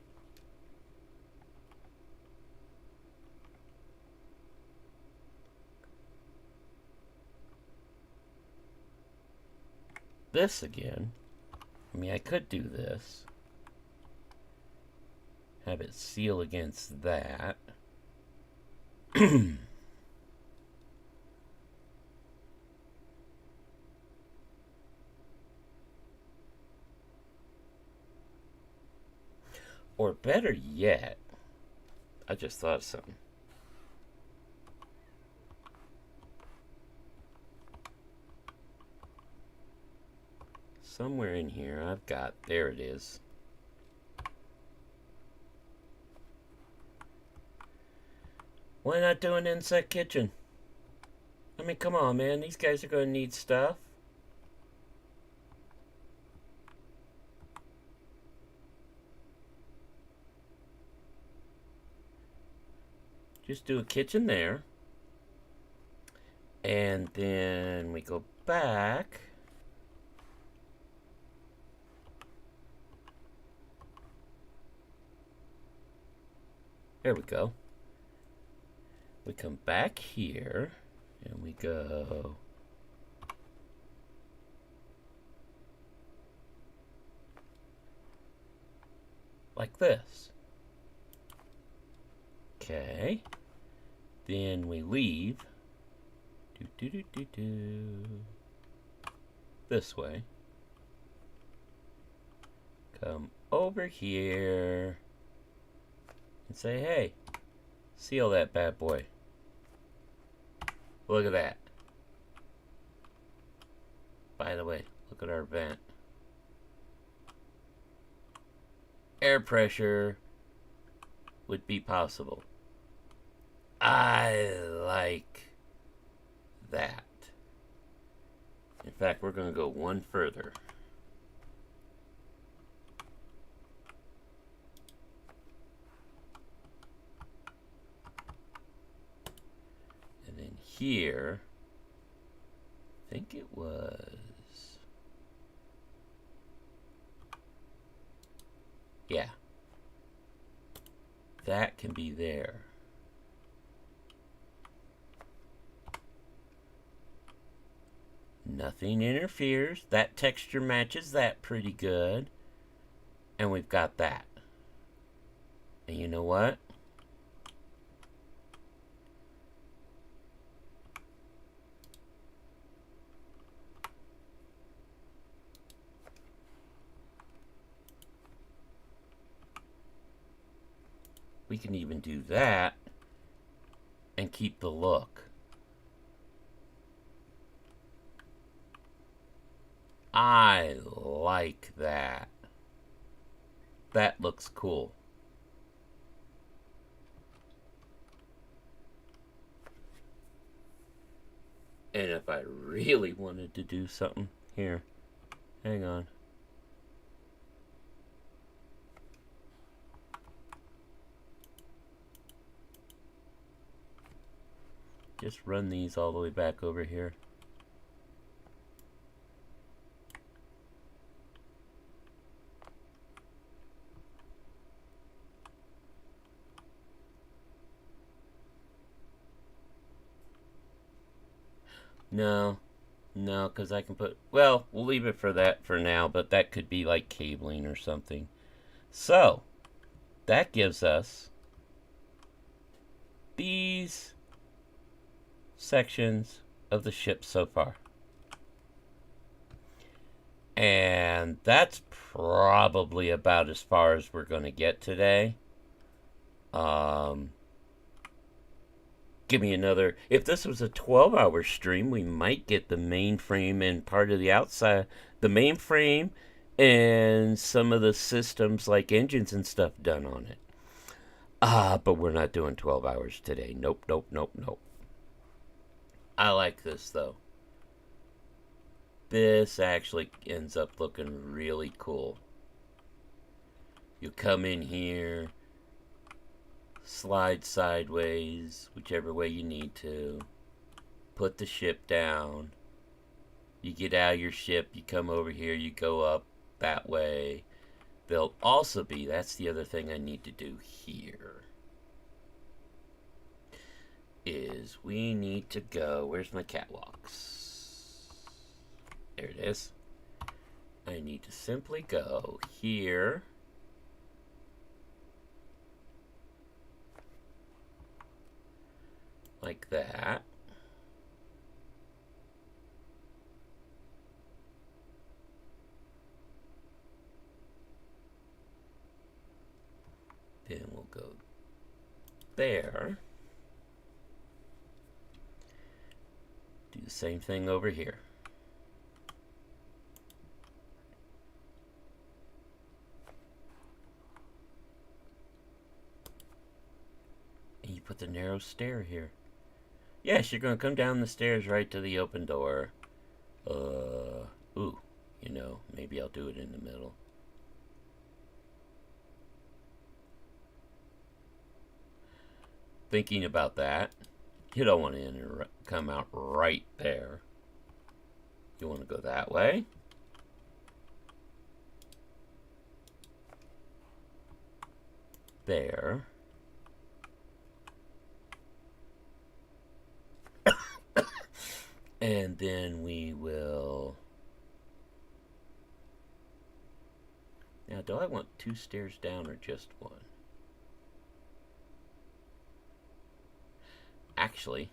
this again. I mean, I could do this. Have it seal against that. Or better yet, I just thought of something. somewhere in here I've got, there it is. Why not do an insect kitchen? I mean, come on, man. These guys are going to need stuff. Just do a kitchen there. And then we go back. There we go. We come back here and we go like this. Okay. Then we leave. This way. Come over here and say, hey, seal that bad boy. Look at that. By the way, look at our vent. Air pressure would be possible. I like that. In fact, we're going to go one further. And then here, I think it was, yeah, that can be there. Nothing interferes. That texture matches that pretty good. And we've got that. And you know what? We can even do that and keep the look. I like that. That looks cool. And if I really wanted to do something here, hang on. Just run these all the way back over here. No, because I can put, well, we'll leave it for that for now, but that could be like cabling or something. So, that gives us these sections of the ship so far. And that's probably about as far as we're going to get today. Give me another, if this was a 12-hour stream, we might get the mainframe and part of the outside, the mainframe and some of the systems like engines and stuff done on it. But we're not doing 12 hours today. Nope. I like this though. This actually ends up looking really cool. You come in here, slide sideways, whichever way you need to, put the ship down, you get out of your ship, you come over here, you go up that way. There'll also be, that's the other thing I need to do here, is we need to go, where's my catwalks? There it is. I need to simply go here, like that. Then we'll go there. Do the same thing over here. the narrow stair here. Yes, you're going to come down the stairs right to the open door. Ooh, you know, maybe I'll do it in the middle. Thinking about that, you don't want to come out right there. You want to go that way. There. And then we will... Now, do I want 2 stairs down or just 1? Actually,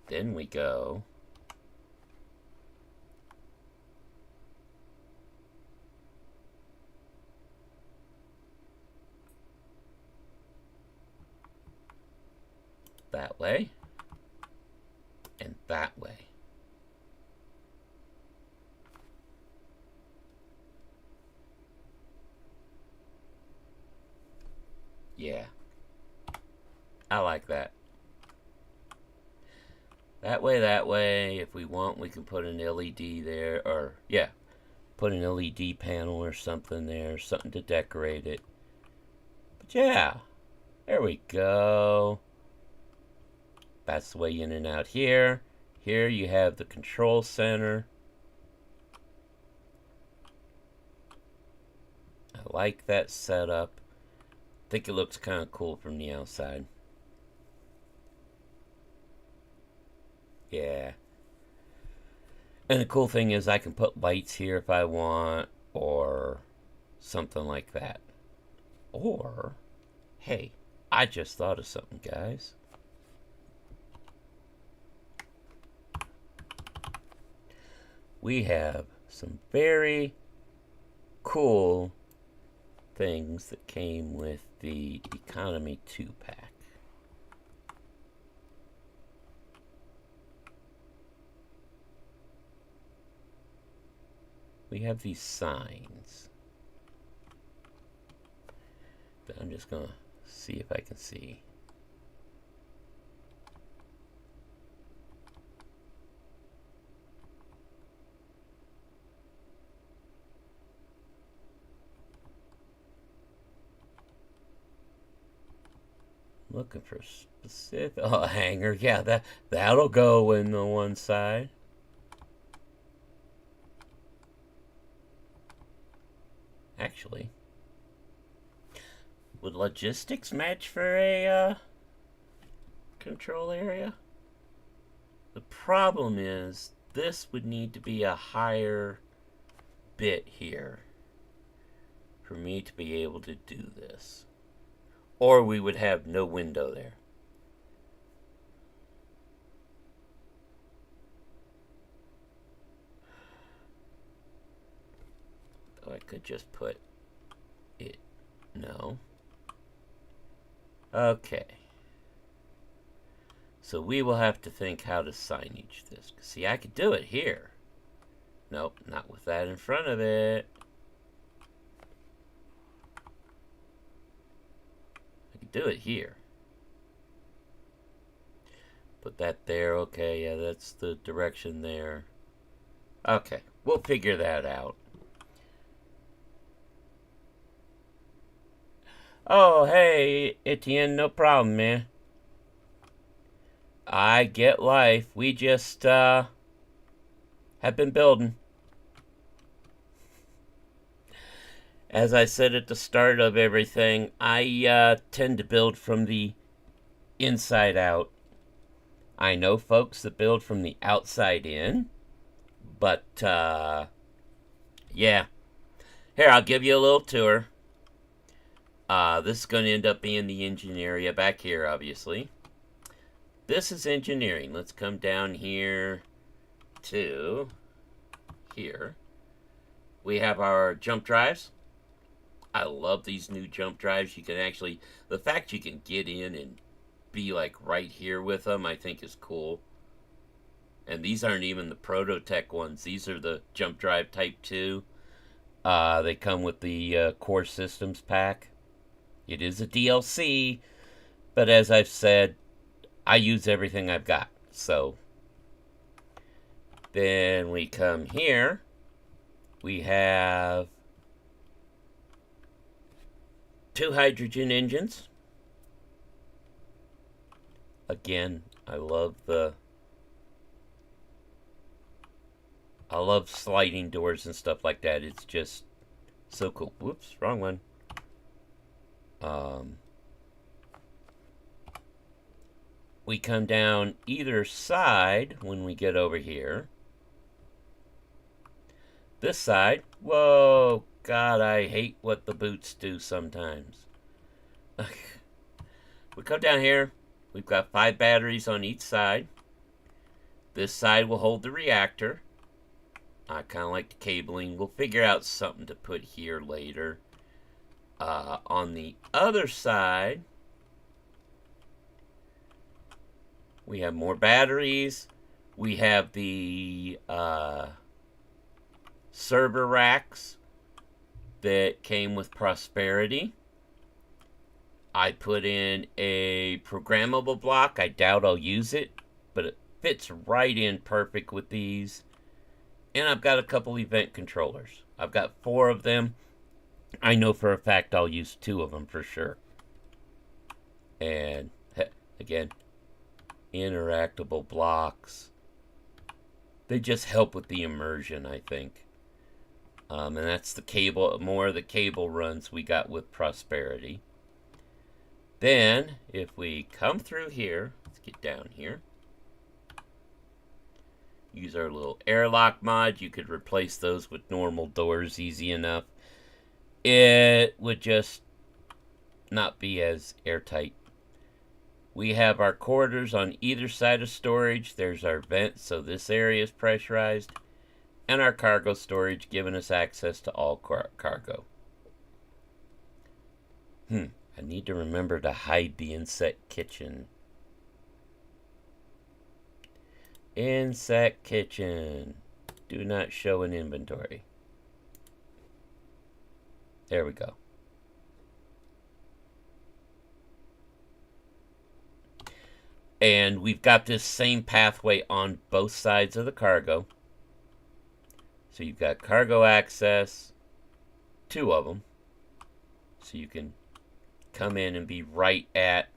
then we go... that way. And that way. Yeah. I like that. That way. If we want, we can put an LED there. Or, yeah. Put an LED panel or something there. Something to decorate it. But yeah. There we go. That's the way in and out here. Here you have the control center. I like that setup. I think it looks kind of cool from the outside. Yeah. And the cool thing is I can put lights here if I want, or something like that. Or, hey, I just thought of something, guys. We have some very cool things that came with the Economy 2-pack. We have these signs. But I'm just going to see if I can see. Looking for specific... Oh, a hanger. Yeah, that'll go in the one side. Actually, would logistics match for a control area? The problem is this would need to be a higher bit here for me to be able to do this. Or we would have no window there. Oh, I could just put it. No. Okay. So we will have to think how to signage this. See, I could do it here. Nope, not with that in front of it. Do it here. Put that there. Okay, yeah, that's the direction there. Okay, we'll figure that out. Oh, hey, Etienne, no problem, man. I get life. We just, have been building. As I said at the start of everything, I tend to build from the inside out. I know folks that build from the outside in, but yeah. Here, I'll give you a little tour. This is going to end up being the engine area back here, obviously. This is engineering. Let's come down here to here. We have our jump drives. I love these new jump drives. You can actually, the fact you can get in and be like right here with them, I think is cool. And these aren't even the Prototech ones. These are the jump drive type 2. They come with the Core Systems pack. It is a DLC. But as I've said, I use everything I've got. So then we come here. We have 2 hydrogen engines. Again, I love sliding doors and stuff like that. It's just so cool. Whoops, wrong one. We come down either side when we get over here. This side, whoa, God, I hate what the boots do sometimes. We come down here. We've got 5 batteries on each side. This side will hold the reactor. I kind of like the cabling. We'll figure out something to put here later. On the other side, we have more batteries. We have the server racks that came with Prosperity. I put in a programmable block. I doubt I'll use it, but it fits right in perfect with these. And I've got a couple event controllers. I've got 4 of them. I know for a fact I'll use 2 of them for sure. And again, interactable blocks. They just help with the immersion, I think. And that's the cable, more of the cable runs we got with Prosperity. Then, if we come through here, let's get down here. Use our little airlock mod. You could replace those with normal doors easy enough. It would just not be as airtight. We have our corridors on either side of storage. There's our vents, so this area is pressurized. And our cargo storage, giving us access to all cargo. I need to remember to hide the insect kitchen. Insect kitchen. Do not show in inventory. There we go. And we've got this same pathway on both sides of the cargo. So you've got cargo access, 2 of them. So you can come in and be right at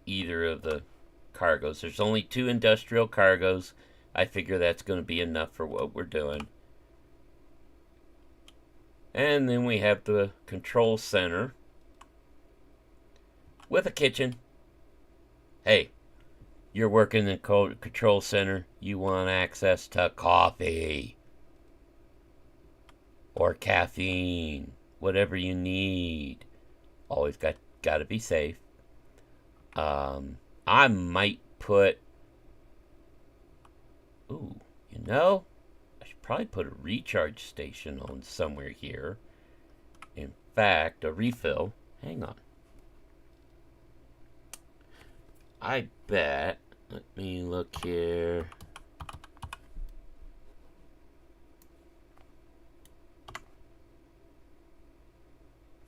either of the cargoes. There's only 2 industrial cargoes. I figure that's going to be enough for what we're doing. And then we have the control center with a kitchen. Hey, you're working in the control center. You want access to coffee or caffeine, whatever you need. Always got to be safe. I might put, I should probably put a recharge station on somewhere here. In fact, a refill. Hang on. I bet, let me look here.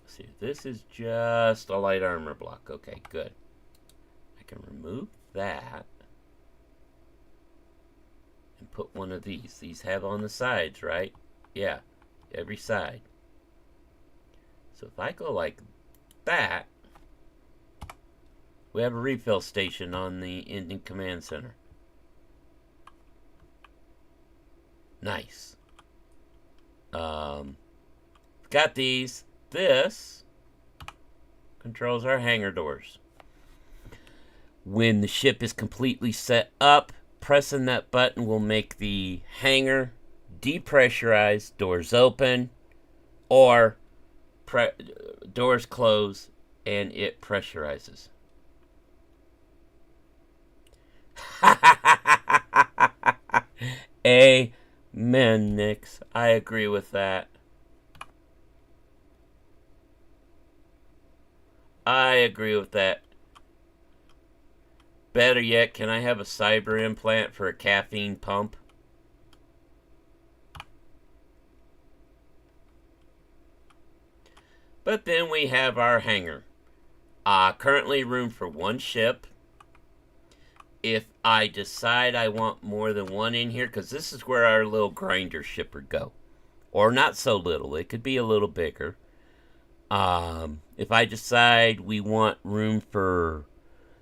Let's see, this is just a light armor block. Okay, good. I can remove that and put one of these. These have on the sides, right? Yeah, every side. So if I go like that, we have a refill station on the Indian Command Center. Nice. Got these. This controls our hangar doors. When the ship is completely set up, pressing that button will make the hangar depressurize, doors open, or doors close and it pressurizes. Amen, Nix. I agree with that. I agree with that. Better yet, can I have a cyber implant for a caffeine pump? But then we have our hangar. Currently room for one ship. If I decide I want more than one in here, because this is where our little grinder ship would go. Or not so little. It could be a little bigger. If I decide we want room for,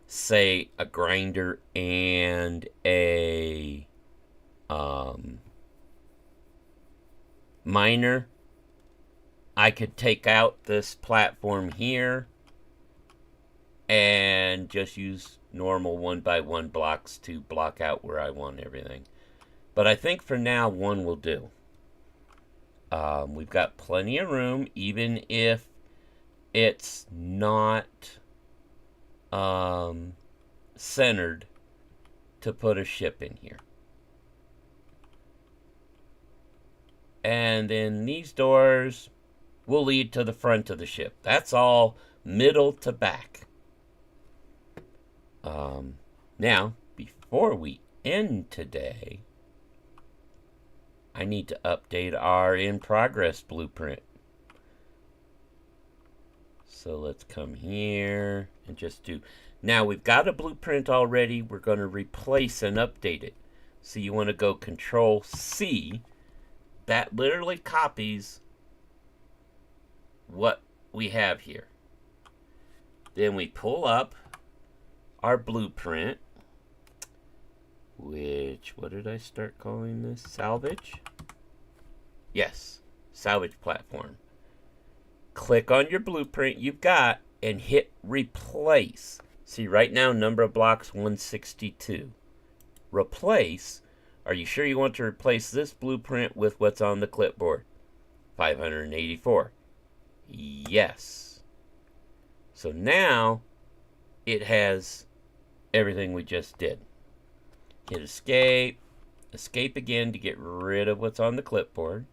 say, a grinder and a miner, I could take out this platform here and just use normal 1x1 blocks to block out where I want everything. But I think for now, one will do. We've got plenty of room, even if it's not centered, to put a ship in here. And then these doors will lead to the front of the ship. That's all middle to back. Now, before we end today, I need to update our in-progress blueprint. So let's come here and just do... Now, we've got a blueprint already. We're going to replace and update it. So you want to go Control-C. That literally copies what we have here. Then we pull up our blueprint, which, what did I start calling this? Salvage? Yes, salvage platform. Click on your blueprint you've got and hit replace. See, right now, number of blocks 162. Replace. Are you sure you want to replace this blueprint with what's on the clipboard? 584. Yes. So now it has everything we just did. Hit escape. Escape again to get rid of what's on the clipboard.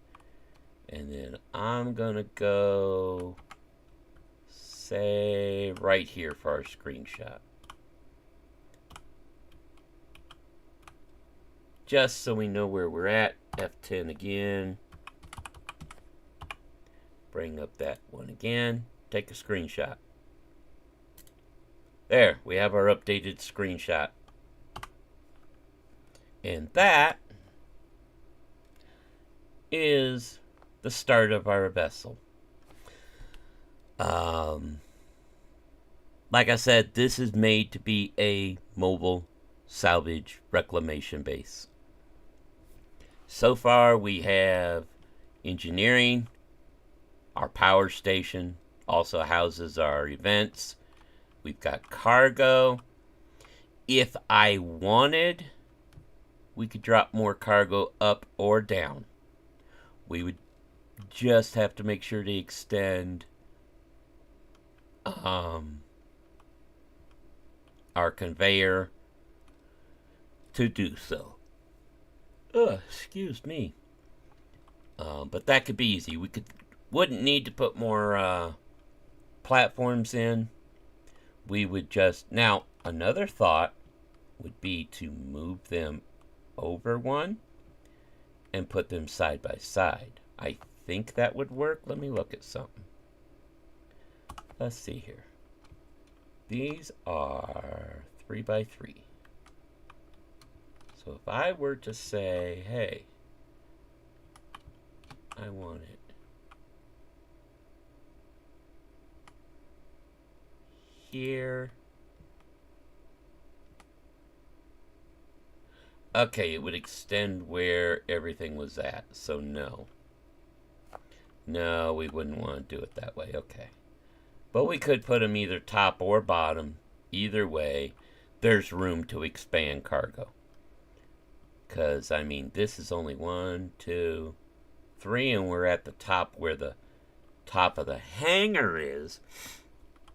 And then I'm going to go, say, right here for our screenshot. Just so we know where we're at. F10 again. Bring up that one again. Take a screenshot. There, we have our updated screenshot. And that is the start of our vessel. Like I said, this is made to be a mobile salvage reclamation base. So far, we have engineering. Our power station also houses our events. We've got cargo. If I wanted, we could drop more cargo up or down. We would just have to make sure to extend our conveyor to do so. Excuse me. But that could be easy. Wouldn't need to put more platforms in. We would just... Now, another thought would be to move them over one and put them side by side. I think that would work. Let me look at something. Let's see here. These are 3x3. So if I were to say, hey, I want it here. Okay, it would extend where everything was at, so no. No, we wouldn't want to do it that way, okay. But we could put them either top or bottom. Either way, there's room to expand cargo. Because, I mean, this is only 1, 2, 3, and we're at the top where the top of the hangar is.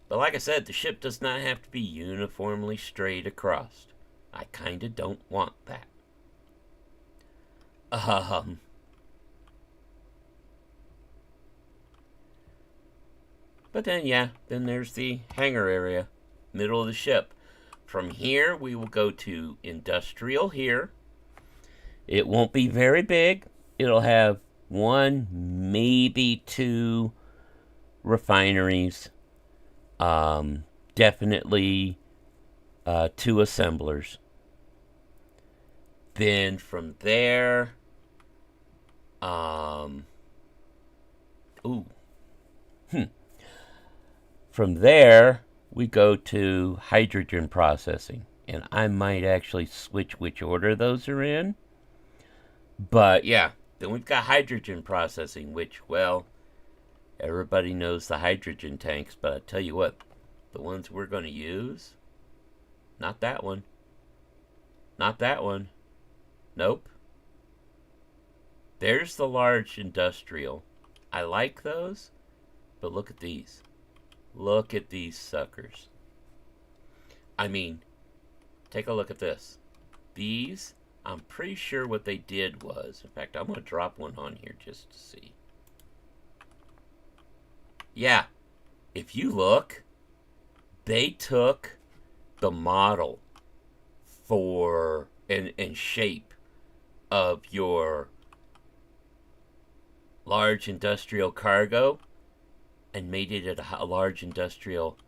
But like I said, the ship does not have to be uniformly straight across. I kind of don't want that. But then, yeah, then there's the hangar area, middle of the ship. From here, we will go to industrial here. It won't be very big. It'll have 1, maybe 2 refineries. definitely 2 assemblers. Then from there, ooh, from there we go to hydrogen processing, and I might actually switch which order those are in. But yeah, then we've got hydrogen processing, which, well, everybody knows the hydrogen tanks, but I tell you what, the ones we're going to use, not that one, not that one, nope. There's the large industrial. I like those, but look at these. Look at these suckers. I mean, take a look at this. These, I'm pretty sure what they did was, in fact, I'm going to drop one on here just to see. Yeah, if you look, they took the model for and shape of your large industrial cargo and made it a large industrial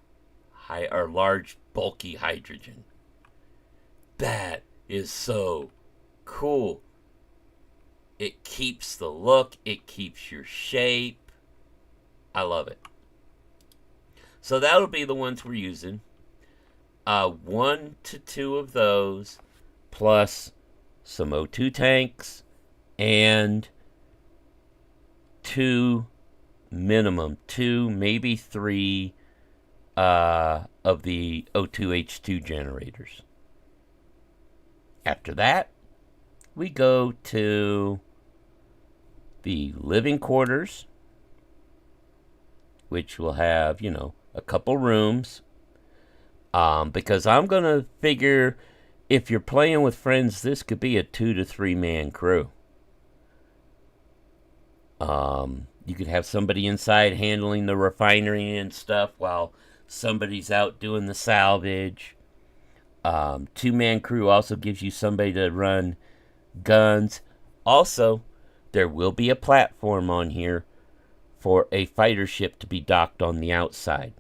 or large bulky hydrogen. That is so cool. It keeps the look, it keeps your shape. I love it. So that'll be the ones we're using. 1 to 2 of those, plus some O2 tanks, and 2 minimum, 2, maybe 3 of the O2H2 generators. After that, we go to the living quarters, which will have, a couple rooms. Because I'm going to figure if you're playing with friends, this could be a 2 to 3 man crew. You could have somebody inside handling the refinery and stuff while somebody's out doing the salvage. 2-man crew also gives you somebody to run guns. Also, there will be a platform on here for a fighter ship to be docked on the outside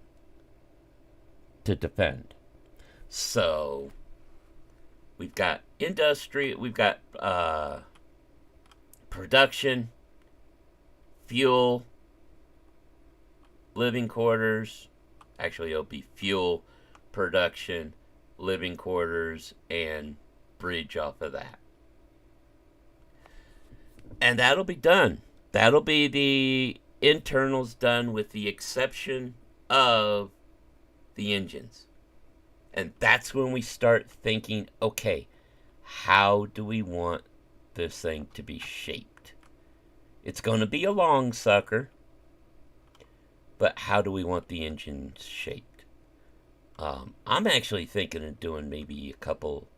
to defend. So we've got industry, we've got production, fuel, living quarters. Actually, it'll be fuel, production, living quarters, and bridge off of that. And that'll be done. That'll be the internals done, with the exception of the engines. And that's when we start thinking, okay, how do we want this thing to be shaped? It's going to be a long sucker, but how do we want the engines shaped? I'm actually thinking of doing maybe a couple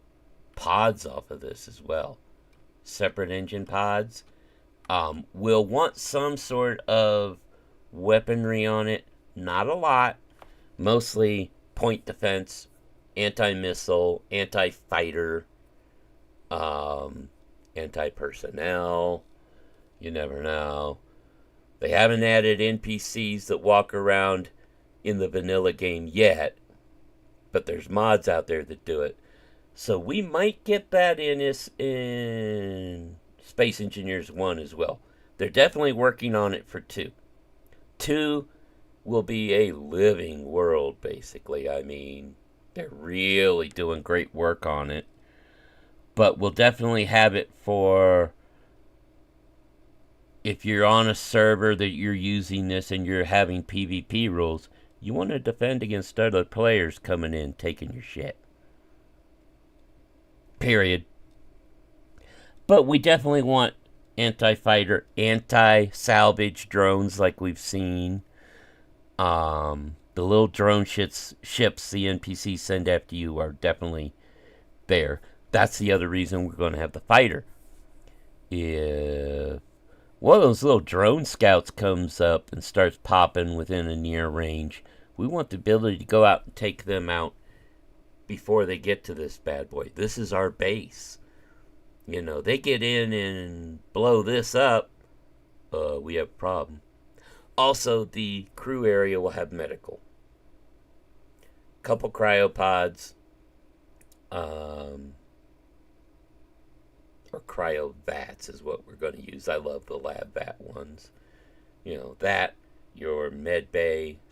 pods off of this as well. Separate engine pods. We'll want some sort of weaponry on it. Not a lot. Mostly point defense, anti-missile, anti-fighter, anti-personnel. You never know. They haven't added NPCs that walk around in the vanilla game yet, but there's mods out there that do it. So we might get that in Space Engineers 1 as well. They're definitely working on it for 2. 2 will be a living world, basically. I mean, they're really doing great work on it. But we'll definitely have it for if you're on a server that you're using this and you're having PvP rules, you want to defend against other players coming in taking your shit. Period. But we definitely want anti-fighter, anti-salvage drones like we've seen. The little drone ships the NPCs send after you are definitely there. That's the other reason we're going to have the fighter. If one of those little drone scouts comes up and starts popping within a near range, we want the ability to go out and take them out before they get to this bad boy. This is our base. You know, they get in and blow this up, we have a problem. Also, the crew area will have medical. couple cryopods, or cryo vats is what we're going to use. I love the lab vat ones. You know, that, your med bay /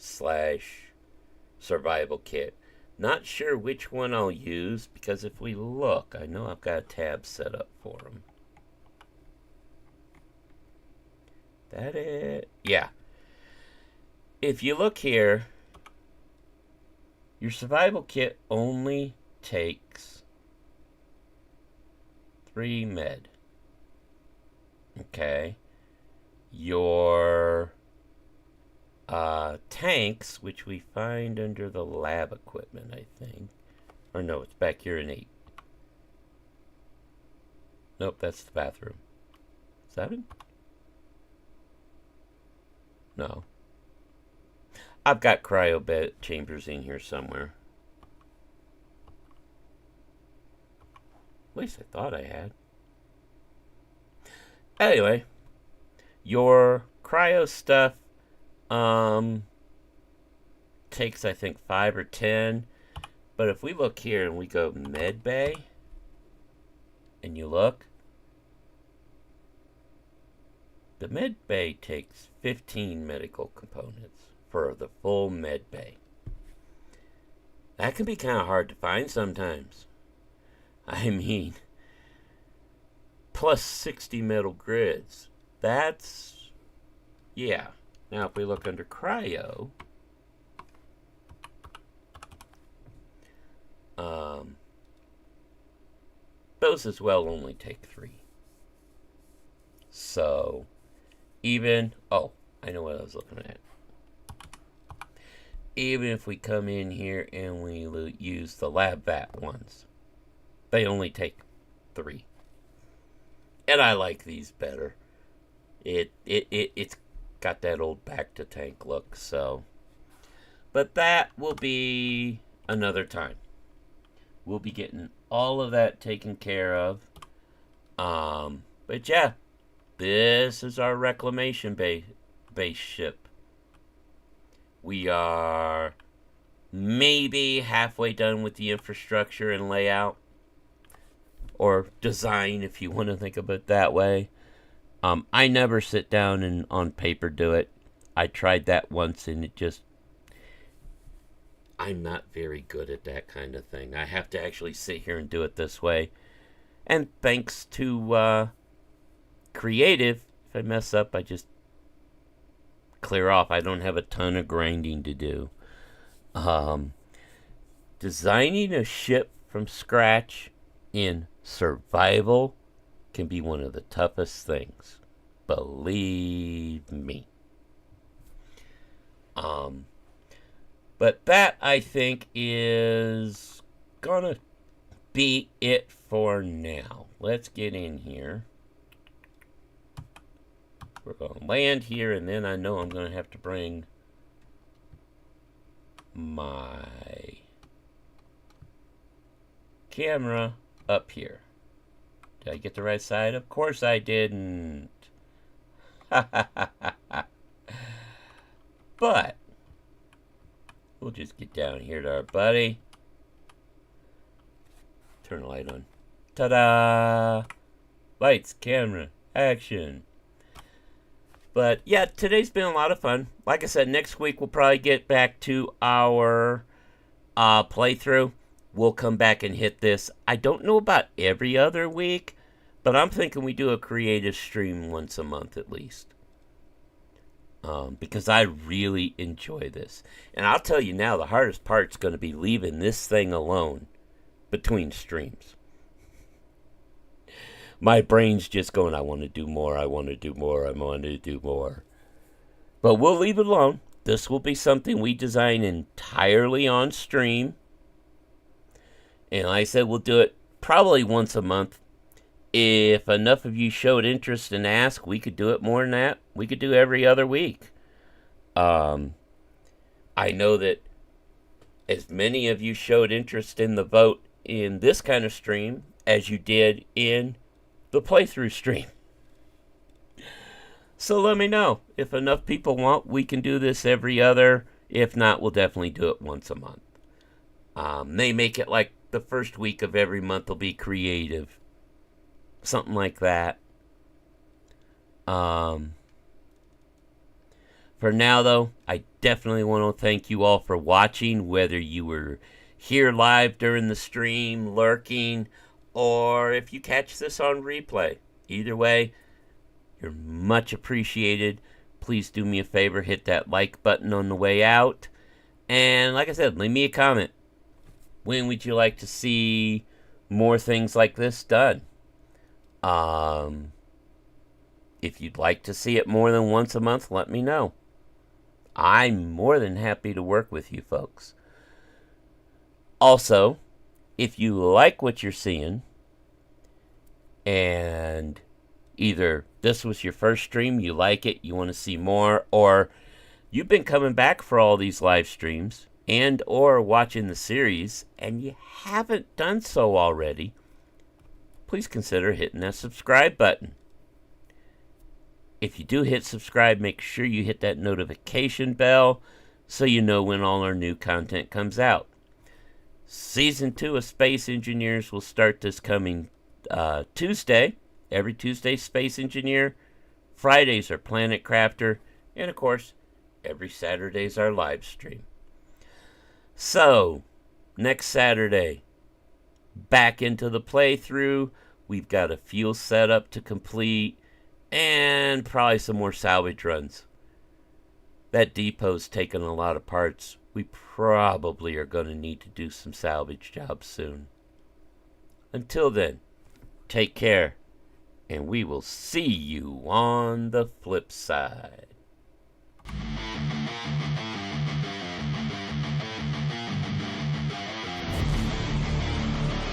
survival kit. Not sure which one I'll use, because if we look, I know I've got a tab set up for them. That it? Yeah. If you look here, your survival kit only takes 3 med. Okay. Your tanks, which we find under the lab equipment, I think. Or no, it's back here in 8. Nope, that's the bathroom. 7? No. I've got cryo bed chambers in here somewhere. At least I thought I had. Anyway, your cryo stuff takes, I think, 5 or 10. But if we look here and we go med bay, and you look, the med bay takes 15 medical components for the full med bay. That can be kind of hard to find sometimes. I mean, plus 60 metal grids. That's, yeah. Now if we look under cryo, those as well only take 3. So, even, oh, I know what I was looking at. Even if we come in here and we use the lab vat ones, they only take 3. And I like these better. It's got that old back to tank look, so. But that will be another time. We'll be getting all of that taken care of. But yeah, this is our reclamation base ship. We are maybe halfway done with the infrastructure and layout. Or design, if you want to think of it that way. I never sit down and on paper do it. I tried that once and it just... I'm not very good at that kind of thing. I have to actually sit here and do it this way. And thanks to Creative, if I mess up, I just clear off. I don't have a ton of grinding to do. Designing a ship from scratch in survival can be one of the toughest things. Believe me. But that, I think, is gonna be it for now. Let's get in here. We're gonna land here, and then I know I'm gonna have to bring my camera up here. Did I get the right side? Of course I didn't. But we'll just get down here to our buddy. Turn the light on. Ta-da! Lights, camera, action. But yeah, today's been a lot of fun. Like I said, next week we'll probably get back to our playthrough. We'll come back and hit this. I don't know about every other week, but I'm thinking we do a creative stream once a month at least. Because I really enjoy this. And I'll tell you now, the hardest part's going to be leaving this thing alone between streams. My brain's just going, I want to do more, I want to do more, I want to do more. But we'll leave it alone. This will be something we design entirely on stream. And like I said, we'll do it probably once a month. If enough of you showed interest and asked, we could do it more than that. We could do every other week. I know that as many of you showed interest in the vote in this kind of stream as you did in the playthrough stream. So let me know. If enough people want, we can do this every other. If not, we'll definitely do it once a month. They make it like the first week of every month will be creative. Something like that. For now, though, I definitely want to thank you all for watching, whether you were here live during the stream, lurking, or if you catch this on replay. Either way, you're much appreciated. Please do me a favor, hit that like button on the way out. And like I said, leave me a comment. When would you like to see more things like this done? If you'd like to see it more than once a month, let me know. I'm more than happy to work with you folks. Also, if you like what you're seeing, and either this was your first stream, you like it, you want to see more, or you've been coming back for all these live streams and or watching the series and you haven't done so already, please consider hitting that subscribe button. If you do hit subscribe, make sure you hit that notification bell so you know when all our new content comes out. Season 2 of Space Engineers will start this coming Tuesday. Every Tuesday, Space Engineer. Fridays are Planet Crafter. And, of course, every Saturday is our live stream. So, next Saturday, back into the playthrough. We've got a fuel setup to complete. And probably some more salvage runs. That depot's taken a lot of parts. We probably are going to need to do some salvage jobs soon. Until then, take care, and we will see you on the flip side.